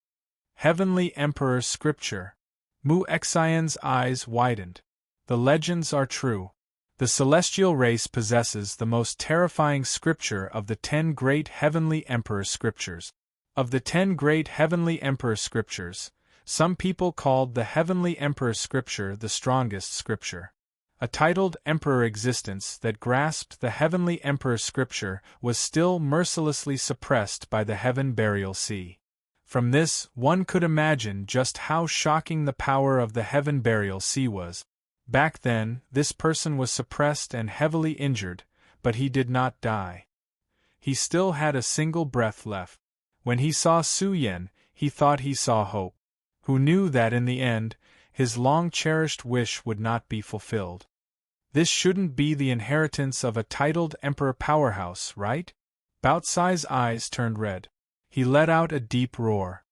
Heavenly Emperor Scripture. Mu Xian's eyes widened. The legends are true. The celestial race possesses the most terrifying scripture of the 10 great heavenly emperor scriptures. Of the 10 great heavenly emperor scriptures, some people called the heavenly emperor scripture the strongest scripture. A titled emperor existence that grasped the heavenly emperor scripture was still mercilessly suppressed by the heaven burial sea. From this, one could imagine just how shocking the power of the heaven burial sea was. Back then, this person was suppressed and heavily injured, but he did not die. He still had a single breath left. When he saw Su Yan, he thought he saw hope. Who knew that in the end, his long-cherished wish would not be fulfilled. This shouldn't be the inheritance of a titled emperor powerhouse, right? Baotsai's eyes turned red. He let out a deep roar.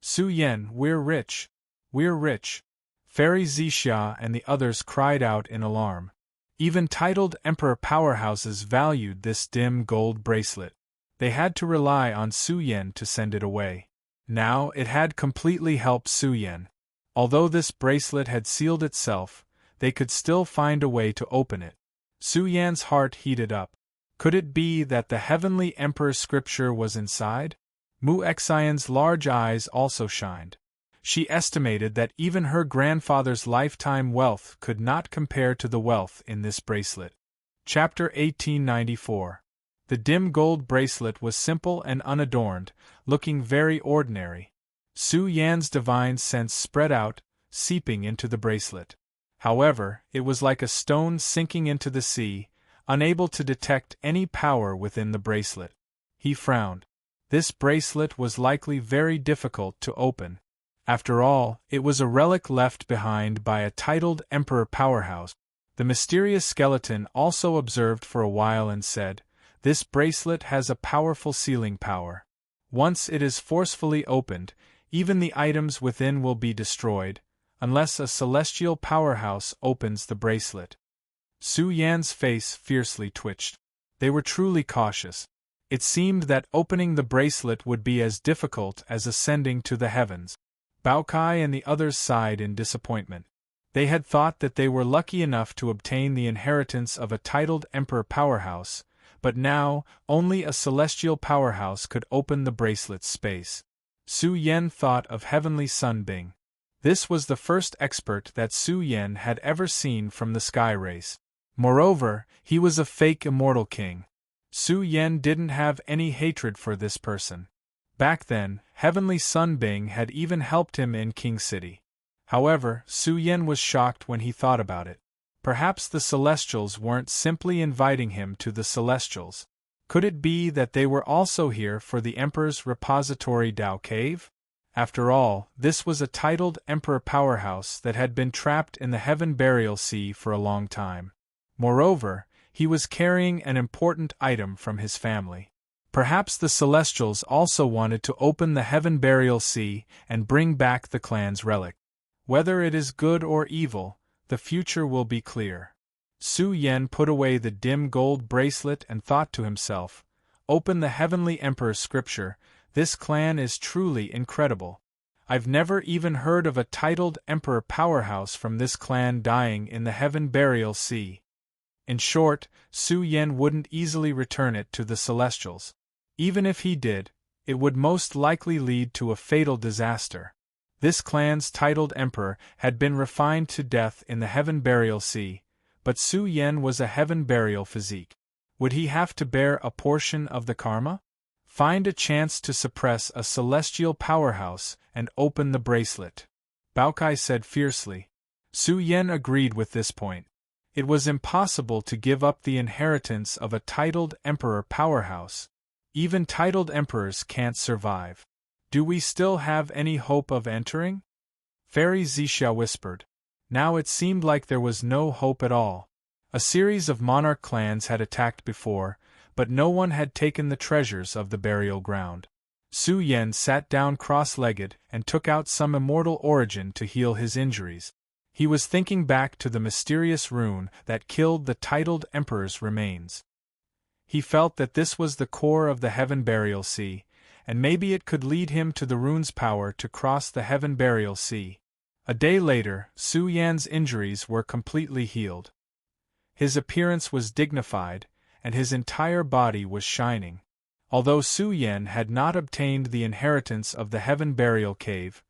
Su Yan, we're rich. We're rich. Fairy Zixia and the others cried out in alarm. Even titled emperor powerhouses valued this dim gold bracelet. They had to rely on Su Yan to send it away. Now it had completely helped Su Yan. Although this bracelet had sealed itself, they could still find a way to open it. Su Yan's heart heated up. Could it be that the heavenly emperor's scripture was inside? Mu Xian's large eyes also shined. She estimated that even her grandfather's lifetime wealth could not compare to the wealth in this bracelet. Chapter 1894. The dim gold bracelet was simple and unadorned, looking very ordinary. Su Yan's divine sense spread out, seeping into the bracelet. However, it was like a stone sinking into the sea, unable to detect any power within the bracelet. He frowned. This bracelet was likely very difficult to open. After all, it was a relic left behind by a titled emperor powerhouse. The mysterious skeleton also observed for a while and said, "This bracelet has a powerful sealing power. Once it is forcefully opened, even the items within will be destroyed, unless a celestial powerhouse opens the bracelet." Su Yan's face fiercely twitched. They were truly cautious. It seemed that opening the bracelet would be as difficult as ascending to the heavens. Bao Kai and the others sighed in disappointment. They had thought that they were lucky enough to obtain the inheritance of a titled emperor powerhouse, but now only a celestial powerhouse could open the bracelet's space. Su Yan thought of Heavenly Sun Bing. This was the first expert that Su Yan had ever seen from the sky race. Moreover, he was a fake immortal king. Su Yan didn't have any hatred for this person. Back then, Heavenly Sun Bing had even helped him in King City. However, Su Yan was shocked when he thought about it. Perhaps the Celestials weren't simply inviting him to the Celestials. Could it be that they were also here for the Emperor's repository Dao Cave? After all, this was a titled Emperor powerhouse that had been trapped in the Heaven Burial Sea for a long time. Moreover, he was carrying an important item from his family. Perhaps the Celestials also wanted to open the Heaven Burial Sea and bring back the clan's relic. Whether it is good or evil, the future will be clear. Su Yan put away the dim gold bracelet and thought to himself, "Open the Heavenly Emperor's scripture, this clan is truly incredible. I've never even heard of a titled Emperor powerhouse from this clan dying in the Heaven Burial Sea." In short, Su Yan wouldn't easily return it to the Celestials. Even if he did, it would most likely lead to a fatal disaster. This clan's titled emperor had been refined to death in the Heaven Burial Sea, but Su Yan was a Heaven Burial physique. Would he have to bear a portion of the karma? Find a chance to suppress a celestial powerhouse and open the bracelet, Bao Kai said fiercely. Su Yan agreed with this point. It was impossible to give up the inheritance of a titled emperor powerhouse. Even titled emperors can't survive. Do we still have any hope of entering? Fairy Zixia whispered. Now it seemed like there was no hope at all. A series of monarch clans had attacked before, but no one had taken the treasures of the burial ground. Su Yan sat down cross-legged and took out some immortal origin to heal his injuries. He was thinking back to the mysterious rune that killed the titled emperor's remains. He felt that this was the core of the Heaven Burial Sea, and maybe it could lead him to the rune's power to cross the Heaven Burial Sea. A day later, Su Yan's injuries were completely healed. His appearance was dignified, and his entire body was shining. Although Su Yan had not obtained the inheritance of the Heaven Burial Cave,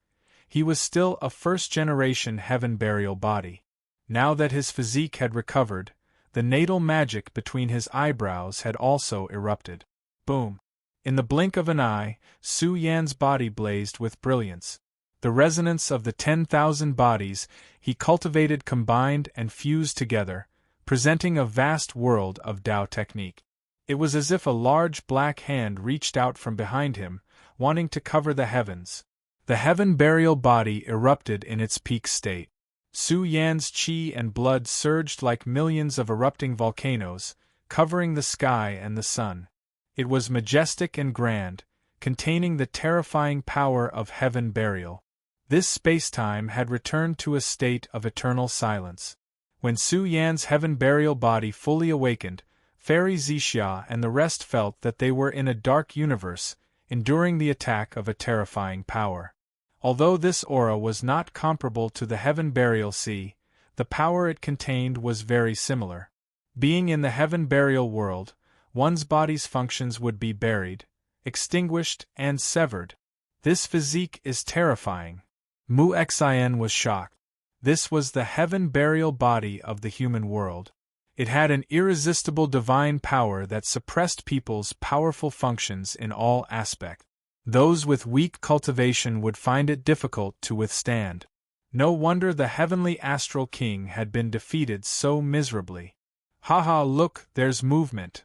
he was still a first-generation Heaven Burial body. Now that his physique had recovered, the natal magic between his eyebrows had also erupted. Boom! In the blink of an eye, Su Yan's body blazed with brilliance. The resonance of the 10,000 bodies he cultivated combined and fused together, presenting a vast world of Dao technique. It was as if a large black hand reached out from behind him, wanting to cover the heavens. The Heaven Burial body erupted in its peak state. Su Yan's qi and blood surged like millions of erupting volcanoes, covering the sky and the sun. It was majestic and grand, containing the terrifying power of Heaven Burial. This space-time had returned to a state of eternal silence. When Su Yan's heaven burial body fully awakened, Fairy Zixia and the rest felt that they were in a dark universe, enduring the attack of a terrifying power. Although this aura was not comparable to the heaven burial sea, the power it contained was very similar. Being in the heaven burial world, one's body's functions would be buried, extinguished, and severed. This physique is terrifying. Mu Xin was shocked. This was the heaven burial body of the human world. It had an irresistible divine power that suppressed people's powerful functions in all aspects. Those with weak cultivation would find it difficult to withstand. No wonder the heavenly astral king had been defeated so miserably. Haha, look, there's movement.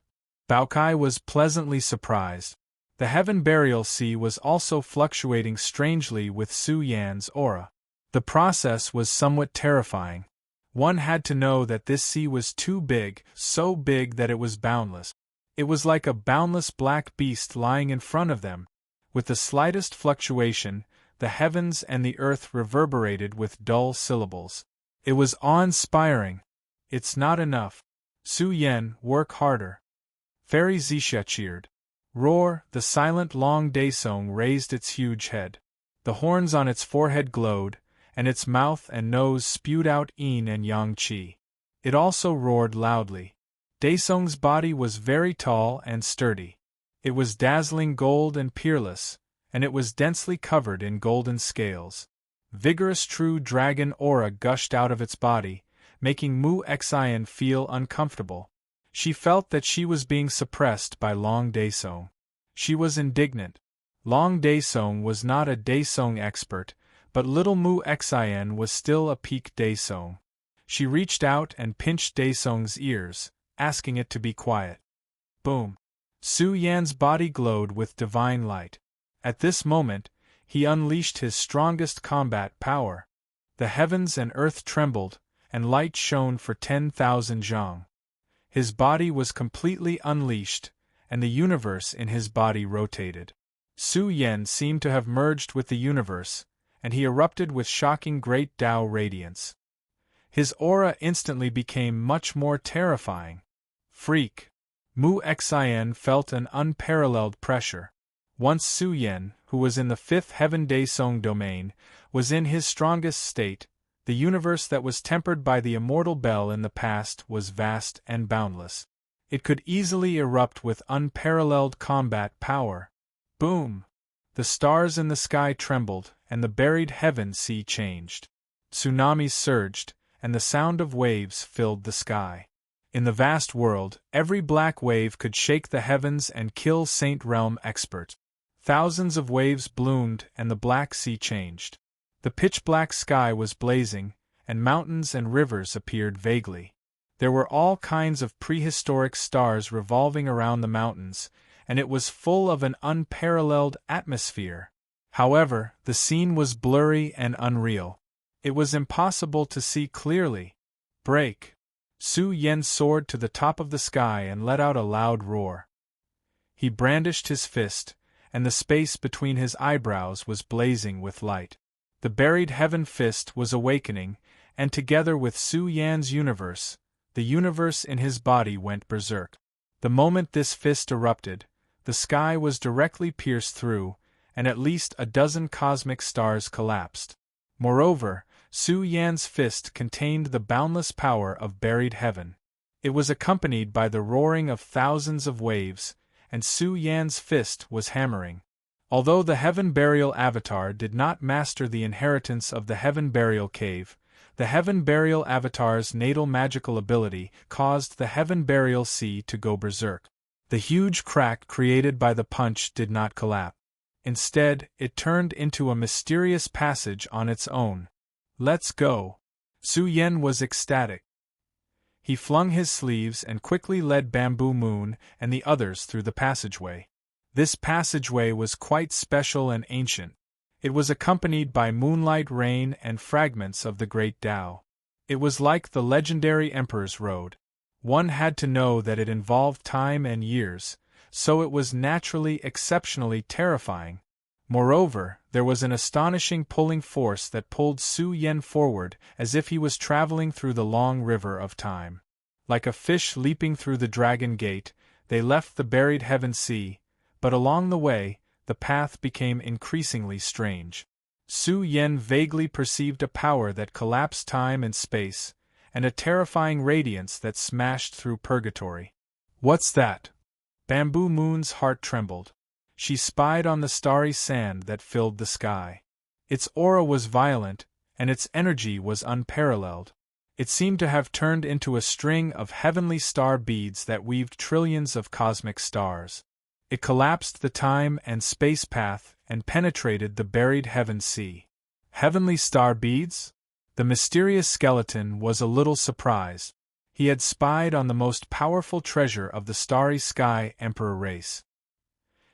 Baokai was pleasantly surprised. The heaven burial sea was also fluctuating strangely with Su Yan's aura. The process was somewhat terrifying. One had to know that this sea was too big, so big that it was boundless. It was like a boundless black beast lying in front of them. With the slightest fluctuation, the heavens and the earth reverberated with dull syllables. It was awe-inspiring. It's not enough. Su Yan, work harder. Fairy Zixia cheered. Roar, the silent long Daesong raised its huge head. The horns on its forehead glowed, and its mouth and nose spewed out yin and yang qi. It also roared loudly. Daesong's body was very tall and sturdy. It was dazzling gold and peerless, and it was densely covered in golden scales. Vigorous true dragon aura gushed out of its body, making Mu Xin feel uncomfortable. She felt that she was being suppressed by Long Daesong. She was indignant. Long Daesong was not a Daesong expert, but little Mu Xin was still a peak Daesong. She reached out and pinched Daesong's ears, asking it to be quiet. Boom! Su Yan's body glowed with divine light. At this moment, he unleashed his strongest combat power. The heavens and earth trembled, and light shone for 10,000 zhang. His body was completely unleashed, and the universe in his body rotated. Su Yan seemed to have merged with the universe, and he erupted with shocking great Tao radiance. His aura instantly became much more terrifying. Freak! Mu Xin felt an unparalleled pressure. Once Su Yan, who was in the fifth heaven Daesong domain, was in his strongest state, the universe that was tempered by the immortal bell in the past was vast and boundless. It could easily erupt with unparalleled combat power. Boom! The stars in the sky trembled, and the buried heaven sea changed. Tsunamis surged, and the sound of waves filled the sky. In the vast world, every black wave could shake the heavens and kill Saint Realm experts. Thousands of waves bloomed, and the black sea changed. The pitch-black sky was blazing, and mountains and rivers appeared vaguely. There were all kinds of prehistoric stars revolving around the mountains, and it was full of an unparalleled atmosphere. However, the scene was blurry and unreal. It was impossible to see clearly. Break! Su Yan soared to the top of the sky and let out a loud roar. He brandished his fist, and the space between his eyebrows was blazing with light. The buried heaven fist was awakening, and together with Su Yan's universe, the universe in his body went berserk. The moment this fist erupted, the sky was directly pierced through, and at least a dozen cosmic stars collapsed. Moreover, Su Yan's fist contained the boundless power of buried heaven. It was accompanied by the roaring of thousands of waves, and Su Yan's fist was hammering. Although the Heaven Burial Avatar did not master the inheritance of the Heaven Burial Cave, the Heaven Burial Avatar's natal magical ability caused the Heaven Burial Sea to go berserk. The huge crack created by the punch did not collapse. Instead, it turned into a mysterious passage on its own. Let's go! Su Yan was ecstatic. He flung his sleeves and quickly led Bamboo Moon and the others through the passageway. This passageway was quite special and ancient. It was accompanied by moonlight rain and fragments of the great Tao. It was like the legendary Emperor's Road. One had to know that it involved time and years, so it was naturally exceptionally terrifying. Moreover, there was an astonishing pulling force that pulled Su Yen forward as if he was traveling through the long river of time. Like a fish leaping through the dragon gate, they left the buried heaven sea, but along the way, the path became increasingly strange. Su Yen vaguely perceived a power that collapsed time and space, and a terrifying radiance that smashed through purgatory. "What's that?" Bamboo Moon's heart trembled. She spied on the starry sand that filled the sky. Its aura was violent, and its energy was unparalleled. It seemed to have turned into a string of heavenly star beads that weaved trillions of cosmic stars. It collapsed the time and space path and penetrated the buried heaven sea. Heavenly star beads? The mysterious skeleton was a little surprised. He had spied on the most powerful treasure of the starry sky emperor race.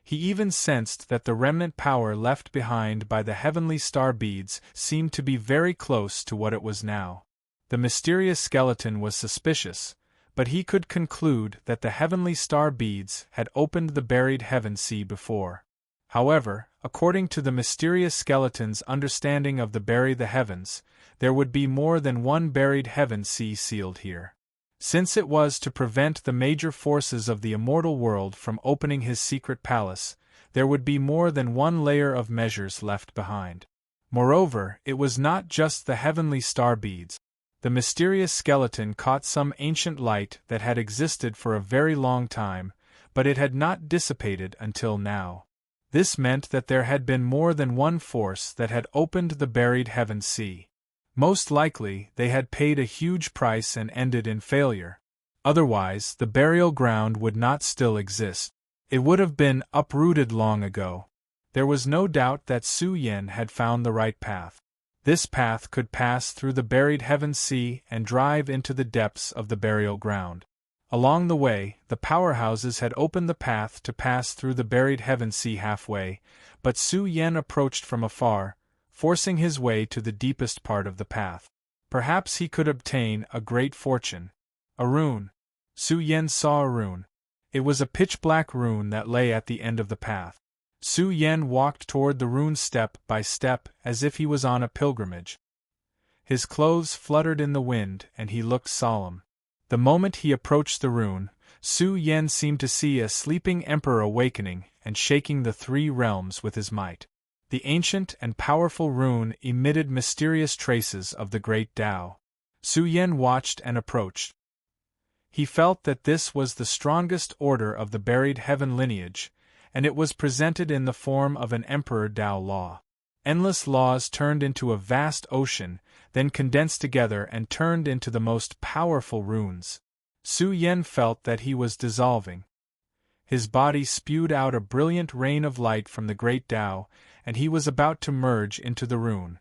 He even sensed that the remnant power left behind by the heavenly star beads seemed to be very close to what it was now. The mysterious skeleton was suspicious, but he could conclude that the heavenly star beads had opened the buried heaven sea before. However, according to the mysterious skeleton's understanding of the bury the heavens, there would be more than one buried heaven sea sealed here. Since it was to prevent the major forces of the immortal world from opening his secret palace, there would be more than one layer of measures left behind. Moreover, it was not just the heavenly star beads. The mysterious skeleton caught some ancient light that had existed for a very long time, but it had not dissipated until now. This meant that there had been more than one force that had opened the buried heaven sea. Most likely, they had paid a huge price and ended in failure. Otherwise, the burial ground would not still exist. It would have been uprooted long ago. There was no doubt that Su Yen had found the right path. This path could pass through the buried heaven sea and drive into the depths of the burial ground. Along the way, the powerhouses had opened the path to pass through the buried heaven sea halfway, but Su Yen approached from afar, forcing his way to the deepest part of the path. Perhaps he could obtain a great fortune. A rune. Su Yen saw a rune. It was a pitch-black rune that lay at the end of the path. Su Yen walked toward the rune step by step as if he was on a pilgrimage. His clothes fluttered in the wind and he looked solemn. The moment he approached the rune, Su Yen seemed to see a sleeping emperor awakening and shaking the three realms with his might. The ancient and powerful rune emitted mysterious traces of the great Tao. Su Yen watched and approached. He felt that this was the strongest order of the buried heaven lineage, and it was presented in the form of an emperor Tao law. Endless laws turned into a vast ocean, then condensed together and turned into the most powerful runes. Su Yen felt that he was dissolving. His body spewed out a brilliant rain of light from the great Tao, and he was about to merge into the rune.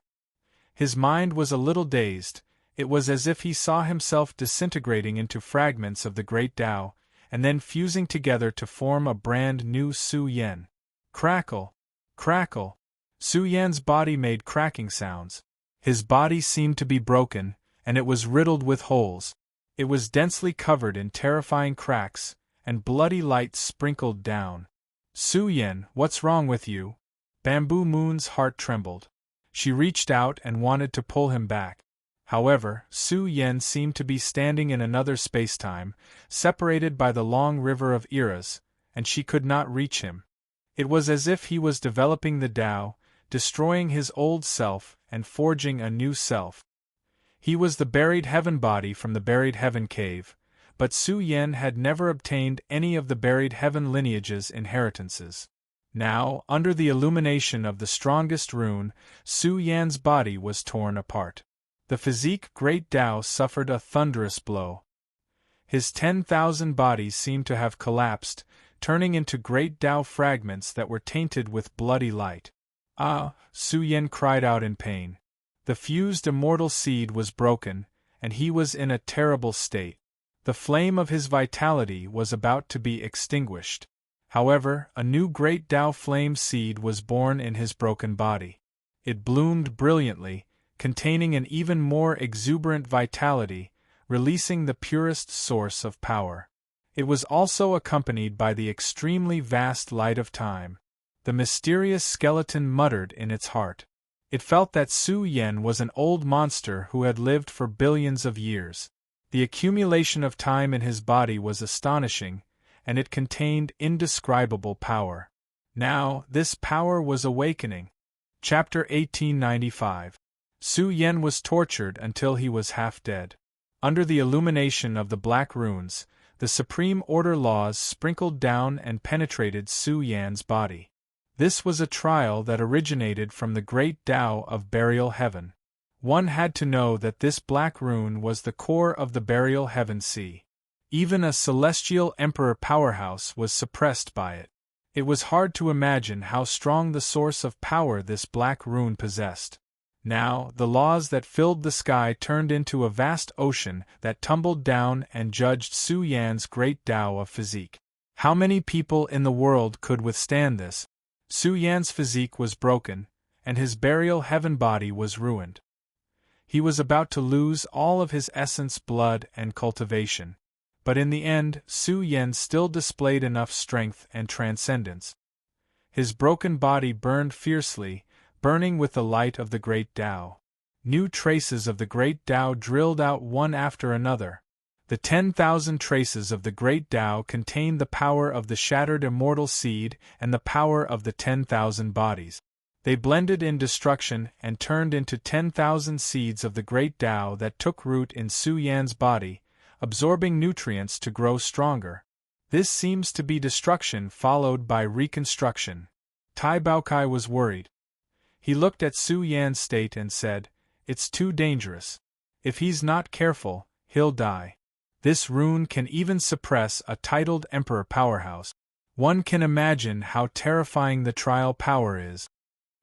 His mind was a little dazed. It was as if he saw himself disintegrating into fragments of the great Tao, and then fusing together to form a brand new Su Yen. Crackle! Crackle! Su Yen's body made cracking sounds. His body seemed to be broken, and it was riddled with holes. It was densely covered in terrifying cracks, and bloody light sprinkled down. Su Yen, what's wrong with you? Bamboo Moon's heart trembled. She reached out and wanted to pull him back. However, Su Yen seemed to be standing in another spacetime, separated by the long river of eras, and she could not reach him. It was as if he was developing the Tao, destroying his old self and forging a new self. He was the buried heaven body from the buried heaven cave, but Su Yen had never obtained any of the buried heaven lineage's inheritances. Now, under the illumination of the strongest rune, Su Yan's body was torn apart. The physique great Tao suffered a thunderous blow. His 10,000 bodies seemed to have collapsed, turning into great Tao fragments that were tainted with bloody light. Ah! Su Yen cried out in pain. The fused immortal seed was broken, and he was in a terrible state. The flame of his vitality was about to be extinguished. However, a new great Tao flame seed was born in his broken body. It bloomed brilliantly, containing an even more exuberant vitality, releasing the purest source of power. It was also accompanied by the extremely vast light of time. The mysterious skeleton muttered in its heart. It felt that Su Yan was an old monster who had lived for billions of years. The accumulation of time in his body was astonishing, and it contained indescribable power. Now, this power was awakening. Chapter 1895. Su Yan was tortured until he was half dead. Under the illumination of the black runes, the supreme order laws sprinkled down and penetrated Su Yan's body. This was a trial that originated from the great Tao of burial heaven. One had to know that this black rune was the core of the burial heaven sea. Even a celestial emperor powerhouse was suppressed by it. It was hard to imagine how strong the source of power this black rune possessed. Now, the laws that filled the sky turned into a vast ocean that tumbled down and judged Su Yan's great Tao of physique. How many people in the world could withstand this? Su Yan's physique was broken, and his burial heaven body was ruined. He was about to lose all of his essence, blood, and cultivation. But in the end, Su Yan still displayed enough strength and transcendence. His broken body burned fiercely, burning with the light of the great Tao. New traces of the great Tao drilled out one after another. The 10,000 traces of the great Tao contained the power of the shattered immortal seed and the power of the 10,000 bodies. They blended in destruction and turned into 10,000 seeds of the great Tao that took root in Su Yan's body, absorbing nutrients to grow stronger. This seems to be destruction followed by reconstruction. Tai Baokai was worried. He looked at Su Yan's state and said, "It's too dangerous. If he's not careful, he'll die." This rune can even suppress a titled emperor powerhouse. One can imagine how terrifying the trial power is.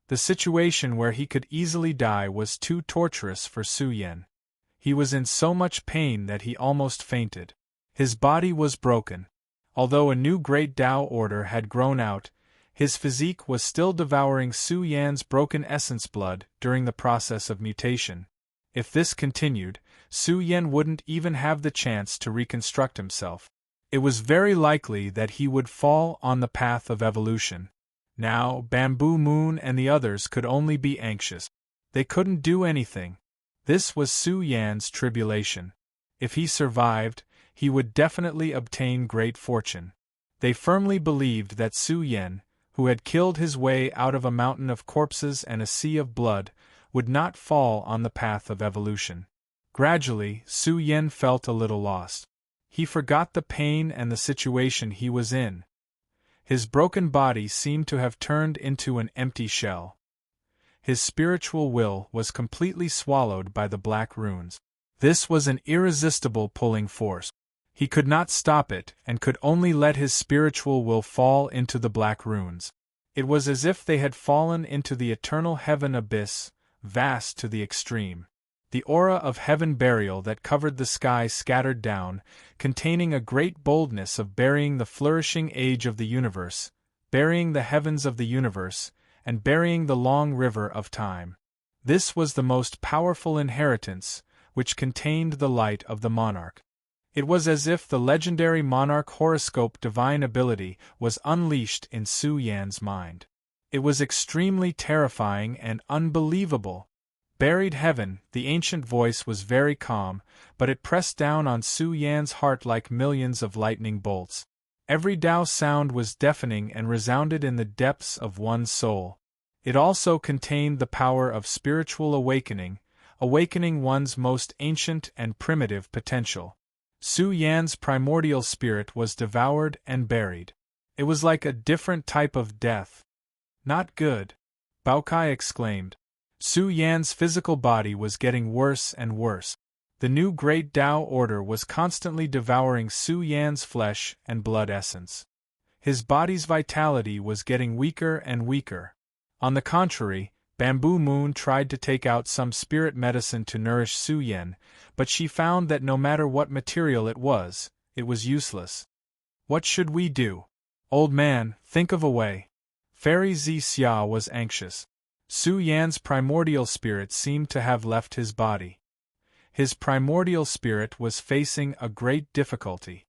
The situation where he could easily die was too torturous for Su Yan. He was in so much pain that he almost fainted. His body was broken. Although a new great Tao order had grown out, his physique was still devouring Su Yan's broken essence blood during the process of mutation. If this continued, Su Yan wouldn't even have the chance to reconstruct himself. It was very likely that he would fall on the path of evolution. Now, Bamboo Moon and the others could only be anxious. They couldn't do anything. This was Su Yan's tribulation. If he survived, he would definitely obtain great fortune. They firmly believed that Su Yan, who had killed his way out of a mountain of corpses and a sea of blood, would not fall on the path of evolution. Gradually, Su Yan felt a little lost. He forgot the pain and the situation he was in. His broken body seemed to have turned into an empty shell. His spiritual will was completely swallowed by the black runes. This was an irresistible pulling force. He could not stop it and could only let his spiritual will fall into the black runes. It was as if they had fallen into the eternal heaven abyss, vast to the extreme. The aura of heaven burial that covered the sky scattered down, containing a great boldness of burying the flourishing age of the universe, burying the heavens of the universe, and burying the long river of time. This was the most powerful inheritance, which contained the light of the monarch. It was as if the legendary monarch horoscope divine ability was unleashed in Su Yan's mind. It was extremely terrifying and unbelievable. Buried heaven, the ancient voice was very calm, but it pressed down on Su Yan's heart like millions of lightning bolts. Every Tao sound was deafening and resounded in the depths of one's soul. It also contained the power of spiritual awakening, awakening one's most ancient and primitive potential. Su Yan's primordial spirit was devoured and buried. It was like a different type of death. Not good, Baokai exclaimed. Su Yan's physical body was getting worse and worse. The new great Tao order was constantly devouring Su Yan's flesh and blood essence. His body's vitality was getting weaker and weaker. On the contrary, Bamboo Moon tried to take out some spirit medicine to nourish Su Yan, but she found that no matter what material it was useless. What should we do? Old man, think of a way. Fairy Xia was anxious. Su Yan's primordial spirit seemed to have left his body. His primordial spirit was facing a great difficulty.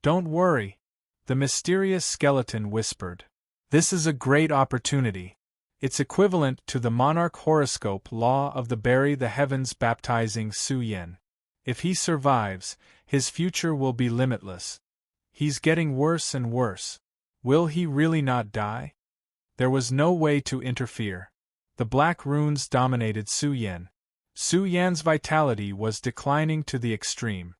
Don't worry, the mysterious skeleton whispered. This is a great opportunity. It's equivalent to the monarch horoscope law of the bury the heavens baptizing Su Yen. If he survives, his future will be limitless. He's getting worse and worse. Will he really not die? There was no way to interfere. The black runes dominated Su Yen. Su Yan's vitality was declining to the extreme.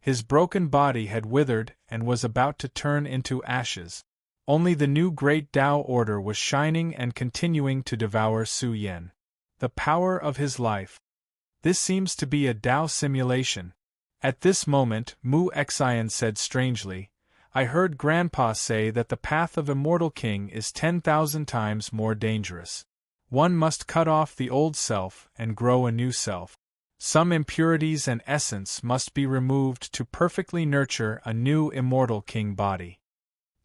His broken body had withered and was about to turn into ashes. Only the new Great Tao Order was shining and continuing to devour Su Yen. The power of his life. This seems to be a Tao simulation. At this moment, Mu Xian said strangely, I heard Grandpa say that the path of Immortal King is 10,000 times more dangerous. One must cut off the old self and grow a new self. Some impurities and essence must be removed to perfectly nurture a new Immortal King body.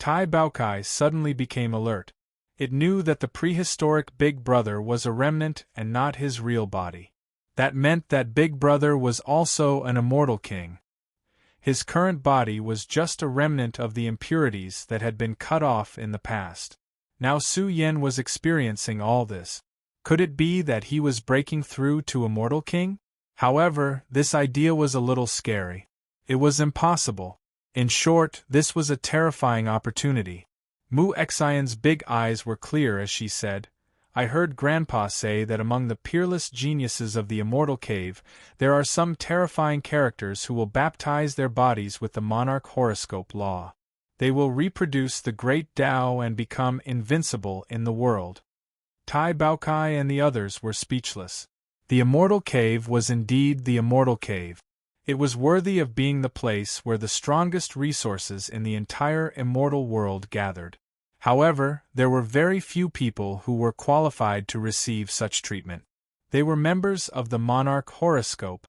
Tai Baokai suddenly became alert. It knew that the prehistoric Big Brother was a remnant and not his real body. That meant that Big Brother was also an Immortal King. His current body was just a remnant of the impurities that had been cut off in the past. Now Su Yen was experiencing all this. Could it be that he was breaking through to Immortal King? However, this idea was a little scary. It was impossible. In short, this was a terrifying opportunity. Mu Xian's big eyes were clear as she said, I heard Grandpa say that among the peerless geniuses of the Immortal Cave, there are some terrifying characters who will baptize their bodies with the monarch horoscope law. They will reproduce the great Tao and become invincible in the world. Tai Baokai and the others were speechless. The Immortal Cave was indeed the Immortal Cave. It was worthy of being the place where the strongest resources in the entire immortal world gathered. However, there were very few people who were qualified to receive such treatment. They were members of the monarch horoscope.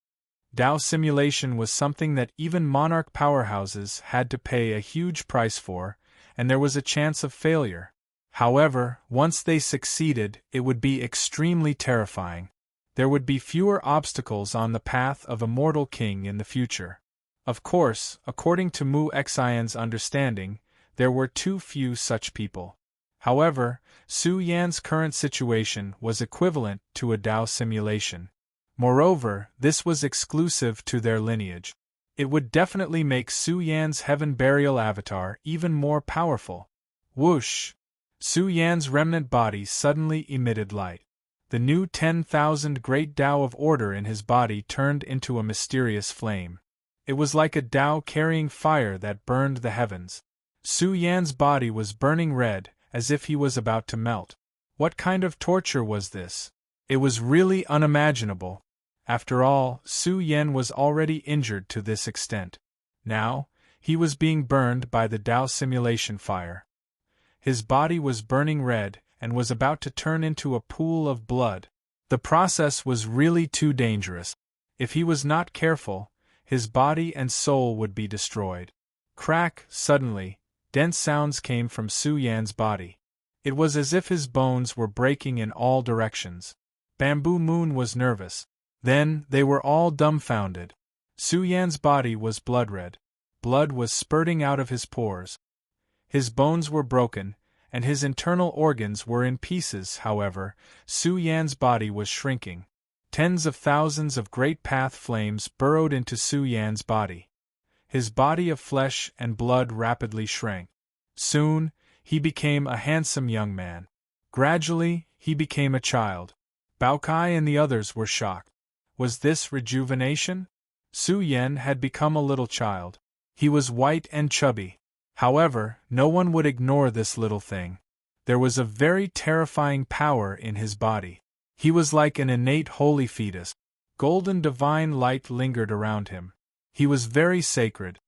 Tao simulation was something that even monarch powerhouses had to pay a huge price for, and there was a chance of failure. However, once they succeeded, it would be extremely terrifying. There would be fewer obstacles on the path of Immortal King in the future. Of course, according to Mu Xian's understanding, there were too few such people. However, Su Yan's current situation was equivalent to a Tao simulation. Moreover, this was exclusive to their lineage. It would definitely make Su Yan's heaven burial avatar even more powerful. Whoosh! Su Yan's remnant body suddenly emitted light. The new 10,000 great Tao of order in his body turned into a mysterious flame. It was like a Tao carrying fire that burned the heavens. Su Yan's body was burning red, as if he was about to melt. What kind of torture was this? It was really unimaginable. After all, Su Yan was already injured to this extent. Now, he was being burned by the Tao simulation fire. His body was burning red, and was about to turn into a pool of blood. The process was really too dangerous. If he was not careful, his body and soul would be destroyed. Crack! Suddenly, dense sounds came from Su Yan's body. It was as if his bones were breaking in all directions. Bamboo Moon was nervous. Then, they were all dumbfounded. Su Yan's body was blood red. Blood was spurting out of his pores. His bones were broken, and his internal organs were in pieces. However, Su Yan's body was shrinking. Tens of thousands of great path flames burrowed into Su Yan's body. His body of flesh and blood rapidly shrank. Soon, he became a handsome young man. Gradually, he became a child. Baokai and the others were shocked. Was this rejuvenation? Su Yan had become a little child. He was white and chubby. However, no one would ignore this little thing. There was a very terrifying power in his body. He was like an innate holy fetus. Golden divine light lingered around him. He was very sacred.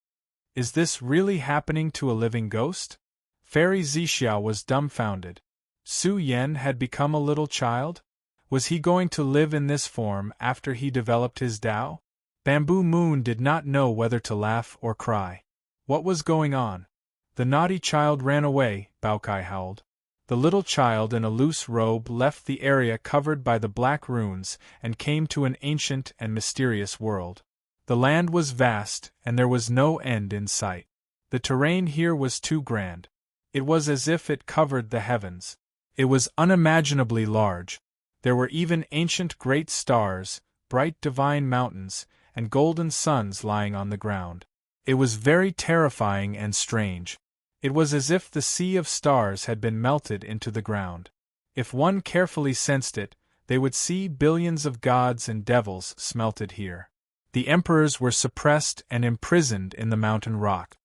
Is this really happening to a living ghost? Fairy Zixiao was dumbfounded. Su Yan had become a little child? Was he going to live in this form after he developed his Tao? Bamboo Moon did not know whether to laugh or cry. What was going on? The naughty child ran away, Baokai howled. The little child in a loose robe left the area covered by the black runes and came to an ancient and mysterious world. The land was vast, and there was no end in sight. The terrain here was too grand. It was as if it covered the heavens. It was unimaginably large. There were even ancient great stars, bright divine mountains, and golden suns lying on the ground. It was very terrifying and strange. It was as if the sea of stars had been melted into the ground. If one carefully sensed it, they would see billions of gods and devils smelted here. The emperors were suppressed and imprisoned in the mountain rock.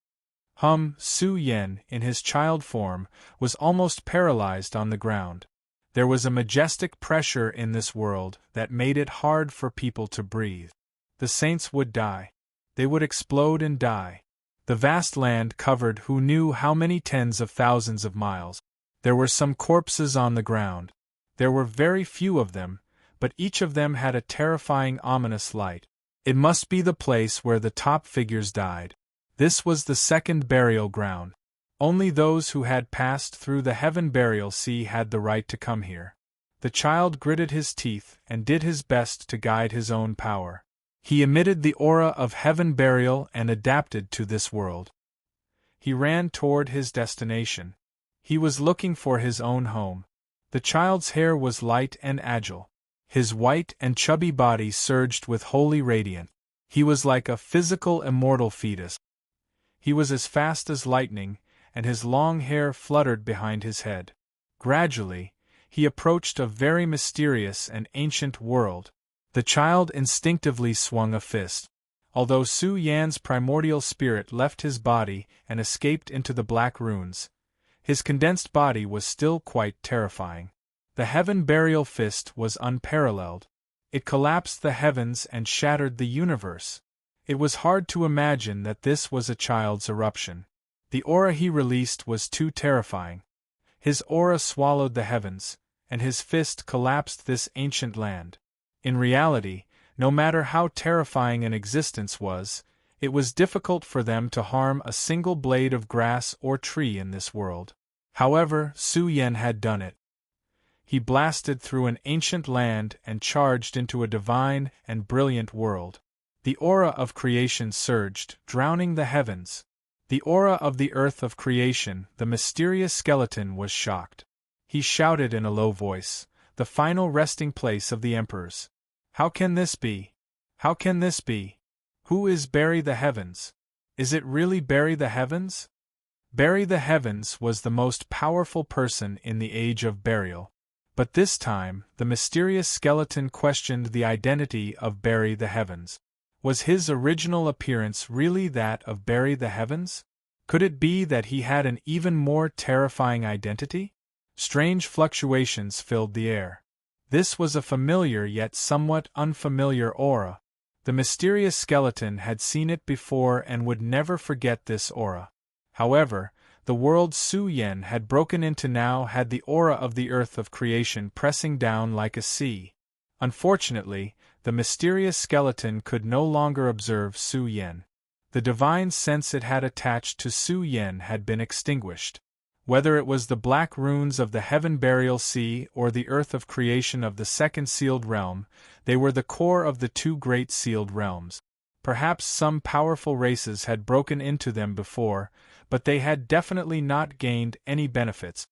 Su Yen, in his child form, was almost paralyzed on the ground. There was a majestic pressure in this world that made it hard for people to breathe. The saints would die. They would explode and die. The vast land covered who knew how many tens of thousands of miles. There were some corpses on the ground. There were very few of them, but each of them had a terrifying ominous light. It must be the place where the top figures died. This was the second burial ground. Only those who had passed through the heaven burial sea had the right to come here. The child gritted his teeth and did his best to guide his own power. He emitted the aura of heaven burial and adapted to this world. He ran toward his destination. He was looking for his own home. The child's hair was light and agile. His white and chubby body surged with holy radiance. He was like a physical immortal fetus. He was as fast as lightning, and his long hair fluttered behind his head. Gradually, he approached a very mysterious and ancient world. The child instinctively swung a fist. Although Su Yan's primordial spirit left his body and escaped into the black runes, his condensed body was still quite terrifying. The heaven burial fist was unparalleled. It collapsed the heavens and shattered the universe. It was hard to imagine that this was a child's eruption. The aura he released was too terrifying. His aura swallowed the heavens, and his fist collapsed this ancient land. In reality, no matter how terrifying an existence was, it was difficult for them to harm a single blade of grass or tree in this world. However, Su Yen had done it. He blasted through an ancient land and charged into a divine and brilliant world. The aura of creation surged, drowning the heavens. The aura of the earth of creation, the mysterious skeleton, was shocked. He shouted in a low voice, "The final resting place of the emperors. How can this be? How can this be? Who is Bury the Heavens? Is it really Bury the Heavens?" Bury the Heavens was the most powerful person in the age of burial. But this time, the mysterious skeleton questioned the identity of Bury the Heavens. Was his original appearance really that of Bury the Heavens? Could it be that he had an even more terrifying identity? Strange fluctuations filled the air. This was a familiar yet somewhat unfamiliar aura. The mysterious skeleton had seen it before and would never forget this aura. However, the world Su Yen had broken into now had the aura of the earth of creation pressing down like a sea. Unfortunately, the mysterious skeleton could no longer observe Su Yen. The divine sense it had attached to Su Yen had been extinguished. Whether it was the black runes of the heaven burial sea or the earth of creation of the second sealed realm, they were the core of the two great sealed realms. Perhaps some powerful races had broken into them before, but they had definitely not gained any benefits.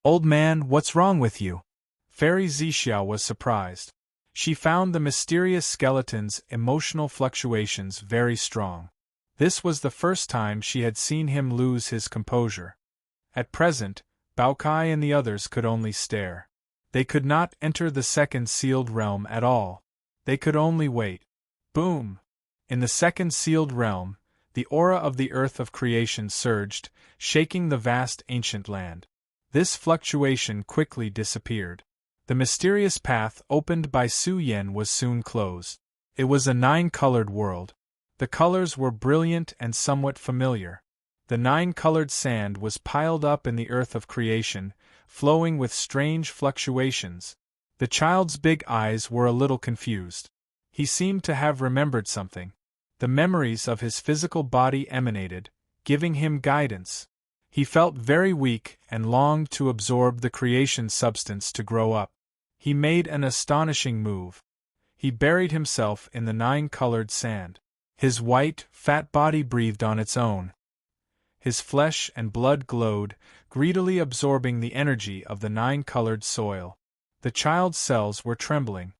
"Old man, what's wrong with you?" Fairy Zixiao was surprised. She found the mysterious skeleton's emotional fluctuations very strong. This was the first time she had seen him lose his composure. At present, Baokai and the others could only stare. They could not enter the second sealed realm at all. They could only wait. Boom! In the second sealed realm, the aura of the earth of creation surged, shaking the vast ancient land. This fluctuation quickly disappeared. The mysterious path opened by Su Yen was soon closed. It was a 9-colored world. The colors were brilliant and somewhat familiar. The 9-colored sand was piled up in the earth of creation, flowing with strange fluctuations. The child's big eyes were a little confused. He seemed to have remembered something. The memories of his physical body emanated, giving him guidance. He felt very weak and longed to absorb the creation substance to grow up. He made an astonishing move. He buried himself in the 9-colored sand. His white, fat body breathed on its own. His flesh and blood glowed, greedily absorbing the energy of the nine-colored soil. The child's cells were trembling.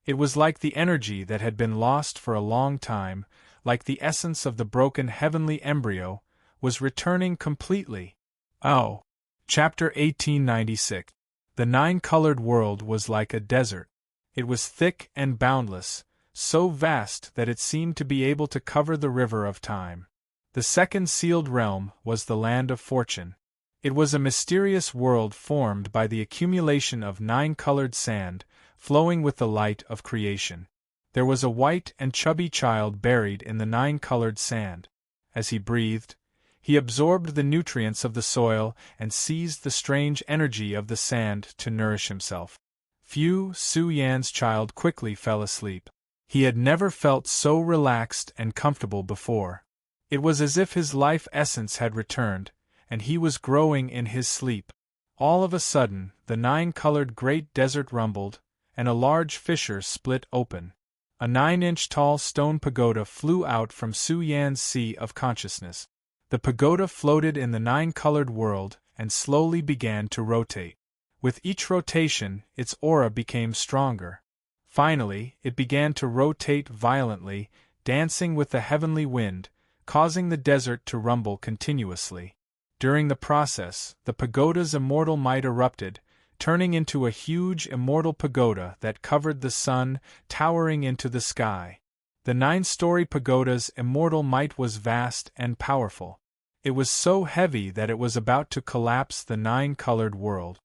It was like the energy that had been lost for a long time, like the essence of the broken heavenly embryo, was returning completely. Oh! Chapter 1896. The nine-colored world was like a desert. It was thick and boundless, so vast that it seemed to be able to cover the river of time. The second sealed realm was the land of fortune. It was a mysterious world formed by the accumulation of nine-colored sand, flowing with the light of creation. There was a white and chubby child buried in the nine-colored sand. As he breathed, he absorbed the nutrients of the soil and seized the strange energy of the sand to nourish himself. Su Yan's child quickly fell asleep. He had never felt so relaxed and comfortable before. It was as if his life essence had returned, and he was growing in his sleep. All of a sudden, the nine-colored great desert rumbled, and a large fissure split open. A 9-inch tall stone pagoda flew out from Su Yan's sea of consciousness. The pagoda floated in the nine-colored world and slowly began to rotate. With each rotation, its aura became stronger. Finally, it began to rotate violently, dancing with the heavenly wind, causing the desert to rumble continuously. During the process, the pagoda's immortal might erupted, turning into a huge immortal pagoda that covered the sun, towering into the sky. The 9-story pagoda's immortal might was vast and powerful. It was so heavy that it was about to collapse the nine-colored world.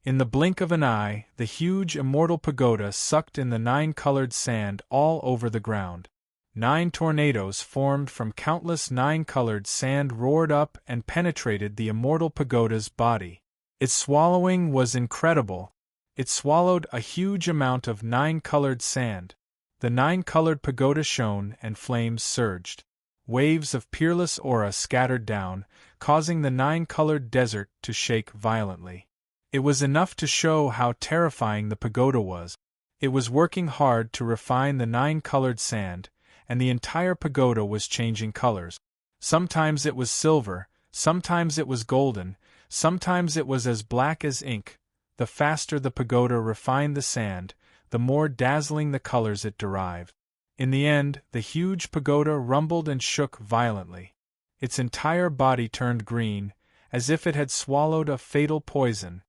In the blink of an eye, the huge immortal pagoda sucked in the nine-colored sand all over the ground. 9 tornadoes formed from countless nine-colored sand roared up and penetrated the immortal pagoda's body. Its swallowing was incredible. It swallowed a huge amount of nine-colored sand. The nine-colored pagoda shone and flames surged. Waves of peerless aura scattered down, causing the nine-colored desert to shake violently. It was enough to show how terrifying the pagoda was. It was working hard to refine the nine-colored sand, and the entire pagoda was changing colors. Sometimes it was silver, sometimes it was golden, sometimes it was as black as ink. The faster the pagoda refined the sand, the more dazzling the colors it derived. In the end, the huge pagoda rumbled and shook violently. Its entire body turned green, as if it had swallowed a fatal poison.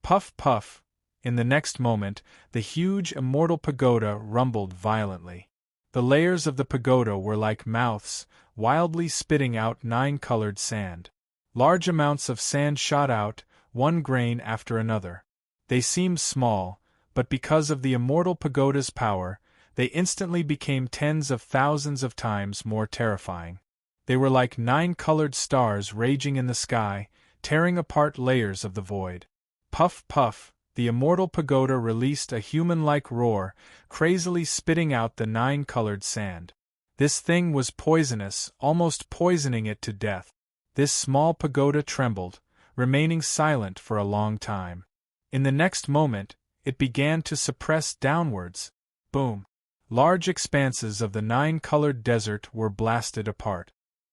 Puff, puff! In the next moment, the huge immortal pagoda rumbled violently. The layers of the pagoda were like mouths, wildly spitting out nine-colored sand. Large amounts of sand shot out, one grain after another. They seemed small, but because of the immortal pagoda's power, they instantly became tens of thousands of times more terrifying. They were like nine-colored stars raging in the sky, tearing apart layers of the void. Puff, puff! The immortal pagoda released a human-like roar, crazily spitting out the nine-colored sand. This thing was poisonous, almost poisoning it to death. This small pagoda trembled, remaining silent for a long time. In the next moment, it began to suppress downwards. Boom! Large expanses of the nine-colored desert were blasted apart.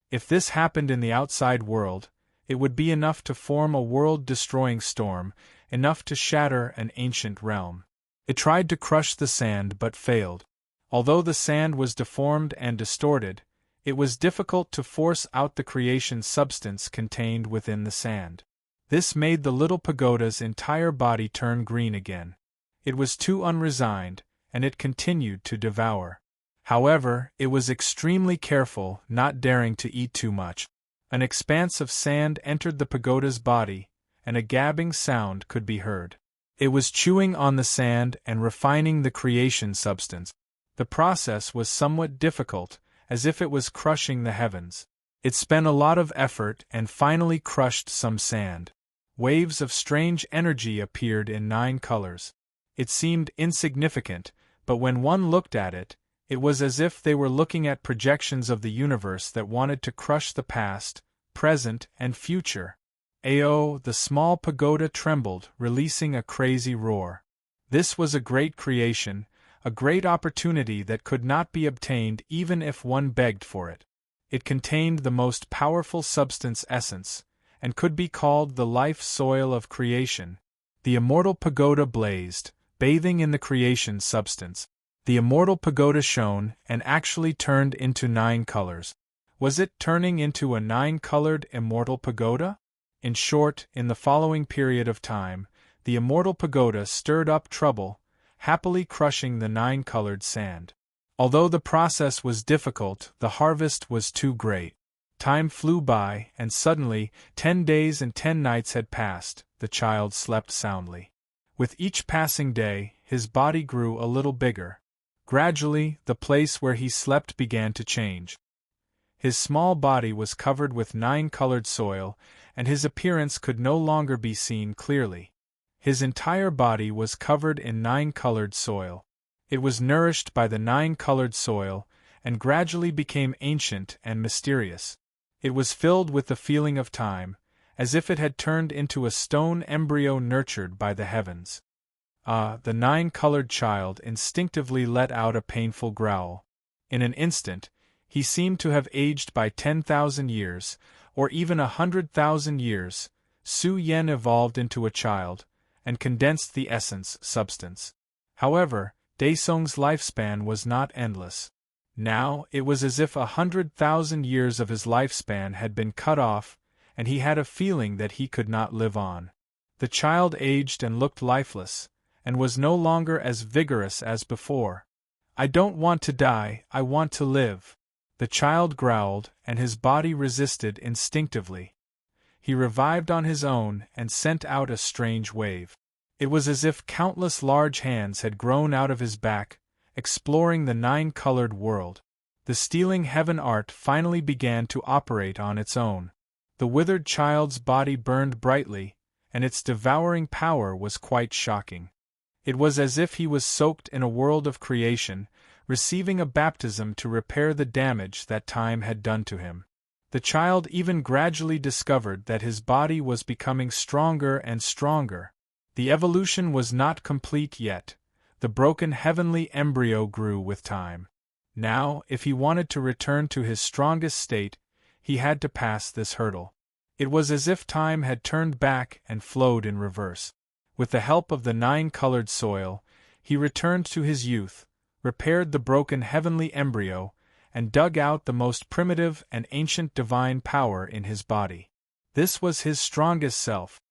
If this happened in the outside world, it would be enough to form a world-destroying storm, enough to shatter an ancient realm. It tried to crush the sand but failed. Although the sand was deformed and distorted, it was difficult to force out the creation substance contained within the sand. This made the little pagoda's entire body turn green again. It was too unresigned, and it continued to devour. However, it was extremely careful, not daring to eat too much. An expanse of sand entered the pagoda's body, and a gabbing sound could be heard. It was chewing on the sand and refining the creation substance. The process was somewhat difficult, as if it was crushing the heavens. It spent a lot of effort and finally crushed some sand. Waves of strange energy appeared in 9 colors. It seemed insignificant, but when one looked at it, it was as if they were looking at projections of the universe that wanted to crush the past, present, and future. Ayo! The small pagoda trembled, releasing a crazy roar. This was a great creation, a great opportunity that could not be obtained even if one begged for it. It contained the most powerful substance essence, and could be called the life soil of creation. The immortal pagoda blazed, bathing in the creation substance. The immortal pagoda shone and actually turned into 9 colors. Was it turning into a 9-colored immortal pagoda? In short, in the following period of time, the immortal pagoda stirred up trouble, happily crushing the 9-colored sand. Although the process was difficult, the harvest was too great. Time flew by, and suddenly, 10 days and 10 nights had passed. The child slept soundly. With each passing day, his body grew a little bigger. Gradually, the place where he slept began to change. His small body was covered with 9-colored soil, and his appearance could no longer be seen clearly. His entire body was covered in 9-colored soil. It was nourished by the 9-colored soil, and gradually became ancient and mysterious. It was filled with the feeling of time, as if it had turned into a stone embryo nurtured by the heavens. The 9-colored child instinctively let out a painful growl. In an instant, he seemed to have aged by 10,000 years, or even 100,000 years. Su Yen evolved into a child, and condensed the essence substance. However, Daesung's lifespan was not endless. Now, it was as if 100,000 years of his lifespan had been cut off, and he had a feeling that he could not live on. The child aged and looked lifeless, and was no longer as vigorous as before. "I don't want to die, I want to live," the child growled, and his body resisted instinctively. He revived on his own and sent out a strange wave. It was as if countless large hands had grown out of his back, exploring the 9-colored world. The stealing heaven art finally began to operate on its own. The withered child's body burned brightly, and its devouring power was quite shocking. It was as if he was soaked in a world of creation, receiving a baptism to repair the damage that time had done to him. The child even gradually discovered that his body was becoming stronger and stronger. The evolution was not complete yet. The broken heavenly embryo grew with time. Now, if he wanted to return to his strongest state, he had to pass this hurdle. It was as if time had turned back and flowed in reverse. With the help of the 9-colored soil, he returned to his youth, repaired the broken heavenly embryo, and dug out the most primitive and ancient divine power in his body. This was his strongest self.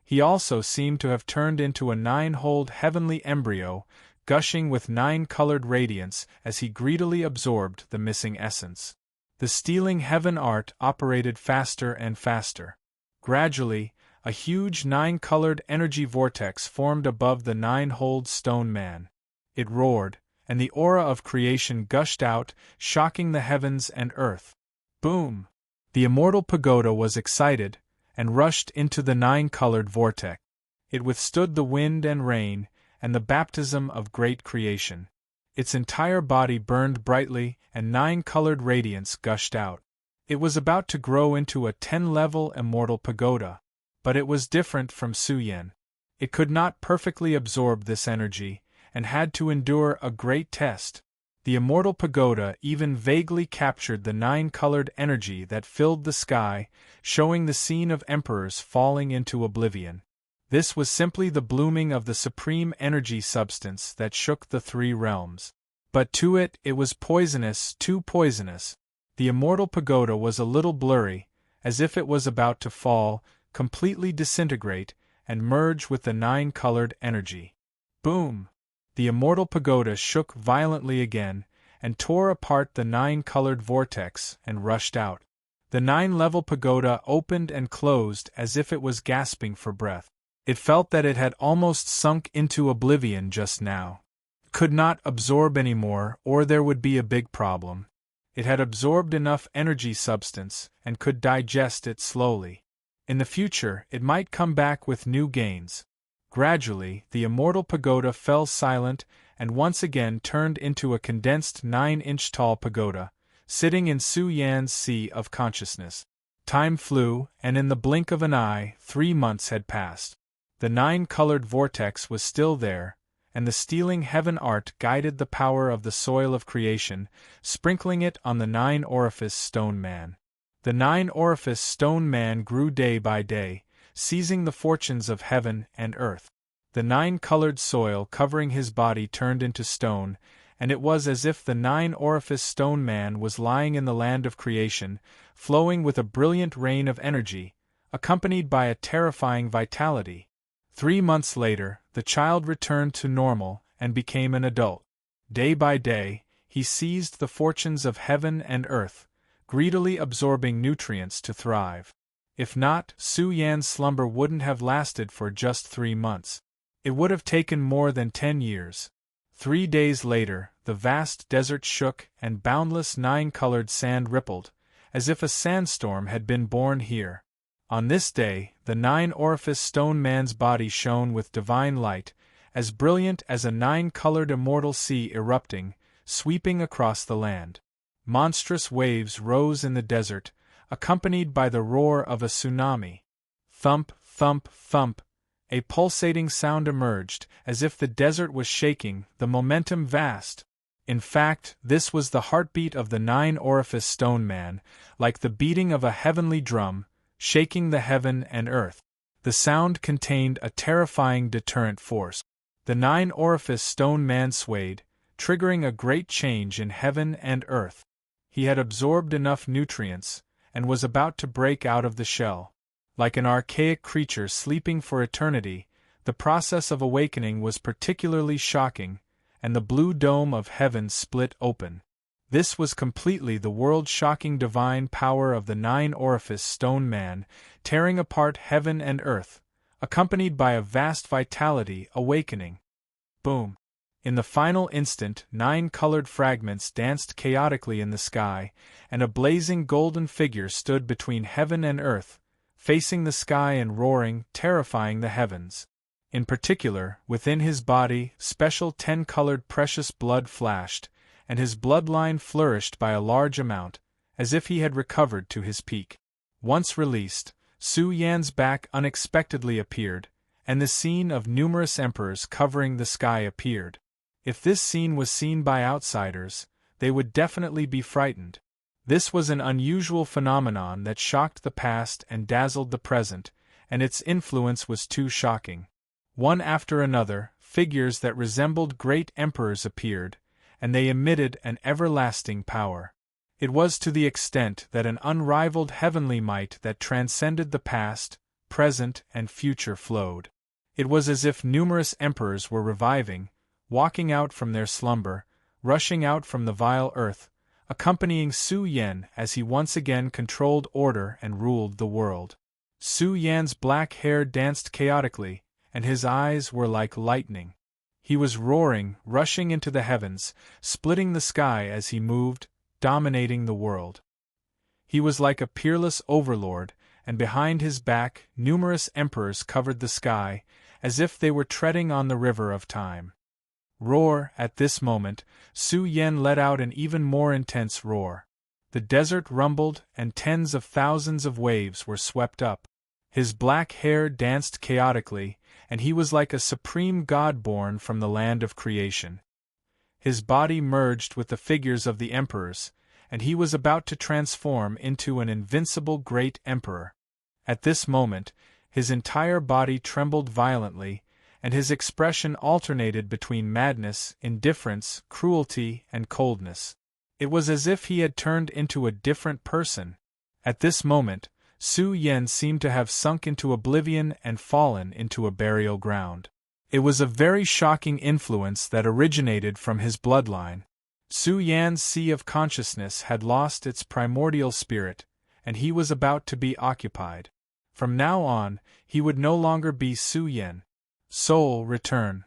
He also seemed to have turned into a 9-holed heavenly embryo, gushing with 9-colored radiance as he greedily absorbed the missing essence. The stealing heaven art operated faster and faster. Gradually, a huge 9-colored energy vortex formed above the 9-holed stone man. It roared, and the aura of creation gushed out, shocking the heavens and earth. Boom! The immortal pagoda was excited, and rushed into the 9-colored vortex. It withstood the wind and rain, and the baptism of great creation. Its entire body burned brightly, and 9-colored radiance gushed out. It was about to grow into a 10-level immortal pagoda. But it was different from Su Yen. It could not perfectly absorb this energy, and had to endure a great test. The immortal pagoda even vaguely captured the 9-colored energy that filled the sky, showing the scene of emperors falling into oblivion. This was simply the blooming of the supreme energy substance that shook the 3 realms. But to it was poisonous, too poisonous. The immortal pagoda was a little blurry, as if it was about to fall, completely disintegrate, and merge with the 9-colored energy. Boom! The immortal pagoda shook violently again, and tore apart the 9-colored vortex and rushed out. The 9-level pagoda opened and closed as if it was gasping for breath. It felt that it had almost sunk into oblivion just now. It could not absorb any more, or there would be a big problem. It had absorbed enough energy substance, and could digest it slowly. In the future, it might come back with new gains. Gradually, the immortal pagoda fell silent and once again turned into a condensed 9-inch tall pagoda, sitting in Su Yan's sea of consciousness. Time flew, and in the blink of an eye, 3 months had passed. The 9-colored vortex was still there, and the stealing heaven art guided the power of the soil of creation, sprinkling it on the nine-orifice stone man. The nine-orifice stone man grew day by day, seizing the fortunes of heaven and earth. The nine-colored soil covering his body turned into stone, and it was as if the nine-orifice stone man was lying in the land of creation, flowing with a brilliant rain of energy, accompanied by a terrifying vitality. 3 months later, the child returned to normal and became an adult. Day by day, he seized the fortunes of heaven and earth, greedily absorbing nutrients to thrive. If not, Su Yan's slumber wouldn't have lasted for just 3 months. It would have taken more than 10 years. 3 days later, the vast desert shook and boundless nine-colored sand rippled, as if a sandstorm had been born here. On this day, the nine-orifice stone man's body shone with divine light, as brilliant as a nine-colored immortal sea erupting, sweeping across the land. Monstrous waves rose in the desert, accompanied by the roar of a tsunami. Thump, thump, thump. A pulsating sound emerged, as if the desert was shaking, the momentum vast. In fact, this was the heartbeat of the nine-orifice stone man, like the beating of a heavenly drum, shaking the heaven and earth. The sound contained a terrifying deterrent force. The nine-orifice stone man swayed, triggering a great change in heaven and earth. He had absorbed enough nutrients, and was about to break out of the shell. Like an archaic creature sleeping for eternity, the process of awakening was particularly shocking, and the blue dome of heaven split open. This was completely the world-shocking divine power of the nine-orifice stone man, tearing apart heaven and earth, accompanied by a vast vitality awakening. Boom! In the final instant, 9 colored fragments danced chaotically in the sky, and a blazing golden figure stood between heaven and earth, facing the sky and roaring, terrifying the heavens. In particular, within his body, special 10-colored precious blood flashed, and his bloodline flourished by a large amount, as if he had recovered to his peak. Once released, Su Yan's back unexpectedly appeared, and the scene of numerous emperors covering the sky appeared. If this scene was seen by outsiders, they would definitely be frightened. This was an unusual phenomenon that shocked the past and dazzled the present, and its influence was too shocking. One after another, figures that resembled great emperors appeared, and they emitted an everlasting power. It was to the extent that an unrivaled heavenly might that transcended the past, present, and future flowed. It was as if numerous emperors were reviving, walking out from their slumber, rushing out from the vile earth, accompanying Su Yan as he once again controlled order and ruled the world. Su Yan's black hair danced chaotically, and his eyes were like lightning. He was roaring, rushing into the heavens, splitting the sky as he moved, dominating the world. He was like a peerless overlord, and behind his back numerous emperors covered the sky, as if they were treading on the river of time. Roar! At this moment, Su Yan let out an even more intense roar. The desert rumbled, and tens of thousands of waves were swept up. His black hair danced chaotically, and he was like a supreme god born from the land of creation. His body merged with the figures of the emperors, and he was about to transform into an invincible great emperor. At this moment, his entire body trembled violently, and his expression alternated between madness, indifference, cruelty, and coldness. It was as if he had turned into a different person. At this moment, Su Yan seemed to have sunk into oblivion and fallen into a burial ground. It was a very shocking influence that originated from his bloodline. Su Yan's sea of consciousness had lost its primordial spirit, and he was about to be occupied. From now on, he would no longer be Su Yan. Soul return.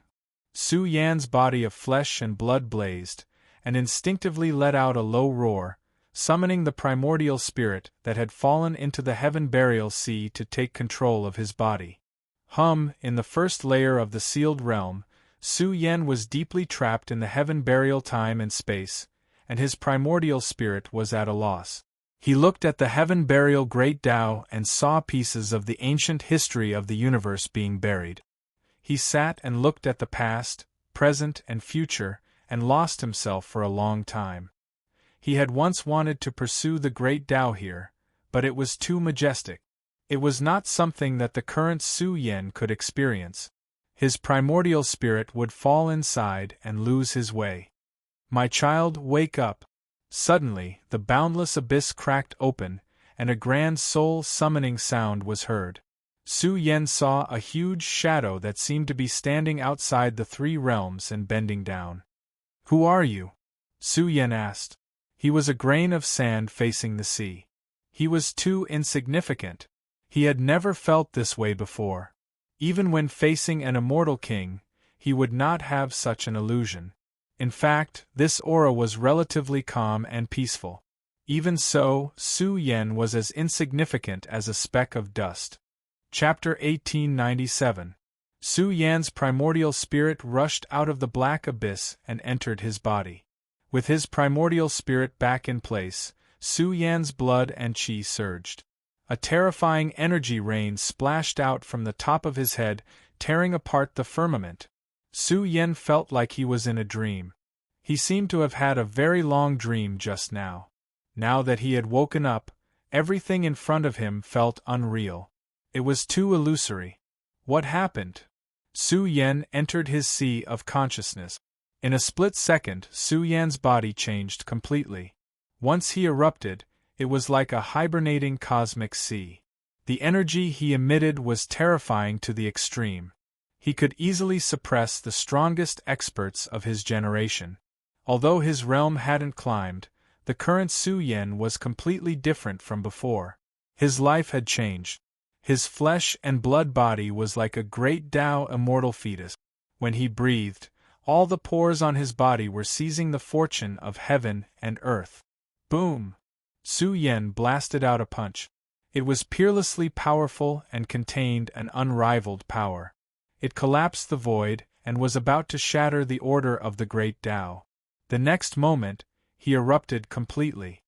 Su Yan's body of flesh and blood blazed, and instinctively let out a low roar, summoning the primordial spirit that had fallen into the heaven burial sea to take control of his body. In the first layer of the sealed realm, Su Yan was deeply trapped in the heaven burial time and space, and his primordial spirit was at a loss. He looked at the heaven burial great Tao and saw pieces of the ancient history of the universe being buried. He sat and looked at the past, present, and future, and lost himself for a long time. He had once wanted to pursue the great Tao here, but it was too majestic. It was not something that the current Su Yen could experience. His primordial spirit would fall inside and lose his way. My child, wake up. Suddenly, the boundless abyss cracked open, and a grand soul-summoning sound was heard. Su Yen saw a huge shadow that seemed to be standing outside the three realms and bending down. "Who are you?" Su Yen asked. He was a grain of sand facing the sea. He was too insignificant. He had never felt this way before. Even when facing an immortal king, he would not have such an illusion. In fact, this aura was relatively calm and peaceful. Even so, Su Yen was as insignificant as a speck of dust. Chapter 1897. Su Yan's primordial spirit rushed out of the black abyss and entered his body. With his primordial spirit back in place, Su Yan's blood and qi surged. A terrifying energy rain splashed out from the top of his head, tearing apart the firmament. Su Yen felt like he was in a dream. He seemed to have had a very long dream just now. Now that he had woken up, everything in front of him felt unreal. It was too illusory. What happened? Su Yen entered his sea of consciousness. In a split second, Su Yan's body changed completely. Once he erupted, it was like a hibernating cosmic sea. The energy he emitted was terrifying to the extreme. He could easily suppress the strongest experts of his generation. Although his realm hadn't climbed, the current Su Yen was completely different from before. His life had changed. His flesh and blood body was like a great Tao immortal fetus. When he breathed, all the pores on his body were seizing the fortune of heaven and earth. Boom! Su Yen blasted out a punch. It was peerlessly powerful and contained an unrivaled power. It collapsed the void and was about to shatter the order of the great Tao. The next moment, he erupted completely.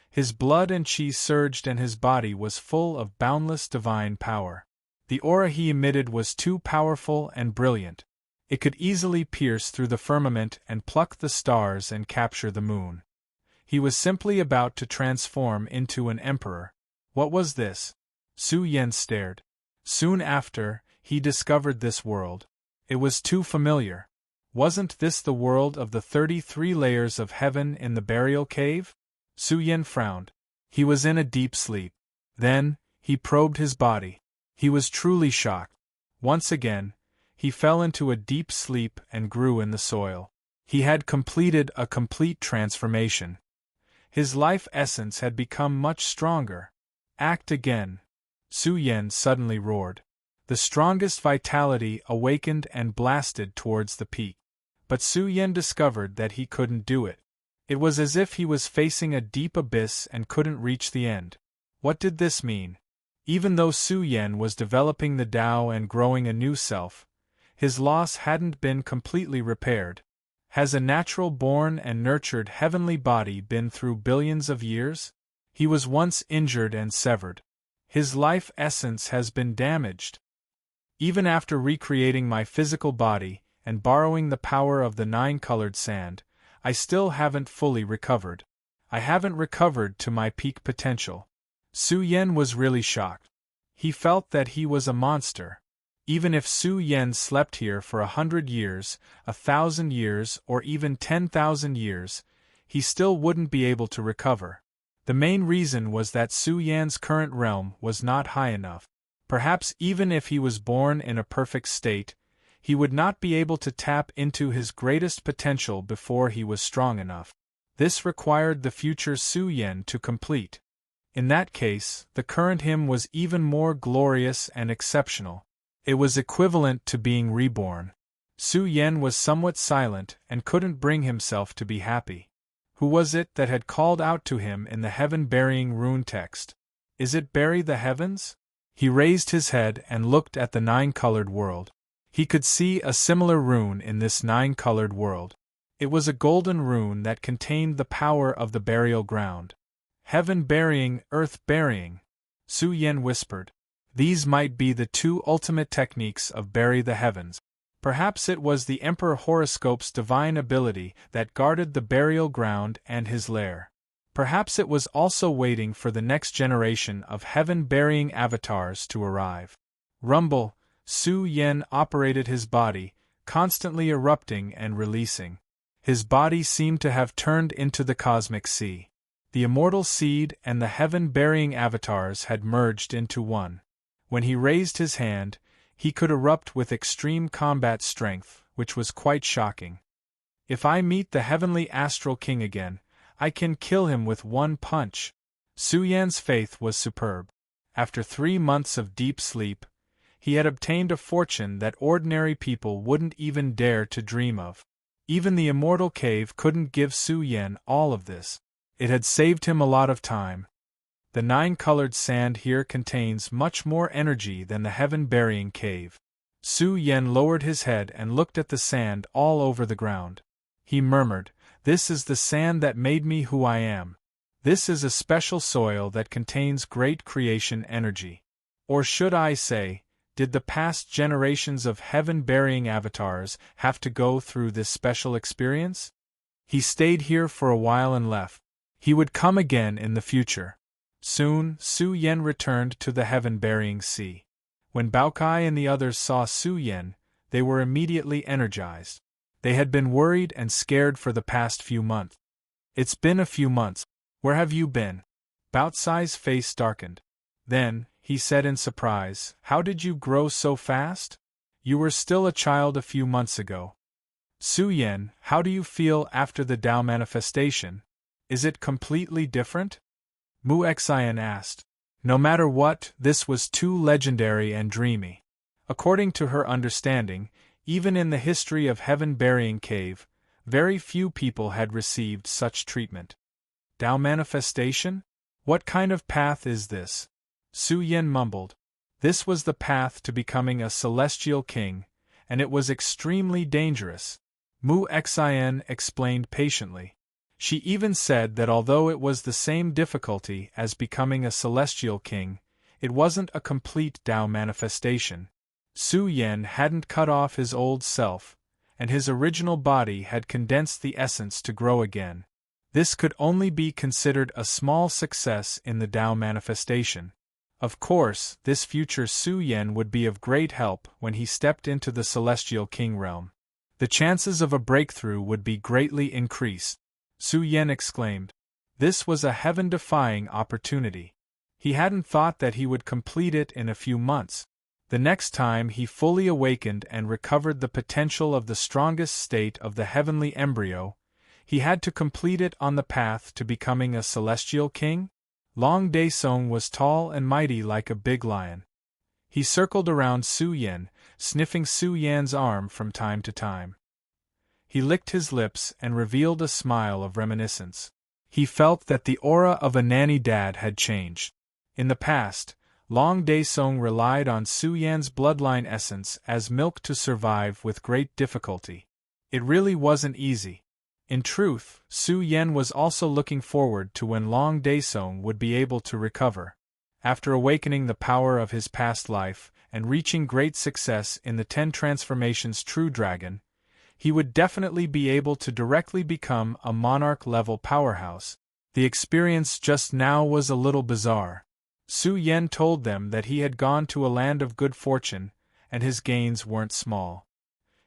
His blood and qi surged and his body was full of boundless divine power. The aura he emitted was too powerful and brilliant. It could easily pierce through the firmament and pluck the stars and capture the moon. He was simply about to transform into an emperor. What was this? Su Yen stared. Soon after, he discovered this world. It was too familiar. Wasn't this the world of the 33 layers of heaven in the burial cave? Su Yen frowned. He was in a deep sleep. Then, he probed his body. He was truly shocked. Once again, he fell into a deep sleep and grew in the soil. He had completed a complete transformation. His life essence had become much stronger. Act again! Su Yen suddenly roared. The strongest vitality awakened and blasted towards the peak. But Su Yen discovered that he couldn't do it. It was as if he was facing a deep abyss and couldn't reach the end. What did this mean? Even though Su Yen was developing the Tao and growing a new self, his loss hadn't been completely repaired. Has a natural-born and nurtured heavenly body been through billions of years? He was once injured and severed. His life essence has been damaged. Even after recreating my physical body and borrowing the power of the 9-colored sand, I still haven't fully recovered. I haven't recovered to my peak potential. Su Yen was really shocked. He felt that he was a monster. Even if Su Yen slept here for 100 years, 1,000 years, or even 10,000 years, he still wouldn't be able to recover. The main reason was that Su Yan's current realm was not high enough. Perhaps even if he was born in a perfect state, he would not be able to tap into his greatest potential before he was strong enough. This required the future Su Yen to complete. In that case, the current him was even more glorious and exceptional. It was equivalent to being reborn. Su Yen was somewhat silent and couldn't bring himself to be happy. Who was it that had called out to him in the heaven-burying rune text? Is it bury the heavens? He raised his head and looked at the 9-colored world. He could see a similar rune in this 9-colored world. It was a golden rune that contained the power of the burial ground. Heaven-burying, earth-burying, Su Yen whispered. These might be the two ultimate techniques of bury the heavens. Perhaps it was the Emperor Horoscope's divine ability that guarded the burial ground and his lair. Perhaps it was also waiting for the next generation of heaven-burying avatars to arrive. Rumble, Su Yen operated his body, constantly erupting and releasing. His body seemed to have turned into the cosmic sea. The immortal seed and the heaven-burying avatars had merged into one. When he raised his hand, he could erupt with extreme combat strength, which was quite shocking. If I meet the heavenly astral king again, I can kill him with one punch. Su Yan's faith was superb. After 3 months of deep sleep, he had obtained a fortune that ordinary people wouldn't even dare to dream of. Even the immortal cave couldn't give Su Yan all of this. It had saved him a lot of time. The 9-colored sand here contains much more energy than the heaven-burying cave. Su Yen lowered his head and looked at the sand all over the ground. He murmured, "This is the sand that made me who I am. This is a special soil that contains great creation energy." Or should I say, did the past generations of heaven-burying avatars have to go through this special experience? He stayed here for a while and left. He would come again in the future. Soon, Su Yen returned to the heaven-burying sea. When Baokai and the others saw Su Yen, they were immediately energized. They had been worried and scared for the past few months. "It's been a few months. Where have you been?" Baocai's face darkened. Then, he said in surprise, "How did you grow so fast? You were still a child a few months ago." "Su Yen, how do you feel after the Tao manifestation? Is it completely different?" Mu Xian asked. No matter what, this was too legendary and dreamy. According to her understanding, even in the history of heaven-burying cave, very few people had received such treatment. Tao manifestation? What kind of path is this? Su Yen mumbled. This was the path to becoming a celestial king, and it was extremely dangerous. Mu Xian explained patiently. She even said that although it was the same difficulty as becoming a celestial king, it wasn't a complete Tao manifestation. Su Yen hadn't cut off his old self, and his original body had condensed the essence to grow again. This could only be considered a small success in the Tao manifestation. Of course, this future Su Yen would be of great help when he stepped into the celestial king realm. The chances of a breakthrough would be greatly increased. Su Yen exclaimed. This was a heaven-defying opportunity. He hadn't thought that he would complete it in a few months. The next time he fully awakened and recovered the potential of the strongest state of the heavenly embryo, he had to complete it on the path to becoming a celestial king? Long Daesong was tall and mighty like a big lion. He circled around Su Yen, sniffing Su Yan's arm from time to time. He licked his lips and revealed a smile of reminiscence. He felt that the aura of a nanny dad had changed. In the past, Long Daesong relied on Su Yan's bloodline essence as milk to survive with great difficulty. It really wasn't easy. In truth, Su Yen was also looking forward to when Long Daesong would be able to recover. After awakening the power of his past life and reaching great success in the 10 Transformations True Dragon, he would definitely be able to directly become a monarch-level powerhouse. The experience just now was a little bizarre. Su Yen told them that he had gone to a land of good fortune, and his gains weren't small.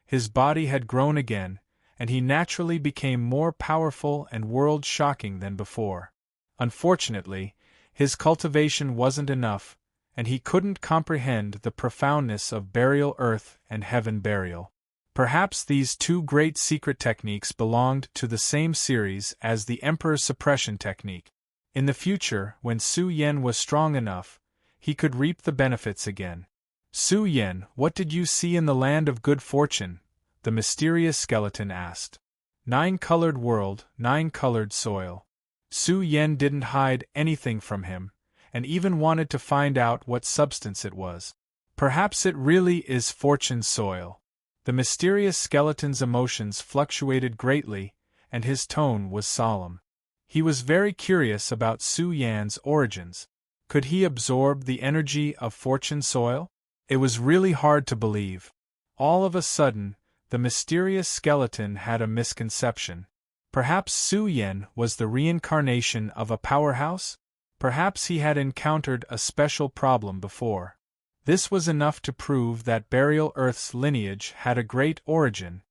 His body had grown again, and he naturally became more powerful and world-shocking than before. Unfortunately, his cultivation wasn't enough, and he couldn't comprehend the profoundness of burial earth and heaven burial. Perhaps these two great secret techniques belonged to the same series as the Emperor's suppression technique. In the future, when Su Yen was strong enough, he could reap the benefits again. Su Yen, what did you see in the land of good fortune? The mysterious skeleton asked. 9-colored world, 9-colored soil. Su Yen didn't hide anything from him, and even wanted to find out what substance it was. Perhaps it really is fortune soil. The mysterious skeleton's emotions fluctuated greatly, and his tone was solemn. He was very curious about Su Yan's origins. Could he absorb the energy of fortune soil? It was really hard to believe. All of a sudden, the mysterious skeleton had a misconception. Perhaps Su Yan was the reincarnation of a powerhouse? Perhaps he had encountered a special problem before. This was enough to prove that Burial Earth's lineage had a great origin.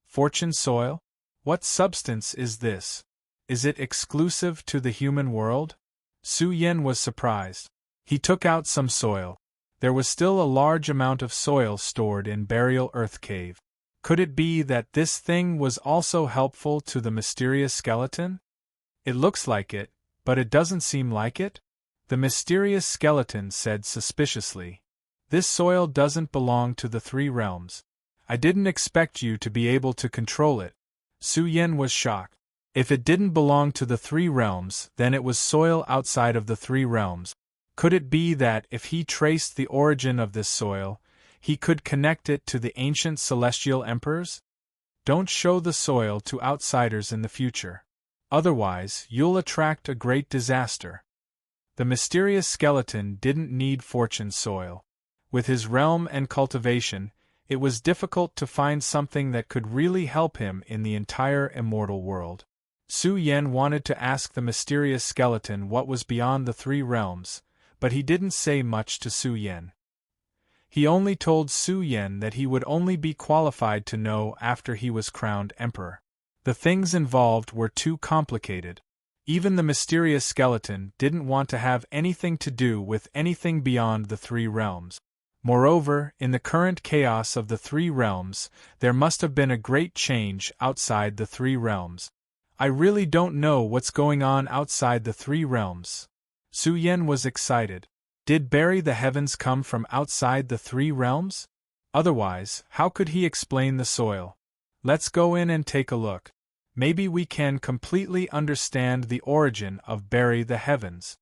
Fortune soil? What substance is this? Is it exclusive to the human world? Su Yan was surprised. He took out some soil. There was still a large amount of soil stored in Burial Earth Cave. Could it be that this thing was also helpful to the mysterious skeleton? It looks like it, but it doesn't seem like it? The mysterious skeleton said suspiciously. This soil doesn't belong to the three realms. I didn't expect you to be able to control it. Su Yan was shocked. If it didn't belong to the three realms, then it was soil outside of the three realms. Could it be that if he traced the origin of this soil, he could connect it to the ancient celestial emperors? Don't show the soil to outsiders in the future. Otherwise, you'll attract a great disaster. The mysterious skeleton didn't need fortune soil. With his realm and cultivation, it was difficult to find something that could really help him in the entire immortal world. Su Yan wanted to ask the mysterious skeleton what was beyond the three realms, but he didn't say much to Su Yan. He only told Su Yan that he would only be qualified to know after he was crowned emperor. The things involved were too complicated. Even the mysterious skeleton didn't want to have anything to do with anything beyond the three realms. Moreover, in the current chaos of the three realms, there must have been a great change outside the three realms. I really don't know what's going on outside the three realms. Su Yan was excited. Did Bury the Heavens come from outside the three realms? Otherwise, how could he explain the soil? Let's go in and take a look. Maybe we can completely understand the origin of Bury the Heavens.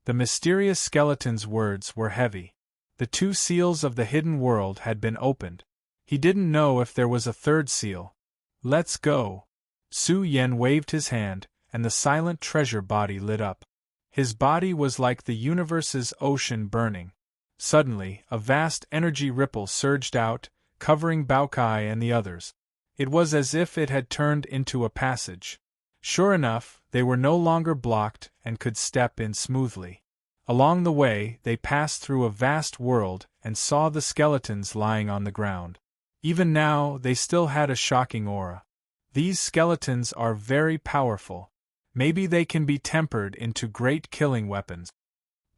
The mysterious skeleton's words were heavy. The two seals of the hidden world had been opened. He didn't know if there was a third seal. Let's go. Su Yan waved his hand, and the silent treasure body lit up. His body was like the universe's ocean burning. Suddenly, a vast energy ripple surged out, covering Baokai and the others. It was as if it had turned into a passage. Sure enough, they were no longer blocked and could step in smoothly. Along the way, they passed through a vast world and saw the skeletons lying on the ground. Even now, they still had a shocking aura. These skeletons are very powerful. Maybe they can be tempered into great killing weapons.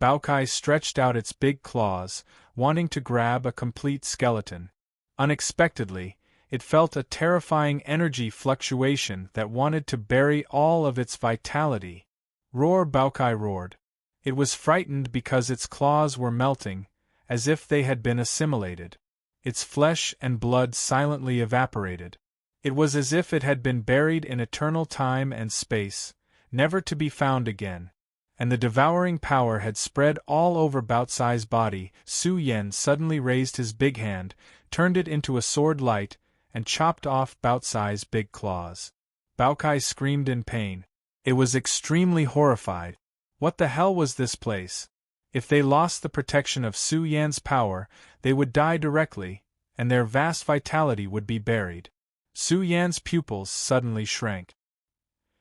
Baokai stretched out its big claws, wanting to grab a complete skeleton. Unexpectedly, it felt a terrifying energy fluctuation that wanted to bury all of its vitality. Roar! Baokai roared. It was frightened because its claws were melting, as if they had been assimilated. Its flesh and blood silently evaporated. It was as if it had been buried in eternal time and space, never to be found again. And the devouring power had spread all over Baocai's body. Su Yan suddenly raised his big hand, turned it into a sword light, and chopped off Baocai's big claws. Baokai screamed in pain. It was extremely horrified. What the hell was this place? If they lost the protection of Su Yan's power, they would die directly, and their vast vitality would be buried. Su Yan's pupils suddenly shrank.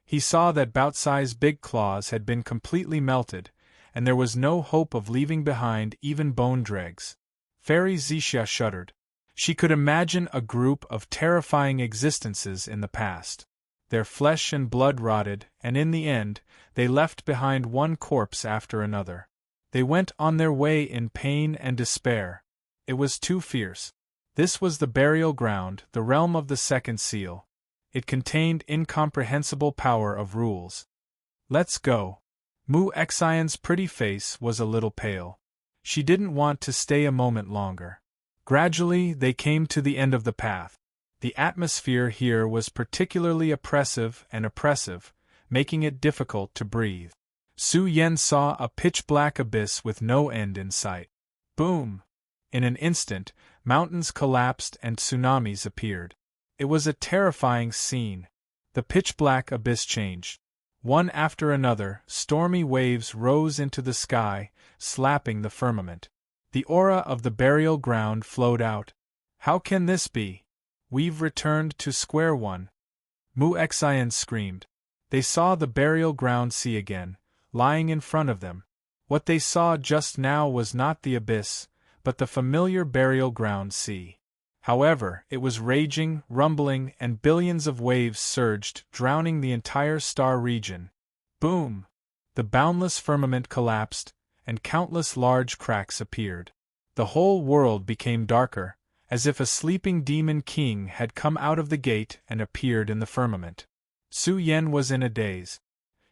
He saw that Baocai's big claws had been completely melted, and there was no hope of leaving behind even bone dregs. Fairy Zixia shuddered. She could imagine a group of terrifying existences in the past. Their flesh and blood rotted, and in the end, they left behind one corpse after another. They went on their way in pain and despair. It was too fierce. This was the burial ground, the realm of the second seal. It contained incomprehensible power of rules. Let's go. Mu Xian's pretty face was a little pale. She didn't want to stay a moment longer. Gradually, they came to the end of the path. The atmosphere here was particularly oppressive, making it difficult to breathe. Su Yan saw a pitch-black abyss with no end in sight. Boom! In an instant, mountains collapsed and tsunamis appeared. It was a terrifying scene. The pitch-black abyss changed. One after another, stormy waves rose into the sky, slapping the firmament. The aura of the burial ground flowed out. How can this be? We've returned to square one. Mu Xian screamed. They saw the burial ground sea again, lying in front of them. What they saw just now was not the abyss, but the familiar burial ground sea. However, it was raging, rumbling, and billions of waves surged, drowning the entire star region. Boom! The boundless firmament collapsed, and countless large cracks appeared. The whole world became darker, as if a sleeping demon king had come out of the gate and appeared in the firmament. Su Yen was in a daze.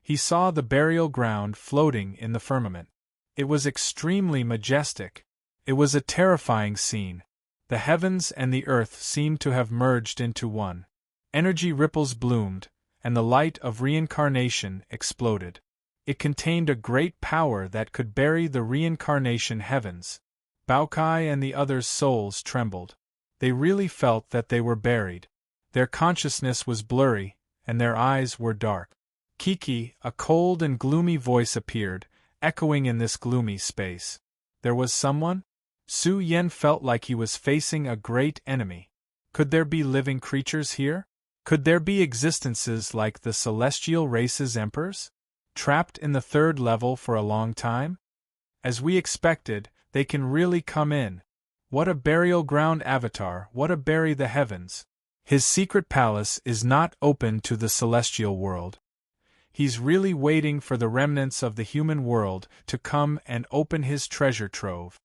He saw the burial ground floating in the firmament. It was extremely majestic. It was a terrifying scene. The heavens and the earth seemed to have merged into one. Energy ripples bloomed, and the light of reincarnation exploded. It contained a great power that could bury the reincarnation heavens. Baokai and the others' souls trembled. They really felt that they were buried. Their consciousness was blurry, and their eyes were dark. Kiki, a cold and gloomy voice appeared, echoing in this gloomy space. There was someone? Su Yen felt like he was facing a great enemy. Could there be living creatures here? Could there be existences like the celestial race's emperors? Trapped in the third level for a long time? As we expected, they can really come in. What a burial ground avatar, what a bury the heavens. His secret palace is not open to the celestial world. He's really waiting for the remnants of the human world to come and open his treasure trove.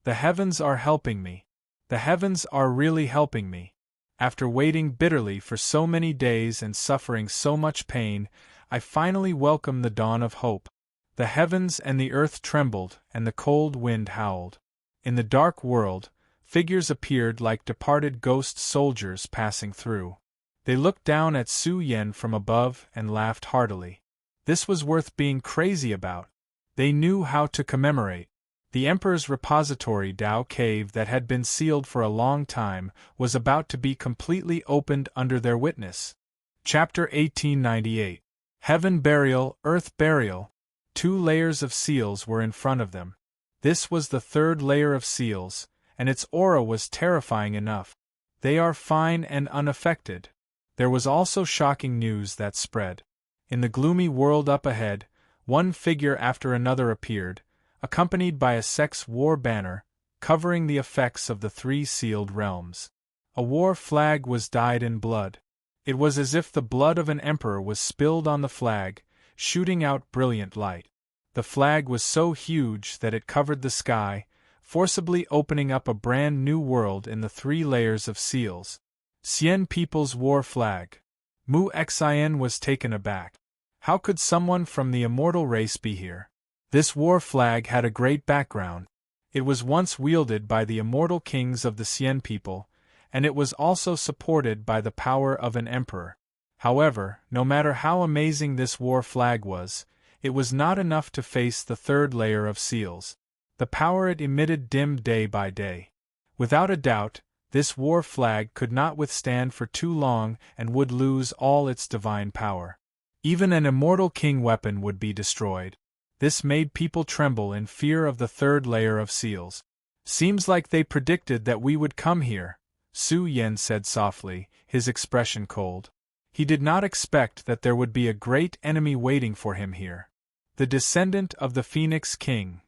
The heavens are helping me. The heavens are really helping me. After waiting bitterly for so many days and suffering so much pain, I finally welcome the dawn of hope. The heavens and the earth trembled, and the cold wind howled. In the dark world, figures appeared like departed ghost soldiers passing through. They looked down at Su Yen from above and laughed heartily. This was worth being crazy about. They knew how to commemorate. The Emperor's repository Dao Cave that had been sealed for a long time was about to be completely opened under their witness. Chapter 1898. Heaven Burial, Earth Burial. 2 layers of seals were in front of them. This was the 3rd layer of seals, and its aura was terrifying enough. They are fine and unaffected. There was also shocking news that spread. In the gloomy world up ahead, one figure after another appeared, accompanied by a sex war banner, covering the effects of the 3 sealed realms. A war flag was dyed in blood. It was as if the blood of an emperor was spilled on the flag, shooting out brilliant light. The flag was so huge that it covered the sky, forcibly opening up a brand new world in the 3 layers of seals. Xian People's War Flag. Mu Xian was taken aback. How could someone from the immortal race be here? This war flag had a great background. It was once wielded by the immortal kings of the Xian people, and it was also supported by the power of an emperor. However, no matter how amazing this war flag was, it was not enough to face the 3rd layer of seals. The power it emitted dimmed day by day. Without a doubt, this war flag could not withstand for too long and would lose all its divine power. Even an immortal king weapon would be destroyed. This made people tremble in fear of the 3rd layer of seals. Seems like they predicted that we would come here, Su Yen said softly, his expression cold. He did not expect that there would be a great enemy waiting for him here. The descendant of the Phoenix King.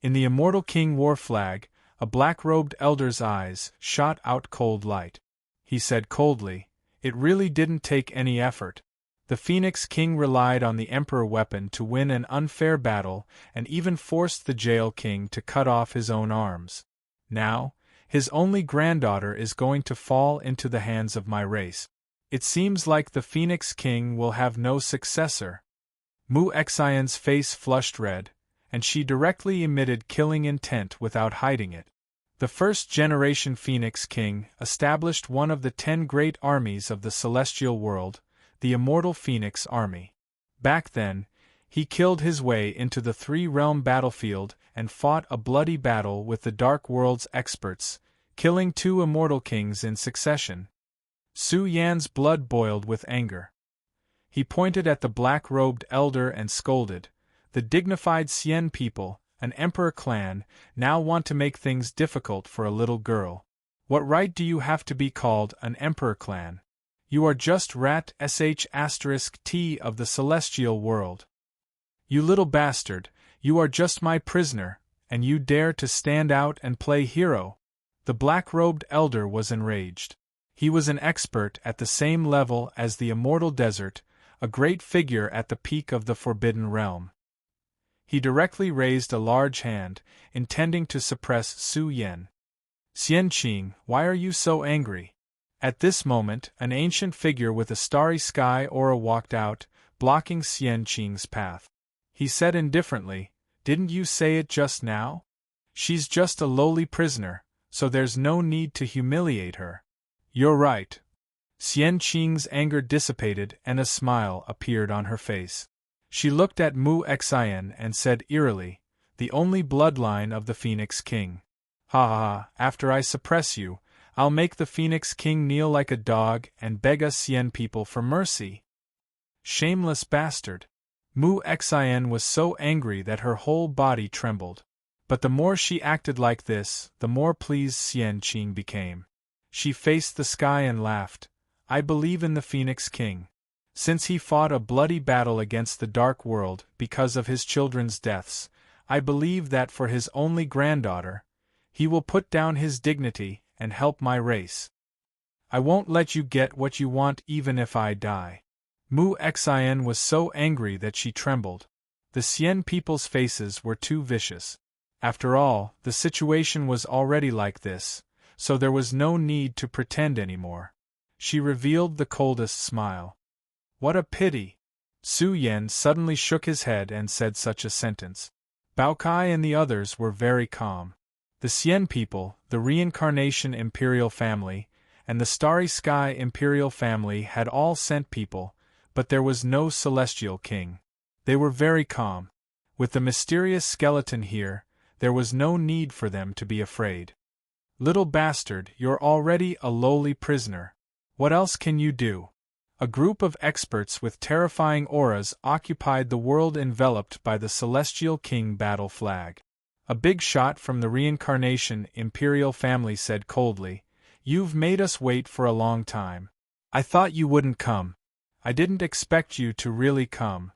In the immortal king war flag, a black-robed elder's eyes shot out cold light. He said coldly, "It really didn't take any effort. The Phoenix King relied on the Emperor weapon to win an unfair battle and even forced the Jail King to cut off his own arms. Now, his only granddaughter is going to fall into the hands of my race. It seems like the Phoenix King will have no successor." Mu Xian's face flushed red, and she directly emitted killing intent without hiding it. The first-generation Phoenix King established one of the 10 great armies of the celestial world, the Immortal Phoenix Army. Back then, he killed his way into the 3-realm battlefield and fought a bloody battle with the Dark World's experts, killing 2 immortal kings in succession. Su Yan's blood boiled with anger. He pointed at the black-robed elder and scolded, "The dignified Xian people, an emperor clan, now want to make things difficult for a little girl. What right do you have to be called an emperor clan? You are just rat *T of the celestial world. You little bastard, you are just my prisoner, and you dare to stand out and play hero? The black-robed elder was enraged. He was an expert at the same level as the immortal desert, a great figure at the peak of the forbidden realm. He directly raised a large hand, intending to suppress Su Yen. Xianqing, why are you so angry? At this moment, an ancient figure with a starry sky aura walked out, blocking Xianqing's path. He said indifferently, "Didn't you say it just now? She's just a lowly prisoner, so there's no need to humiliate her." "You're right." Xianqing's anger dissipated and a smile appeared on her face. She looked at Mu Xian and said eerily, "The only bloodline of the Phoenix King. Ha ha ha, after I suppress you, I'll make the Phoenix King kneel like a dog and beg us Xian people for mercy." Shameless bastard! Mu Xian was so angry that her whole body trembled. But the more she acted like this, the more pleased Xianqing became. She faced the sky and laughed. "I believe in the Phoenix King. Since he fought a bloody battle against the Dark World because of his children's deaths, I believe that for his only granddaughter, he will put down his dignity and help my race. I won't let you get what you want even if I die." Mu Xian was so angry that she trembled. The Xian people's faces were too vicious. After all, the situation was already like this, so there was no need to pretend anymore. She revealed the coldest smile. "What a pity!" Su Yen suddenly shook his head and said such a sentence. Baokai and the others were very calm. The Xian people, the Reincarnation Imperial family, and the Starry Sky Imperial family had all sent people, but there was no Celestial King. They were very calm. With the mysterious skeleton here, there was no need for them to be afraid. "Little bastard, you're already a lowly prisoner. What else can you do?" A group of experts with terrifying auras occupied the world enveloped by the Celestial King battle flag. A big shot from the Reincarnation Imperial family said coldly, "You've made us wait for a long time. I thought you wouldn't come. I didn't expect you to really come."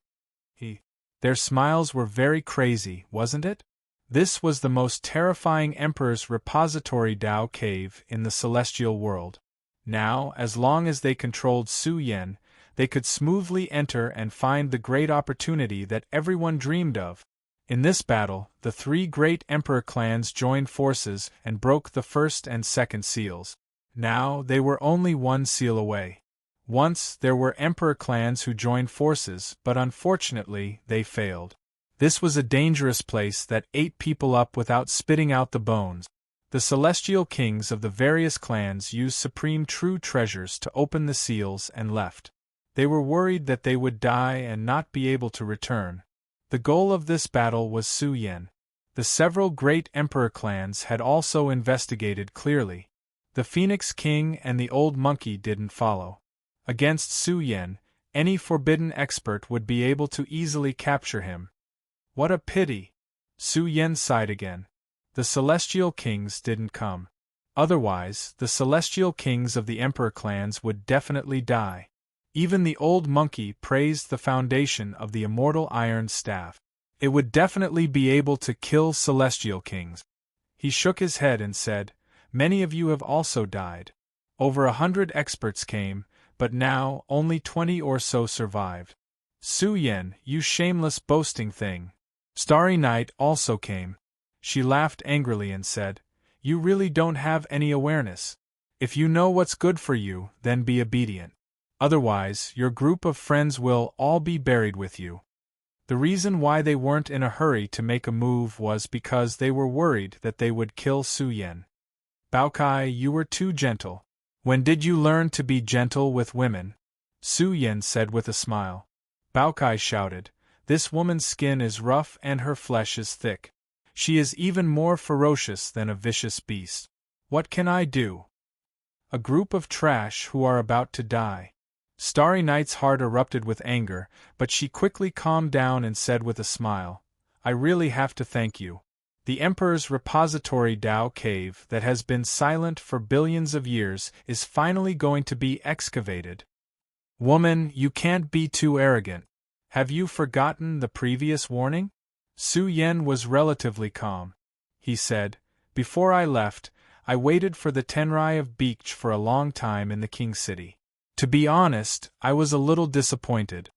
Their smiles were very crazy, wasn't it? This was the most terrifying Emperor's Repository Dao cave in the celestial world. Now, as long as they controlled Su Yen, they could smoothly enter and find the great opportunity that everyone dreamed of. In this battle, the three great Emperor clans joined forces and broke the first and second seals. Now, they were only one seal away. Once, there were Emperor clans who joined forces, but unfortunately, they failed. This was a dangerous place that ate people up without spitting out the bones. The celestial kings of the various clans used supreme true treasures to open the seals and left. They were worried that they would die and not be able to return. The goal of this battle was Su Yen. The several great Emperor clans had also investigated clearly. The Phoenix King and the Old Monkey didn't follow. Against Su Yen, any forbidden expert would be able to easily capture him. What a pity! Su Yen sighed again. The Celestial Kings didn't come. Otherwise, the Celestial Kings of the Emperor clans would definitely die. Even the Old Monkey praised the foundation of the immortal Iron Staff. It would definitely be able to kill Celestial Kings. He shook his head and said, "Many of you have also died. Over 100 experts came, but now only 20 or so survived." "Su Yen, you shameless boasting thing." Starry Night also came. She laughed angrily and said, "You really don't have any awareness. If you know what's good for you, then be obedient. Otherwise, your group of friends will all be buried with you." The reason why they weren't in a hurry to make a move was because they were worried that they would kill Su Yen. "Baokai, you were too gentle. When did you learn to be gentle with women?" Su Yen said with a smile. Baokai shouted, "This woman's skin is rough and her flesh is thick. She is even more ferocious than a vicious beast. What can I do? A group of trash who are about to die." Starry Night's heart erupted with anger, but she quickly calmed down and said with a smile, "I really have to thank you. The Emperor's repository Tao cave that has been silent for billions of years is finally going to be excavated. Woman, you can't be too arrogant. Have you forgotten the previous warning? Su Yen was relatively calm. He said, "Before I left, I waited for the Tenrai of Beach for a long time in the King City. To be honest, I was a little disappointed.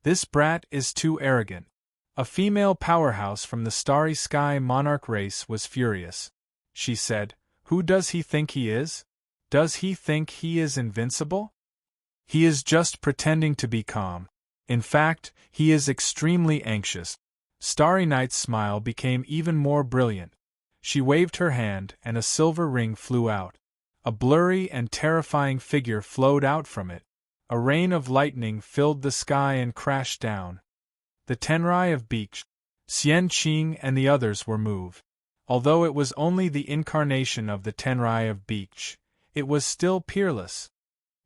This brat is too arrogant." A female powerhouse from the Starry Sky Monarch race was furious. She said, "Who does he think he is? Does he think he is invincible? He is just pretending to be calm. In fact, he is extremely anxious." Starry Night's smile became even more brilliant. She waved her hand and a silver ring flew out. A blurry and terrifying figure flowed out from it. A rain of lightning filled the sky and crashed down. The Tenrai of Beach, Xian Qing and the others were moved. Although it was only the incarnation of the Tenrai of Beach, it was still peerless.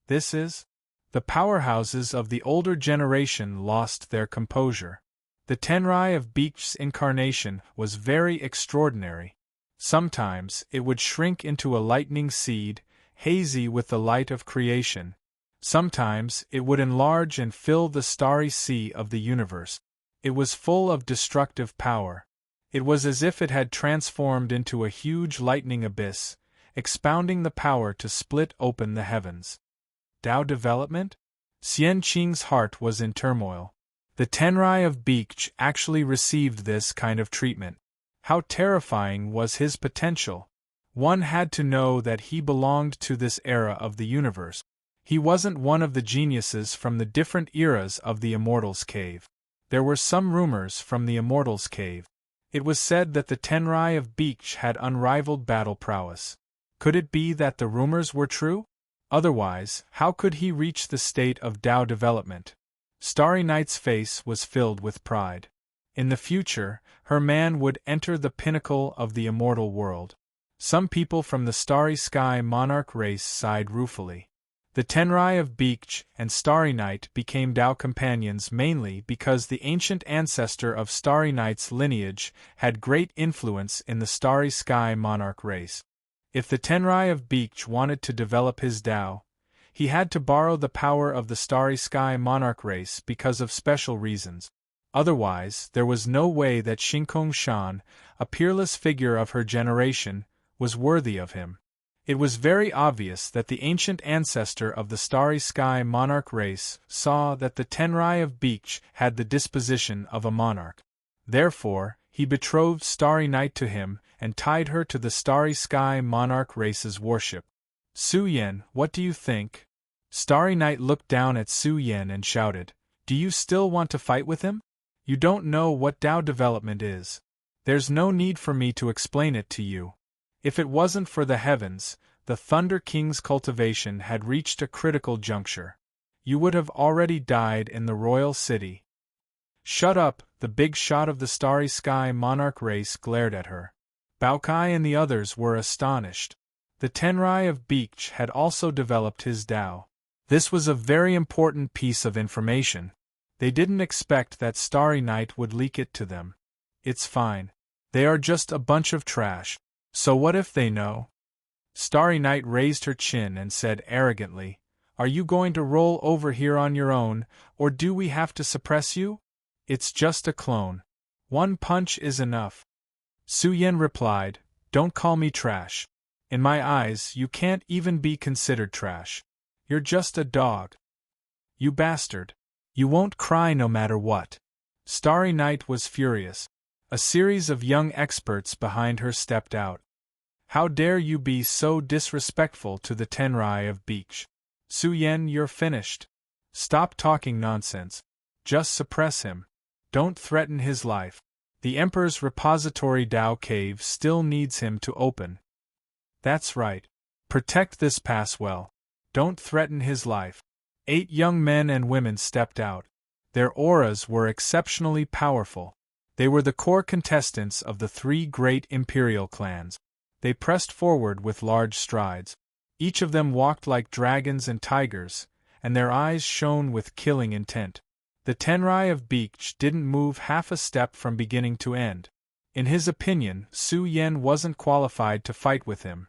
This is? The powerhouses of the older generation lost their composure. The Tenrai of Beach's incarnation was very extraordinary. Sometimes it would shrink into a lightning seed, hazy with the light of creation. Sometimes it would enlarge and fill the starry sea of the universe. It was full of destructive power. It was as if it had transformed into a huge lightning abyss, expounding the power to split open the heavens. Tao development? Xian Qing's heart was in turmoil. The Tenrai of Beach actually received this kind of treatment. How terrifying was his potential! One had to know that he belonged to this era of the universe. He wasn't one of the geniuses from the different eras of the Immortals' Cave. There were some rumors from the Immortals' Cave. It was said that the Tenrai of Beach had unrivaled battle prowess. Could it be that the rumors were true? Otherwise, how could he reach the state of Tao development? Starry Night's face was filled with pride. In the future, her man would enter the pinnacle of the immortal world. Some people from the Starry Sky Monarch race sighed ruefully. The Tenrai of Beach and Starry Night became Tao companions mainly because the ancient ancestor of Starry Night's lineage had great influence in the Starry Sky Monarch race. If the Tenrai of Beach wanted to develop his Tao, he had to borrow the power of the Starry Sky Monarch race because of special reasons. Otherwise, there was no way that Xingkong Shan, a peerless figure of her generation, was worthy of him. It was very obvious that the ancient ancestor of the Starry Sky Monarch race saw that the Tenrai of Beach had the disposition of a monarch. Therefore, he betrothed Starry Night to him and tied her to the Starry Sky Monarch race's worship. Su Yen, what do you think? Starry Night looked down at Su Yen and shouted, "Do you still want to fight with him? You don't know what Tao development is. There's no need for me to explain it to you. If it wasn't for the heavens, the Thunder King's cultivation had reached a critical juncture. You would have already died in the royal city." "Shut up," the big shot of the Starry Sky Monarch race glared at her. Baokai and the others were astonished. The Tenrai of Beach had also developed his Tao. This was a very important piece of information. They didn't expect that Starry Night would leak it to them. It's fine. They are just a bunch of trash. So what if they know? Starry Night raised her chin and said arrogantly, "Are you going to roll over here on your own, or do we have to suppress you? It's just a clone. One punch is enough." Su Yen replied, "Don't call me trash. In my eyes, you can't even be considered trash. You're just a dog. You bastard. You won't cry no matter what." Starry Night was furious. A series of young experts behind her stepped out. "How dare you be so disrespectful to the Tenrai of Beach? Su Yen, you're finished. Stop talking nonsense. Just suppress him. Don't threaten his life. The Emperor's repository Tao cave still needs him to open. That's right. Protect this pass well. Don't threaten his life." 8 young men and women stepped out. Their auras were exceptionally powerful. They were the core contestants of the 3 great imperial clans. They pressed forward with large strides. Each of them walked like dragons and tigers, and their eyes shone with killing intent. The Tenrai of Beach didn't move half a step from beginning to end. In his opinion, Su Yen wasn't qualified to fight with him.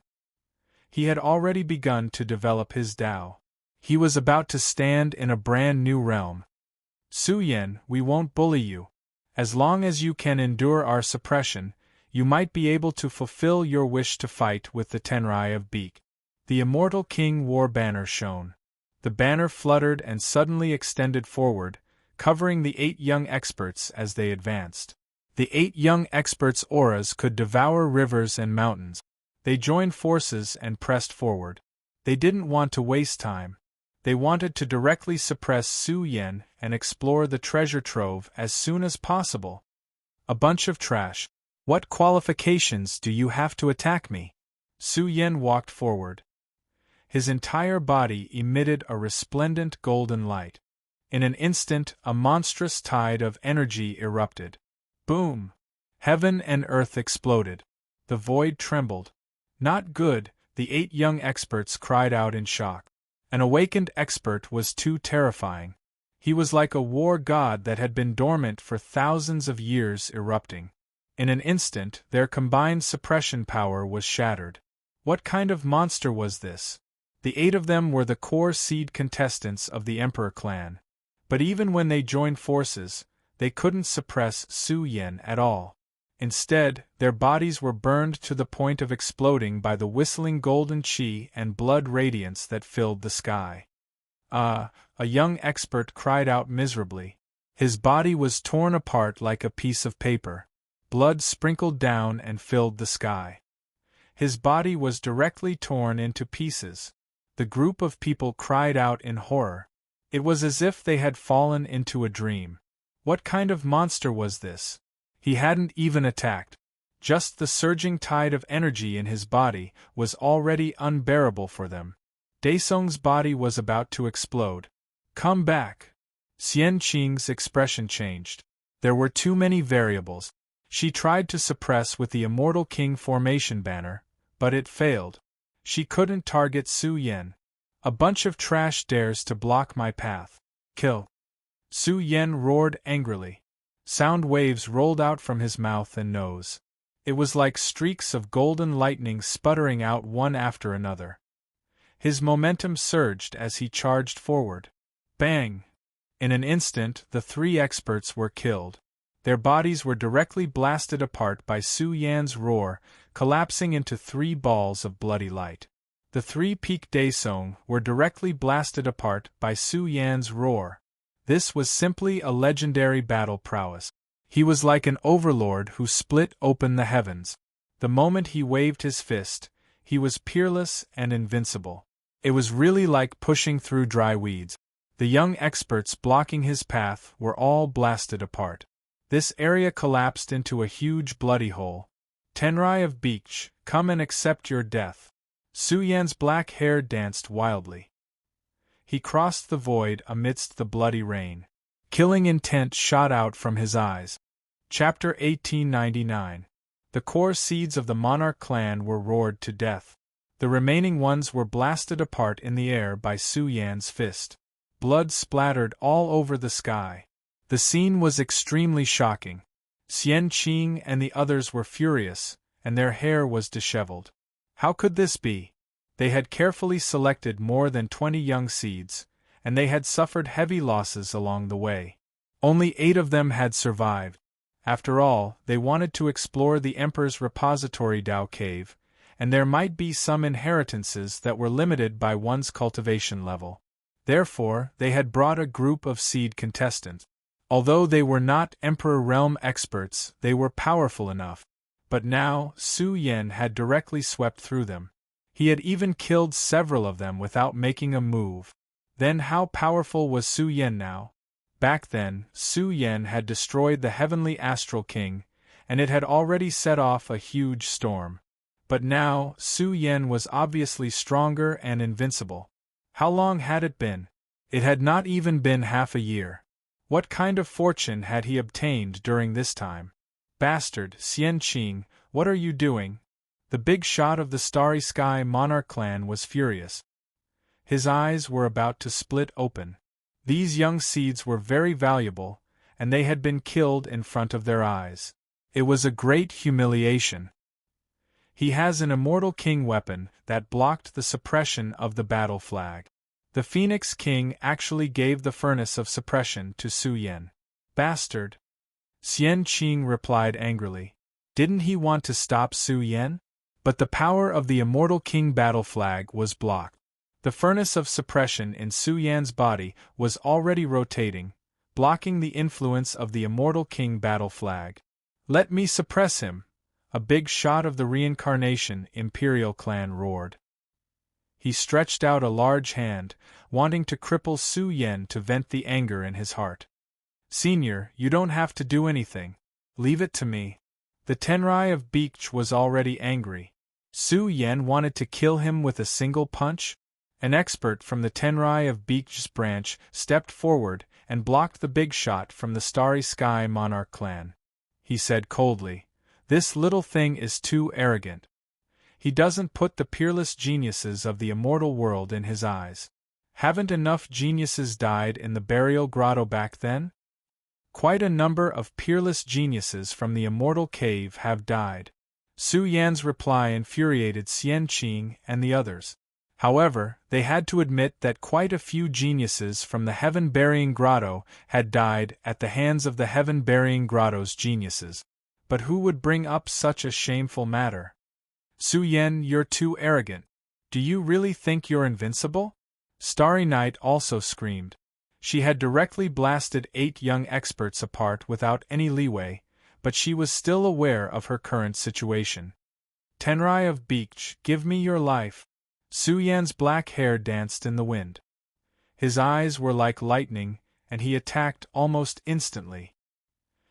He had already begun to develop his Tao. He was about to stand in a brand new realm. Su Yen, we won't bully you. As long as you can endure our suppression, you might be able to fulfill your wish to fight with the Tenrai of Beak. The immortal king war banner shone. The banner fluttered and suddenly extended forward, covering the 8 young experts as they advanced. The 8 young experts' auras could devour rivers and mountains. They joined forces and pressed forward. They didn't want to waste time. They wanted to directly suppress Su Yen and explore the treasure trove as soon as possible. A bunch of trash. What qualifications do you have to attack me? Su Yen walked forward. His entire body emitted a resplendent golden light. In an instant, a monstrous tide of energy erupted. Boom! Heaven and earth exploded. The void trembled. Not good, the 8 young experts cried out in shock. An awakened expert was too terrifying. He was like a war god that had been dormant for thousands of years erupting. In an instant, their combined suppression power was shattered. What kind of monster was this? The 8 of them were the core seed contestants of the Emperor clan. But even when they joined forces, they couldn't suppress Su Yen at all. Instead, their bodies were burned to the point of exploding by the whistling golden chi and blood radiance that filled the sky. A young expert cried out miserably. His body was torn apart like a piece of paper. Blood sprinkled down and filled the sky. His body was directly torn into pieces. The group of people cried out in horror. It was as if they had fallen into a dream. What kind of monster was this? He hadn't even attacked. Just the surging tide of energy in his body was already unbearable for them. Daesung's body was about to explode. Come back! Xian Qing's expression changed. There were too many variables. She tried to suppress with the Immortal King formation banner, but it failed. She couldn't target Su Yen. A bunch of trash dares to block my path. Kill! Su Yen roared angrily. Sound waves rolled out from his mouth and nose. It was like streaks of golden lightning sputtering out one after another. His momentum surged as he charged forward. Bang! In an instant, the 3 experts were killed. Their bodies were directly blasted apart by Su Yan's roar, collapsing into 3 balls of bloody light. The 3 Peak Daesung were directly blasted apart by Su Yan's roar. This was simply a legendary battle prowess. He was like an overlord who split open the heavens. The moment he waved his fist, he was peerless and invincible. It was really like pushing through dry weeds. The young experts blocking his path were all blasted apart. This area collapsed into a huge bloody hole. Tenrai of Beach, come and accept your death. Su Yan's black hair danced wildly. He crossed the void amidst the bloody rain. Killing intent shot out from his eyes. Chapter 1899. The core seeds of the Monarch clan were roared to death. The remaining ones were blasted apart in the air by Su Yan's fist. Blood splattered all over the sky. The scene was extremely shocking. Xian Qing and the others were furious, and their hair was disheveled. How could this be? They had carefully selected more than 20 young seeds, and they had suffered heavy losses along the way. Only 8 of them had survived. After all, they wanted to explore the Emperor's repository Tao Cave, and there might be some inheritances that were limited by one's cultivation level. Therefore, they had brought a group of seed contestants. Although they were not Emperor Realm experts, they were powerful enough. But now, Su Yen had directly swept through them. He had even killed several of them without making a move. Then how powerful was Su Yen now? Back then, Su Yen had destroyed the Heavenly Astral King, and it had already set off a huge storm. But now, Su Yen was obviously stronger and invincible. How long had it been? It had not even been half a year. What kind of fortune had he obtained during this time? Bastard, Xian Qing, what are you doing? The big shot of the Starry Sky Monarch clan was furious. His eyes were about to split open. These young seeds were very valuable, and they had been killed in front of their eyes. It was a great humiliation. He has an immortal king weapon that blocked the suppression of the battle flag. The Phoenix King actually gave the furnace of suppression to Su Yan. Bastard! Xian Qing replied angrily. Didn't he want to stop Su Yan? But the power of the immortal king battle flag was blocked. The furnace of suppression in Su Yan's body was already rotating, blocking the influence of the immortal king battle flag. Let me suppress him! A big shot of the reincarnation Imperial clan roared. He stretched out a large hand, wanting to cripple Su Yan to vent the anger in his heart. Senior, you don't have to do anything. Leave it to me. The Tenrai of Beach was already angry. Su Yan wanted to kill him with a single punch? An expert from the Tenrai of Beach's branch stepped forward and blocked the big shot from the Starry Sky Monarch clan. He said coldly, "This little thing is too arrogant. He doesn't put the peerless geniuses of the immortal world in his eyes. Haven't enough geniuses died in the burial grotto back then? Quite a number of peerless geniuses from the immortal cave have died." Su Yan's reply infuriated Xian Qing and the others. However, they had to admit that quite a few geniuses from the heaven-burying grotto had died at the hands of the heaven-burying grotto's geniuses. But who would bring up such a shameful matter? Su Yan, you're too arrogant. Do you really think you're invincible? Starry Night also screamed. She had directly blasted 8 young experts apart without any leeway, but she was still aware of her current situation. Tenrai of Beach, give me your life. Su Yan's black hair danced in the wind. His eyes were like lightning, and he attacked almost instantly.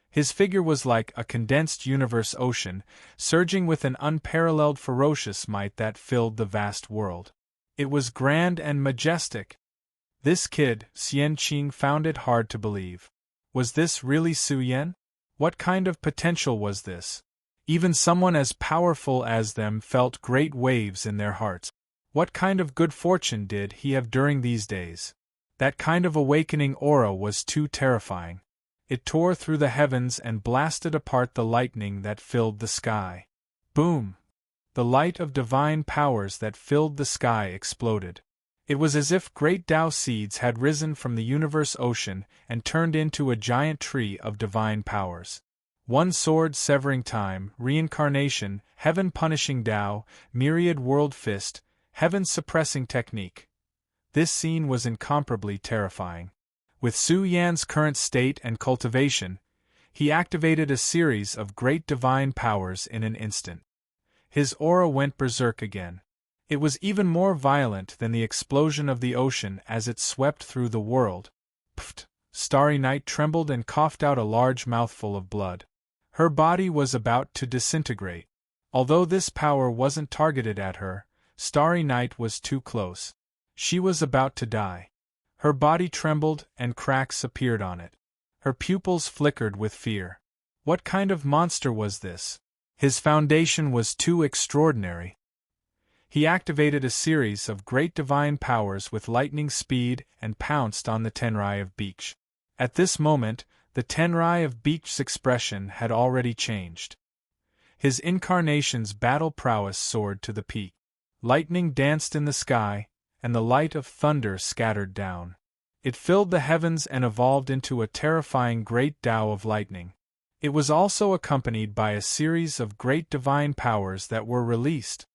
His figure was like a condensed universe ocean, surging with an unparalleled ferocious might that filled the vast world. It was grand and majestic. This kid, Xian Qing found it hard to believe. Was this really Su Yan? What kind of potential was this? Even someone as powerful as them felt great waves in their hearts. What kind of good fortune did he have during these days? That kind of awakening aura was too terrifying. It tore through the heavens and blasted apart the lightning that filled the sky. Boom! The light of divine powers that filled the sky exploded. It was as if great Tao seeds had risen from the universe ocean and turned into a giant tree of divine powers. One sword severing time, reincarnation, heaven punishing Tao, myriad world fist, heaven suppressing technique. This scene was incomparably terrifying. With Su Yan's current state and cultivation, he activated a series of great divine powers in an instant. His aura went berserk again. It was even more violent than the explosion of the ocean as it swept through the world. Pfft! Starry Night trembled and coughed out a large mouthful of blood. Her body was about to disintegrate. Although this power wasn't targeted at her, Starry Night was too close. She was about to die. Her body trembled and cracks appeared on it. Her pupils flickered with fear. What kind of monster was this? His foundation was too extraordinary. He activated a series of great divine powers with lightning speed and pounced on the Tenrai of Beach. At this moment, the Tenrai of Beach's expression had already changed. His incarnation's battle prowess soared to the peak. Lightning danced in the sky, and the light of thunder scattered down. It filled the heavens and evolved into a terrifying great Tao of lightning. It was also accompanied by a series of great divine powers that were released.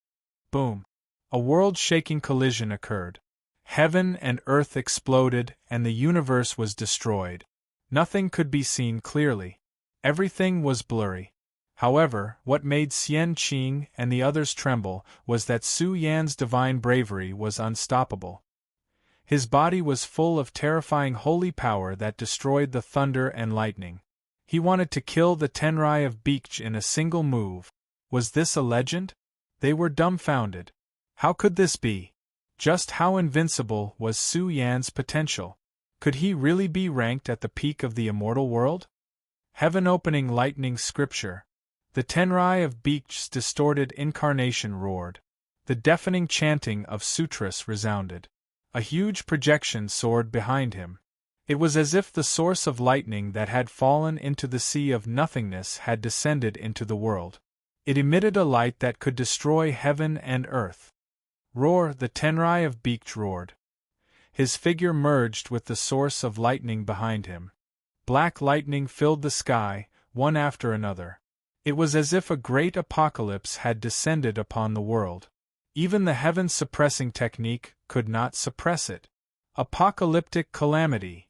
Boom! A world-shaking collision occurred. Heaven and earth exploded, and the universe was destroyed. Nothing could be seen clearly. Everything was blurry. However, what made Xian Qing and the others tremble was that Su Yan's divine bravery was unstoppable. His body was full of terrifying holy power that destroyed the thunder and lightning. He wanted to kill the Tenrai of Beach in a single move. Was this a legend? They were dumbfounded. How could this be? Just how invincible was Su Yan's potential? Could he really be ranked at the peak of the immortal world? Heaven-opening lightning scripture. The Tenrai of Beach's distorted incarnation roared. The deafening chanting of sutras resounded. A huge projection soared behind him. It was as if the source of lightning that had fallen into the sea of nothingness had descended into the world. It emitted a light that could destroy heaven and earth. Roar, the Tenrai of Beach roared. His figure merged with the source of lightning behind him. Black lightning filled the sky, one after another. It was as if a great apocalypse had descended upon the world. Even the heaven-suppressing technique could not suppress it. Apocalyptic calamity.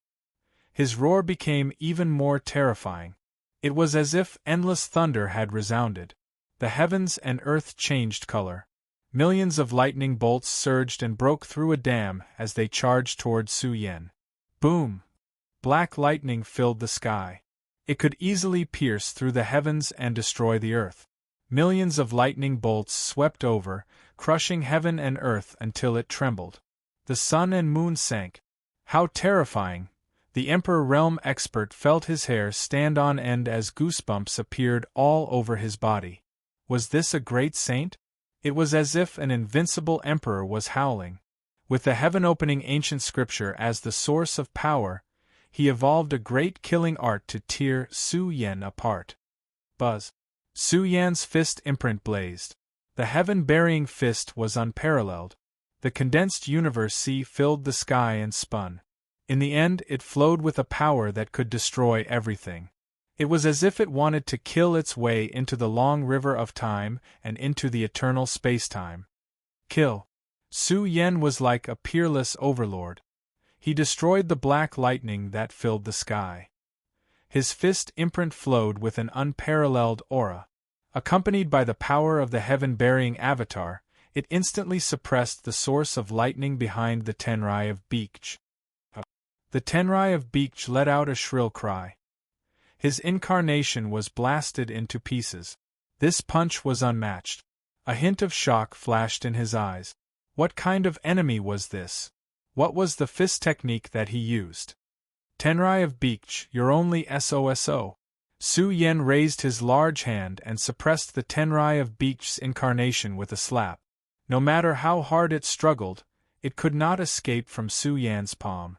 His roar became even more terrifying. It was as if endless thunder had resounded. The heavens and earth changed color. Millions of lightning bolts surged and broke through a dam as they charged toward Su Yan. Boom! Black lightning filled the sky. It could easily pierce through the heavens and destroy the earth. Millions of lightning bolts swept over, crushing heaven and earth until it trembled. The sun and moon sank. How terrifying! The Emperor Realm expert felt his hair stand on end as goosebumps appeared all over his body. Was this a great saint? It was as if an invincible emperor was howling. With the heaven-opening ancient scripture as the source of power, he evolved a great killing art to tear Su Yan apart. Buzz. Su Yan's fist imprint blazed. The heaven-burying fist was unparalleled. The condensed universe sea filled the sky and spun. In the end, it flowed with a power that could destroy everything. It was as if it wanted to kill its way into the long river of time and into the eternal space-time. Kill. Su Yan was like a peerless overlord. He destroyed the black lightning that filled the sky. His fist imprint flowed with an unparalleled aura. Accompanied by the power of the heaven-burying avatar, it instantly suppressed the source of lightning behind the Tenrai of Beach. The Tenrai of Beach let out a shrill cry. His incarnation was blasted into pieces. This punch was unmatched. A hint of shock flashed in his eyes. What kind of enemy was this? What was the fist technique that he used? Tenrai of Beach, you're only SOSO. Su Yan raised his large hand and suppressed the Tenrai of Beach's incarnation with a slap. No matter how hard it struggled, it could not escape from Su Yan's palm.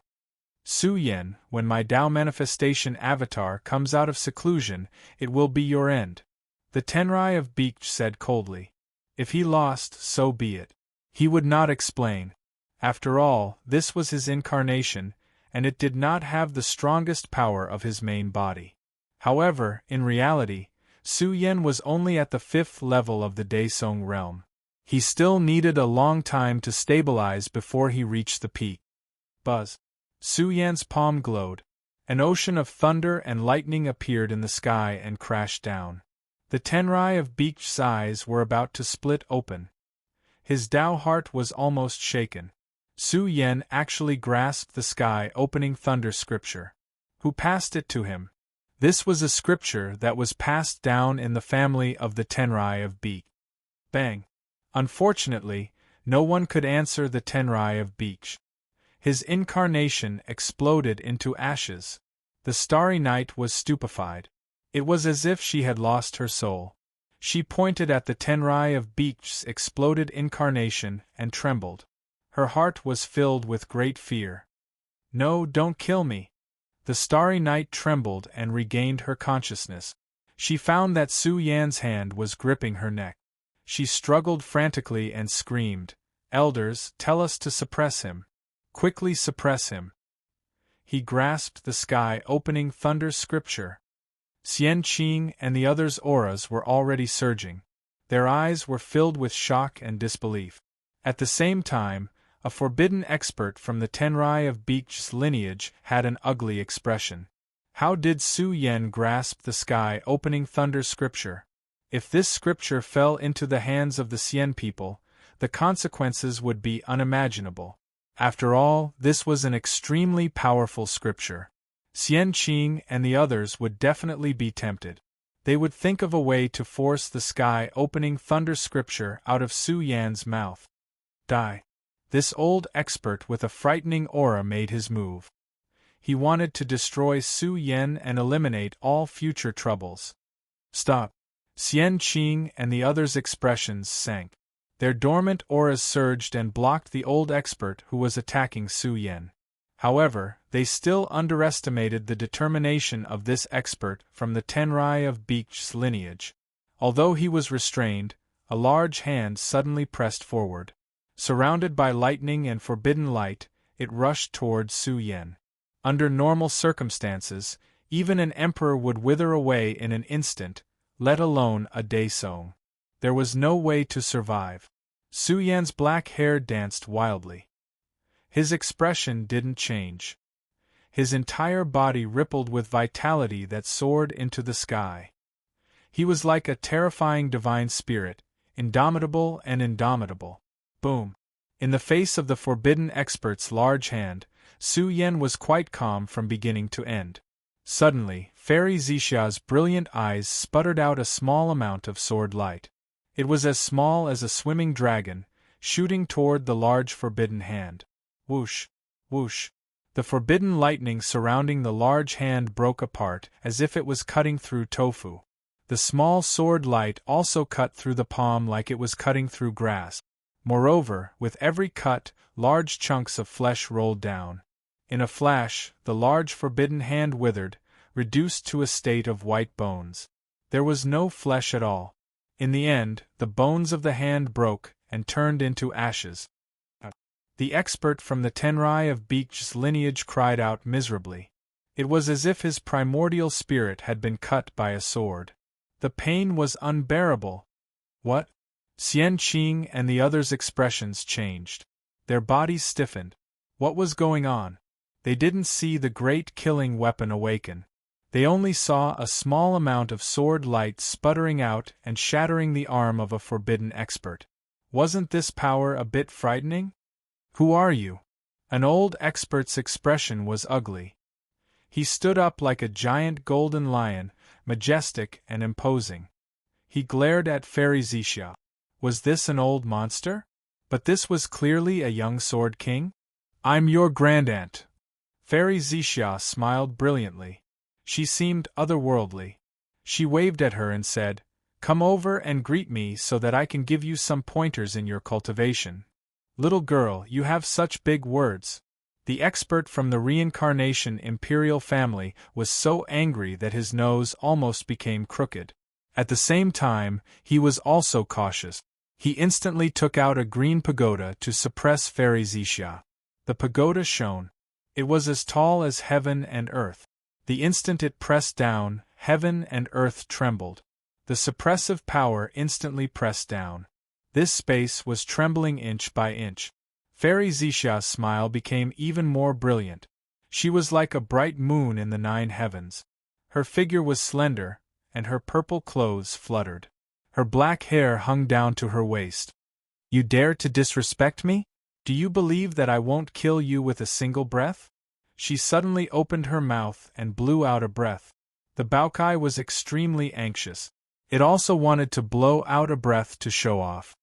Su Yan, when my Tao manifestation avatar comes out of seclusion, it will be your end. The Tenrai of Beach said coldly. If he lost, so be it. He would not explain. After all, this was his incarnation, and it did not have the strongest power of his main body. However, in reality, Su Yan was only at the 5th level of the Daesong realm. He still needed a long time to stabilize before he reached the peak. Buzz. Su Yan's palm glowed. An ocean of thunder and lightning appeared in the sky and crashed down. The Tenrai of Beach's eyes were about to split open. His Tao heart was almost shaken. Su Yan actually grasped the sky-opening thunder scripture. Who passed it to him? This was a scripture that was passed down in the family of the Tenrai of Beach. Bang! Unfortunately, no one could answer the Tenrai of Beach. His incarnation exploded into ashes. The Starry Night was stupefied. It was as if she had lost her soul. She pointed at the Tenrai of Beach's exploded incarnation and trembled. Her heart was filled with great fear. No, don't kill me. The Starry Night trembled and regained her consciousness. She found that Su Yan's hand was gripping her neck. She struggled frantically and screamed, "Elders, tell us to suppress him. Quickly suppress him." He grasped the sky-opening thunder scripture. Xian Qing and the others' auras were already surging. Their eyes were filled with shock and disbelief. At the same time, a forbidden expert from the Tenrai of Beach's lineage had an ugly expression. How did Su Yan grasp the sky-opening thunder scripture? If this scripture fell into the hands of the Xian people, the consequences would be unimaginable. After all, this was an extremely powerful scripture. Xian Qing and the others would definitely be tempted. They would think of a way to force the sky-opening thunder scripture out of Su Yan's mouth. Die. This old expert with a frightening aura made his move. He wanted to destroy Su Yan and eliminate all future troubles. Stop. Xian Qing and the others' expressions sank. Their dormant auras surged and blocked the old expert who was attacking Su Yan. However, they still underestimated the determination of this expert from the Tenrai of Beech's lineage. Although he was restrained, a large hand suddenly pressed forward. Surrounded by lightning and forbidden light, it rushed toward Su Yen. Under normal circumstances, even an emperor would wither away in an instant, let alone a day so. There was no way to survive. Su Yan's black hair danced wildly. His expression didn't change. His entire body rippled with vitality that soared into the sky. He was like a terrifying divine spirit, indomitable and indomitable. Boom! In the face of the forbidden expert's large hand, Su Yen was quite calm from beginning to end. Suddenly, Fairy Zisha's brilliant eyes sputtered out a small amount of sword light. It was as small as a swimming dragon, shooting toward the large forbidden hand. Whoosh! Whoosh! The forbidden lightning surrounding the large hand broke apart as if it was cutting through tofu. The small sword light also cut through the palm like it was cutting through grass. Moreover, with every cut, large chunks of flesh rolled down. In a flash, the large forbidden hand withered, reduced to a state of white bones. There was no flesh at all. In the end, the bones of the hand broke and turned into ashes. The expert from the Tenrai of Beech's lineage cried out miserably. It was as if his primordial spirit had been cut by a sword. The pain was unbearable. What? Xian Qing and the others' expressions changed. Their bodies stiffened. What was going on? They didn't see the great killing weapon awaken. They only saw a small amount of sword light sputtering out and shattering the arm of a forbidden expert. Wasn't this power a bit frightening? Who are you? An old expert's expression was ugly. He stood up like a giant golden lion, majestic and imposing. He glared at Fairy Zisha. Was this an old monster? But this was clearly a young sword king. I'm your grandaunt. Fairy Zisha smiled brilliantly. She seemed otherworldly. She waved at her and said, "Come over and greet me so that I can give you some pointers in your cultivation." Little girl, you have such big words. The expert from the reincarnation imperial family was so angry that his nose almost became crooked. At the same time, he was also cautious. He instantly took out a green pagoda to suppress Fairy Zisha. The pagoda shone. It was as tall as heaven and earth. The instant it pressed down, heaven and earth trembled. The suppressive power instantly pressed down. This space was trembling inch by inch. Fairy Zisha's smile became even more brilliant. She was like a bright moon in the 9 heavens. Her figure was slender, and her purple clothes fluttered. Her black hair hung down to her waist. You dare to disrespect me? Do you believe that I won't kill you with a single breath? She suddenly opened her mouth and blew out a breath. The Baokai was extremely anxious. It also wanted to blow out a breath to show off.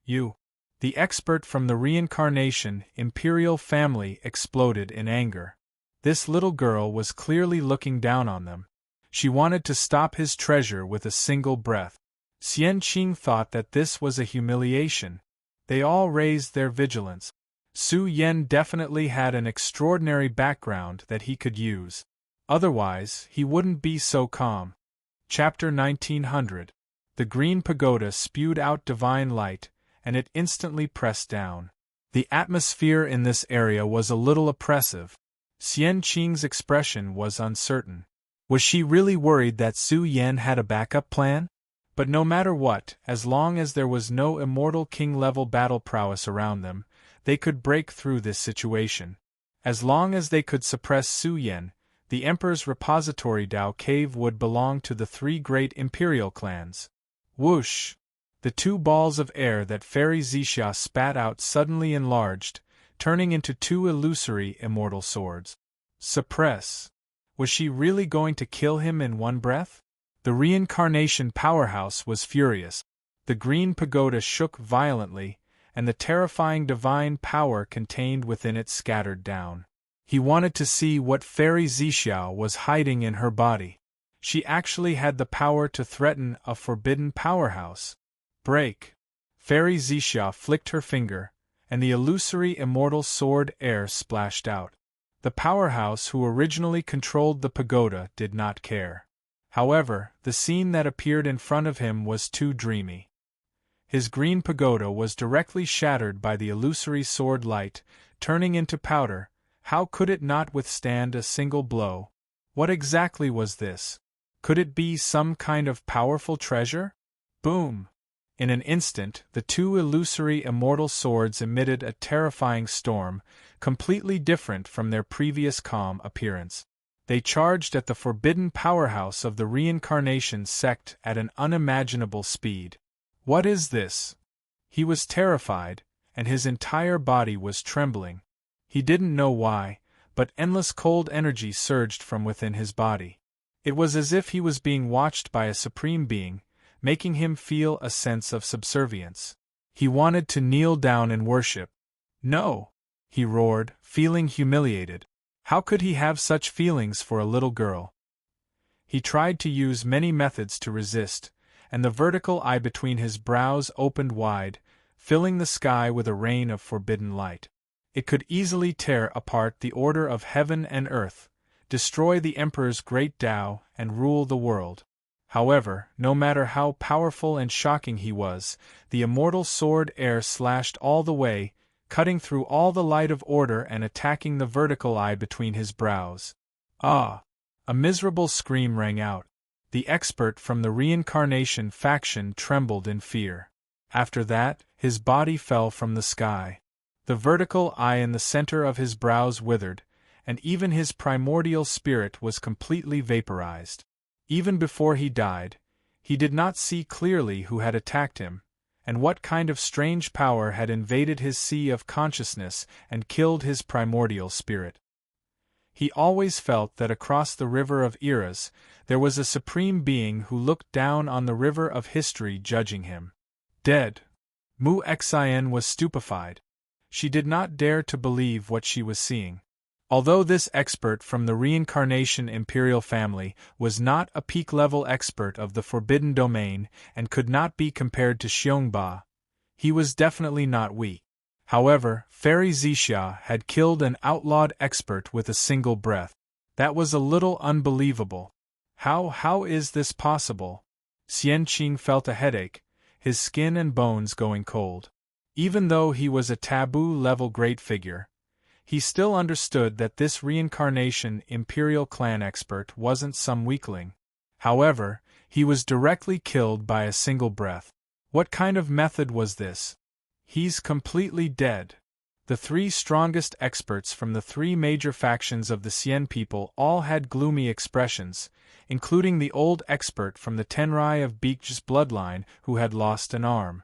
You. The expert from the reincarnation imperial family exploded in anger. This little girl was clearly looking down on them. She wanted to stop his treasure with a single breath. Xian Qing thought that this was a humiliation. They all raised their vigilance. Su Yen definitely had an extraordinary background that he could use. Otherwise, he wouldn't be so calm. Chapter 1900. The green pagoda spewed out divine light, and it instantly pressed down. The atmosphere in this area was a little oppressive. Xian Qing's expression was uncertain. Was she really worried that Su Yen had a backup plan? But no matter what, as long as there was no immortal king-level battle prowess around them, they could break through this situation. As long as they could suppress Su Yen, the Emperor's repository Dao Cave would belong to the 3 great imperial clans. Whoosh! The 2 balls of air that Fairy Zisha spat out suddenly enlarged, turning into 2 illusory immortal swords. Suppress! Was she really going to kill him in one breath? The reincarnation powerhouse was furious. The green pagoda shook violently, and the terrifying divine power contained within it scattered down. He wanted to see what Fairy Zisha was hiding in her body. She actually had the power to threaten a forbidden powerhouse. Break! Fairy Zisha flicked her finger, and the illusory immortal sword air splashed out. The powerhouse who originally controlled the pagoda did not care. However, the scene that appeared in front of him was too dreamy. His green pagoda was directly shattered by the illusory sword light, turning into powder. How could it not withstand a single blow? What exactly was this? Could it be some kind of powerful treasure? Boom! In an instant, the two illusory immortal swords emitted a terrifying storm, completely different from their previous calm appearance. They charged at the forbidden powerhouse of the reincarnation sect at an unimaginable speed. What is this? He was terrified, and his entire body was trembling. He didn't know why, but endless cold energy surged from within his body. It was as if he was being watched by a supreme being, making him feel a sense of subservience. He wanted to kneel down and worship. No! He roared, feeling humiliated. How could he have such feelings for a little girl? He tried to use many methods to resist, and the vertical eye between his brows opened wide, filling the sky with a rain of forbidden light. It could easily tear apart the order of heaven and earth, destroy the Emperor's great Tao, and rule the world. However, no matter how powerful and shocking he was, the immortal sword air slashed all the way, cutting through all the light of order and attacking the vertical eye between his brows. Ah! A miserable scream rang out. The expert from the reincarnation faction trembled in fear. After that, his body fell from the sky. The vertical eye in the center of his brows withered, and even his primordial spirit was completely vaporized. Even before he died, he did not see clearly who had attacked him, and what kind of strange power had invaded his sea of consciousness and killed his primordial spirit. He always felt that across the river of eras, there was a supreme being who looked down on the river of history judging him. Dead. Mu Xin was stupefied. She did not dare to believe what she was seeing. Although this expert from the reincarnation imperial family was not a peak-level expert of the forbidden domain and could not be compared to Xiongba, he was definitely not weak. However, Fairy Zixia had killed an outlawed expert with a single breath. That was a little unbelievable. How is this possible? Xian Qing felt a headache, his skin and bones going cold. Even though he was a taboo-level great figure, he still understood that this reincarnation imperial clan expert wasn't some weakling. However, he was directly killed by a single breath. What kind of method was this? He's completely dead. The three strongest experts from the three major factions of the Xian people all had gloomy expressions, including the old expert from the Tenrai of Beek's bloodline who had lost an arm.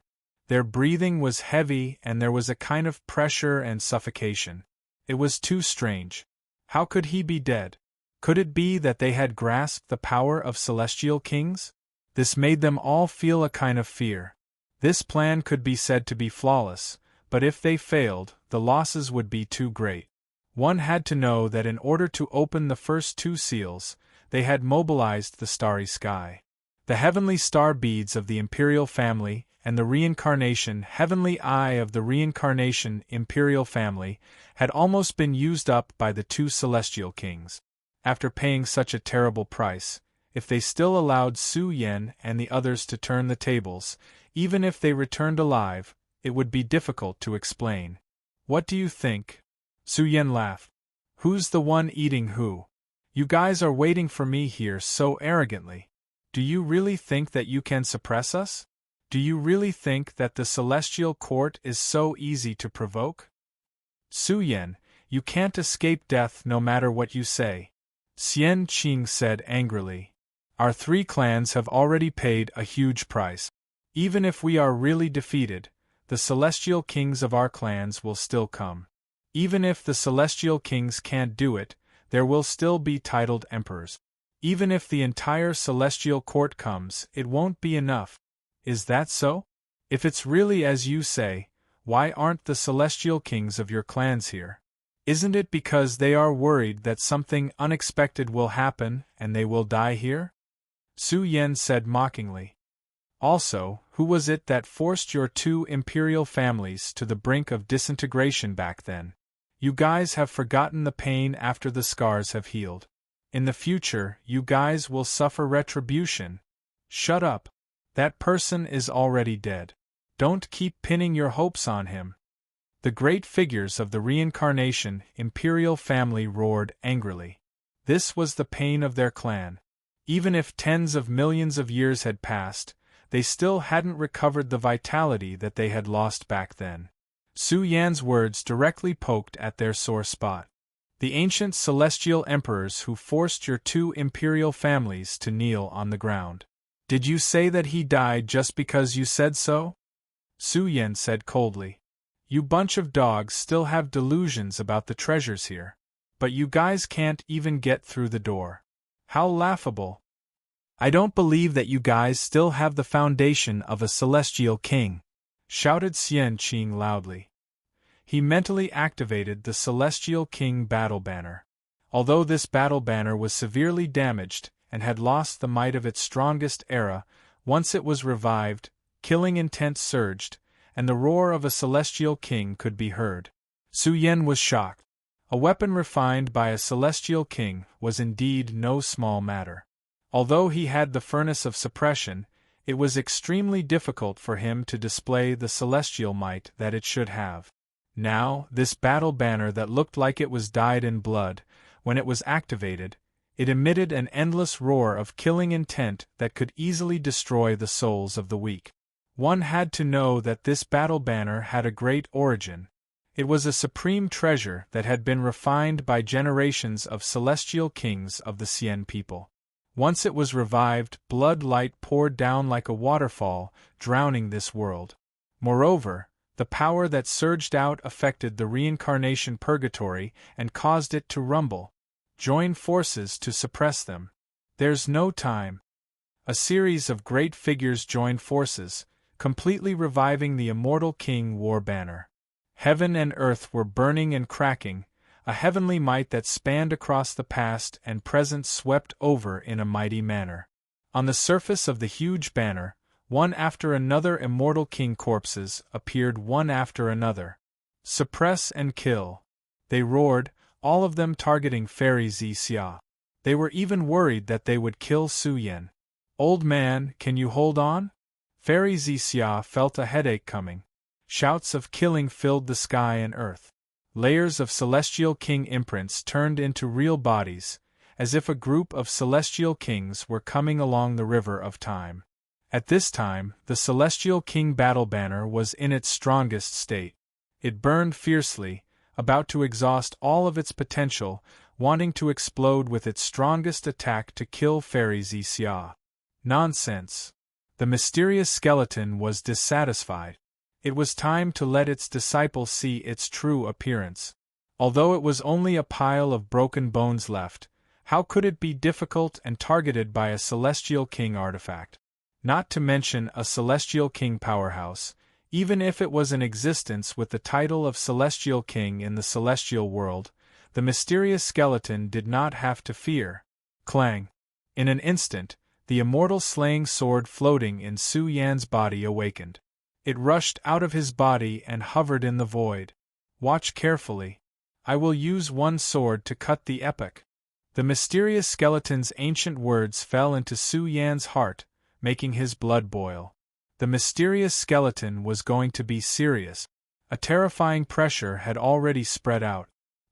Their breathing was heavy and there was a kind of pressure and suffocation. It was too strange. How could he be dead? Could it be that they had grasped the power of celestial kings? This made them all feel a kind of fear. This plan could be said to be flawless, but if they failed, the losses would be too great. One had to know that in order to open the first two seals, they had mobilized the starry sky. The heavenly star beads of the imperial family and the reincarnation heavenly eye of the reincarnation imperial family had almost been used up by the two celestial kings. After paying such a terrible price, if they still allowed Su Yan and the others to turn the tables, even if they returned alive, it would be difficult to explain. What do you think? Su Yan laughed. Who's the one eating who? You guys are waiting for me here so arrogantly. Do you really think that you can suppress us? Do you really think that the celestial court is so easy to provoke? Su Yan, you can't escape death no matter what you say. Xian Qing said angrily. Our three clans have already paid a huge price. Even if we are really defeated, the celestial kings of our clans will still come. Even if the celestial kings can't do it, there will still be titled emperors. Even if the entire celestial court comes, it won't be enough. Is that so? If it's really as you say, why aren't the celestial kings of your clans here? Isn't it because they are worried that something unexpected will happen and they will die here? Su Yan said mockingly. Also, who was it that forced your two imperial families to the brink of disintegration back then? You guys have forgotten the pain after the scars have healed. In the future, you guys will suffer retribution. Shut up. That person is already dead. Don't keep pinning your hopes on him. The great figures of the reincarnation imperial family roared angrily. This was the pain of their clan. Even if tens of millions of years had passed, they still hadn't recovered the vitality that they had lost back then. Su Yan's words directly poked at their sore spot. The ancient celestial emperors who forced your two imperial families to kneel on the ground. Did you say that he died just because you said so? Su Yan said coldly. You bunch of dogs still have delusions about the treasures here. But you guys can't even get through the door. How laughable. I don't believe that you guys still have the foundation of a celestial king, shouted Xian Qing loudly. He mentally activated the Celestial King battle banner. Although this battle banner was severely damaged and had lost the might of its strongest era, once it was revived, killing intent surged, and the roar of a celestial king could be heard. Su Yan was shocked. A weapon refined by a celestial king was indeed no small matter. Although he had the furnace of suppression, it was extremely difficult for him to display the celestial might that it should have. Now, this battle banner that looked like it was dyed in blood, when it was activated, it emitted an endless roar of killing intent that could easily destroy the souls of the weak. One had to know that this battle banner had a great origin. It was a supreme treasure that had been refined by generations of celestial kings of the Xian people. Once it was revived, blood light poured down like a waterfall, drowning this world. Moreover, the power that surged out affected the reincarnation purgatory and caused it to rumble. Join forces to suppress them. There's no time. A series of great figures joined forces, completely reviving the immortal King War banner. Heaven and earth were burning and cracking, a heavenly might that spanned across the past and present swept over in a mighty manner. On the surface of the huge banner, one after another immortal king corpses appeared one after another. Suppress and kill. They roared, all of them targeting Fairy Xia. They were even worried that they would kill Su Yan. Old man, can you hold on? Fairy Xia felt a headache coming. Shouts of killing filled the sky and earth. Layers of celestial king imprints turned into real bodies, as if a group of celestial kings were coming along the river of time. At this time, the Celestial King battle banner was in its strongest state. It burned fiercely, about to exhaust all of its potential, wanting to explode with its strongest attack to kill Fairy Xia. Nonsense. The mysterious skeleton was dissatisfied. It was time to let its disciple see its true appearance. Although it was only a pile of broken bones left, how could it be difficult and targeted by a Celestial King artifact? Not to mention a Celestial King powerhouse, even if it was in existence with the title of Celestial King in the celestial world, the mysterious skeleton did not have to fear. Clang! In an instant, the immortal slaying sword floating in Su Yan's body awakened. It rushed out of his body and hovered in the void. Watch carefully. I will use one sword to cut the epic. The mysterious skeleton's ancient words fell into Su Yan's heart, making his blood boil. The mysterious skeleton was going to be serious. A terrifying pressure had already spread out.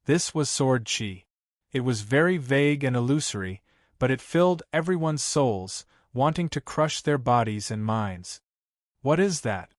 This was sword chi. It was very vague and illusory, but it filled everyone's souls, wanting to crush their bodies and minds. What is that?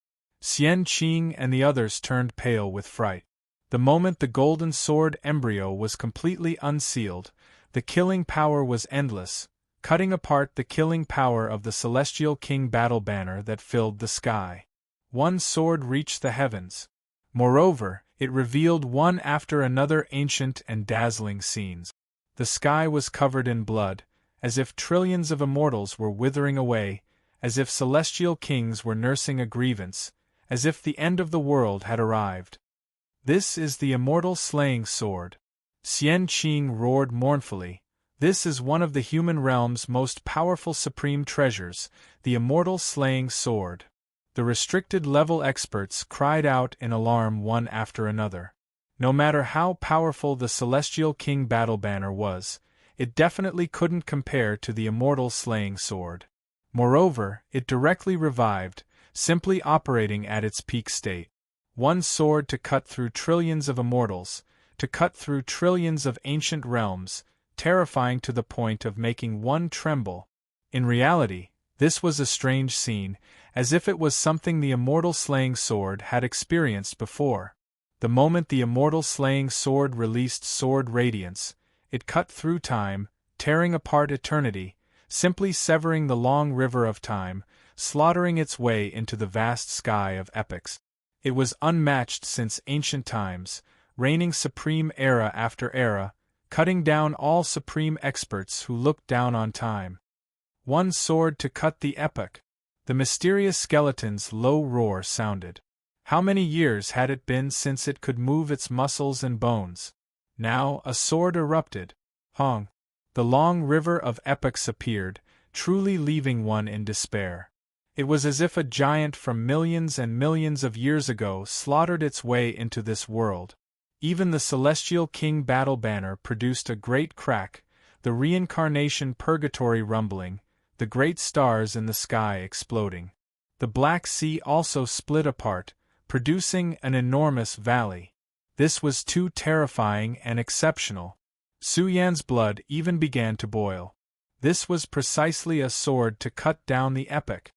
Xian Qing and the others turned pale with fright. The moment the golden sword embryo was completely unsealed, the killing power was endless, cutting apart the killing power of the Celestial King battle banner that filled the sky. One sword reached the heavens. Moreover, it revealed one after another ancient and dazzling scenes. The sky was covered in blood, as if trillions of immortals were withering away, as if celestial kings were nursing a grievance, as if the end of the world had arrived. This is the immortal slaying sword. Xian Qing roared mournfully. This is one of the human realm's most powerful supreme treasures, the immortal slaying sword. The restricted level experts cried out in alarm one after another. No matter how powerful the Celestial King battle banner was, it definitely couldn't compare to the immortal slaying sword. Moreover, it directly revived, simply operating at its peak state. One sword to cut through trillions of immortals, to cut through trillions of ancient realms, terrifying to the point of making one tremble. In reality, this was a strange scene, as if it was something the immortal slaying sword had experienced before. The moment the immortal slaying sword released sword radiance, it cut through time, tearing apart eternity, simply severing the long river of time, slaughtering its way into the vast sky of epochs. It was unmatched since ancient times, reigning supreme era after era, cutting down all supreme experts who looked down on time. One sword to cut the epoch. The mysterious skeleton's low roar sounded. How many years had it been since it could move its muscles and bones? Now a sword erupted. Hong. The long river of epochs appeared, truly leaving one in despair. It was as if a giant from millions and millions of years ago slaughtered its way into this world. Even the Celestial King battle banner produced a great crack, the reincarnation purgatory rumbling, the great stars in the sky exploding. The Black Sea also split apart, producing an enormous valley. This was too terrifying and exceptional. Su Yan's blood even began to boil. This was precisely a sword to cut down the epoch.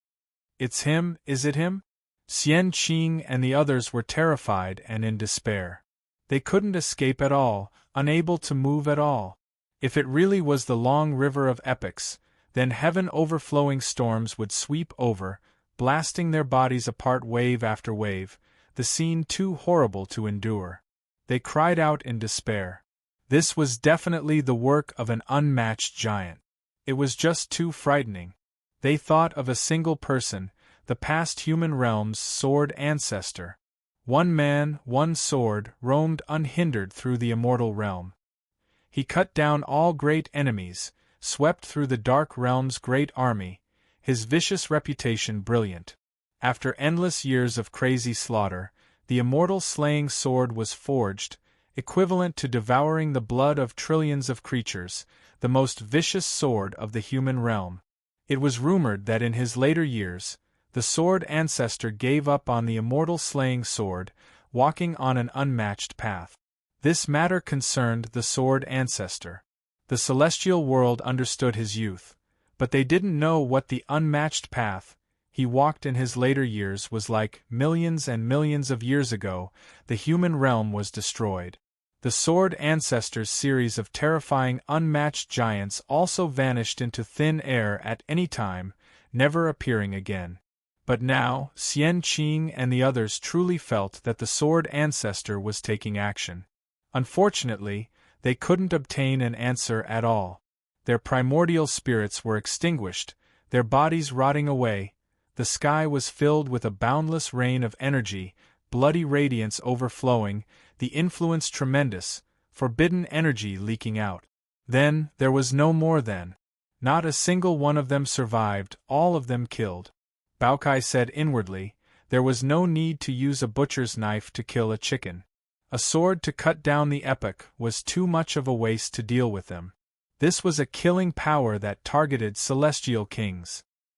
It's him, is it him? Xian Qing and the others were terrified and in despair. They couldn't escape at all, unable to move at all. If it really was the long river of epochs, then heaven-overflowing storms would sweep over, blasting their bodies apart wave after wave, the scene too horrible to endure. They cried out in despair. This was definitely the work of an unmatched giant. It was just too frightening. They thought of a single person, the past human realm's sword ancestor. One man, one sword, roamed unhindered through the immortal realm. He cut down all great enemies, swept through the dark realm's great army, his vicious reputation brilliant. After endless years of crazy slaughter, the immortal slaying sword was forged, equivalent to devouring the blood of trillions of creatures, the most vicious sword of the human realm. It was rumored that in his later years, the sword ancestor gave up on the immortal slaying sword, walking on an unmatched path. This matter concerned the sword ancestor. The celestial world understood his youth, but they didn't know what the unmatched path he walked in his later years was like. Millions and millions of years ago, the human realm was destroyed. The sword ancestor's series of terrifying unmatched giants also vanished into thin air at any time, never appearing again. But now, Xian Qing and the others truly felt that the sword ancestor was taking action. Unfortunately, they couldn't obtain an answer at all. Their primordial spirits were extinguished, their bodies rotting away. The sky was filled with a boundless rain of energy, bloody radiance overflowing, the influence tremendous, forbidden energy leaking out. Then, there was no more then. Not a single one of them survived, all of them killed. Baokai said inwardly, there was no need to use a butcher's knife to kill a chicken. A sword to cut down the epoch was too much of a waste to deal with them. This was a killing power that targeted celestial kings.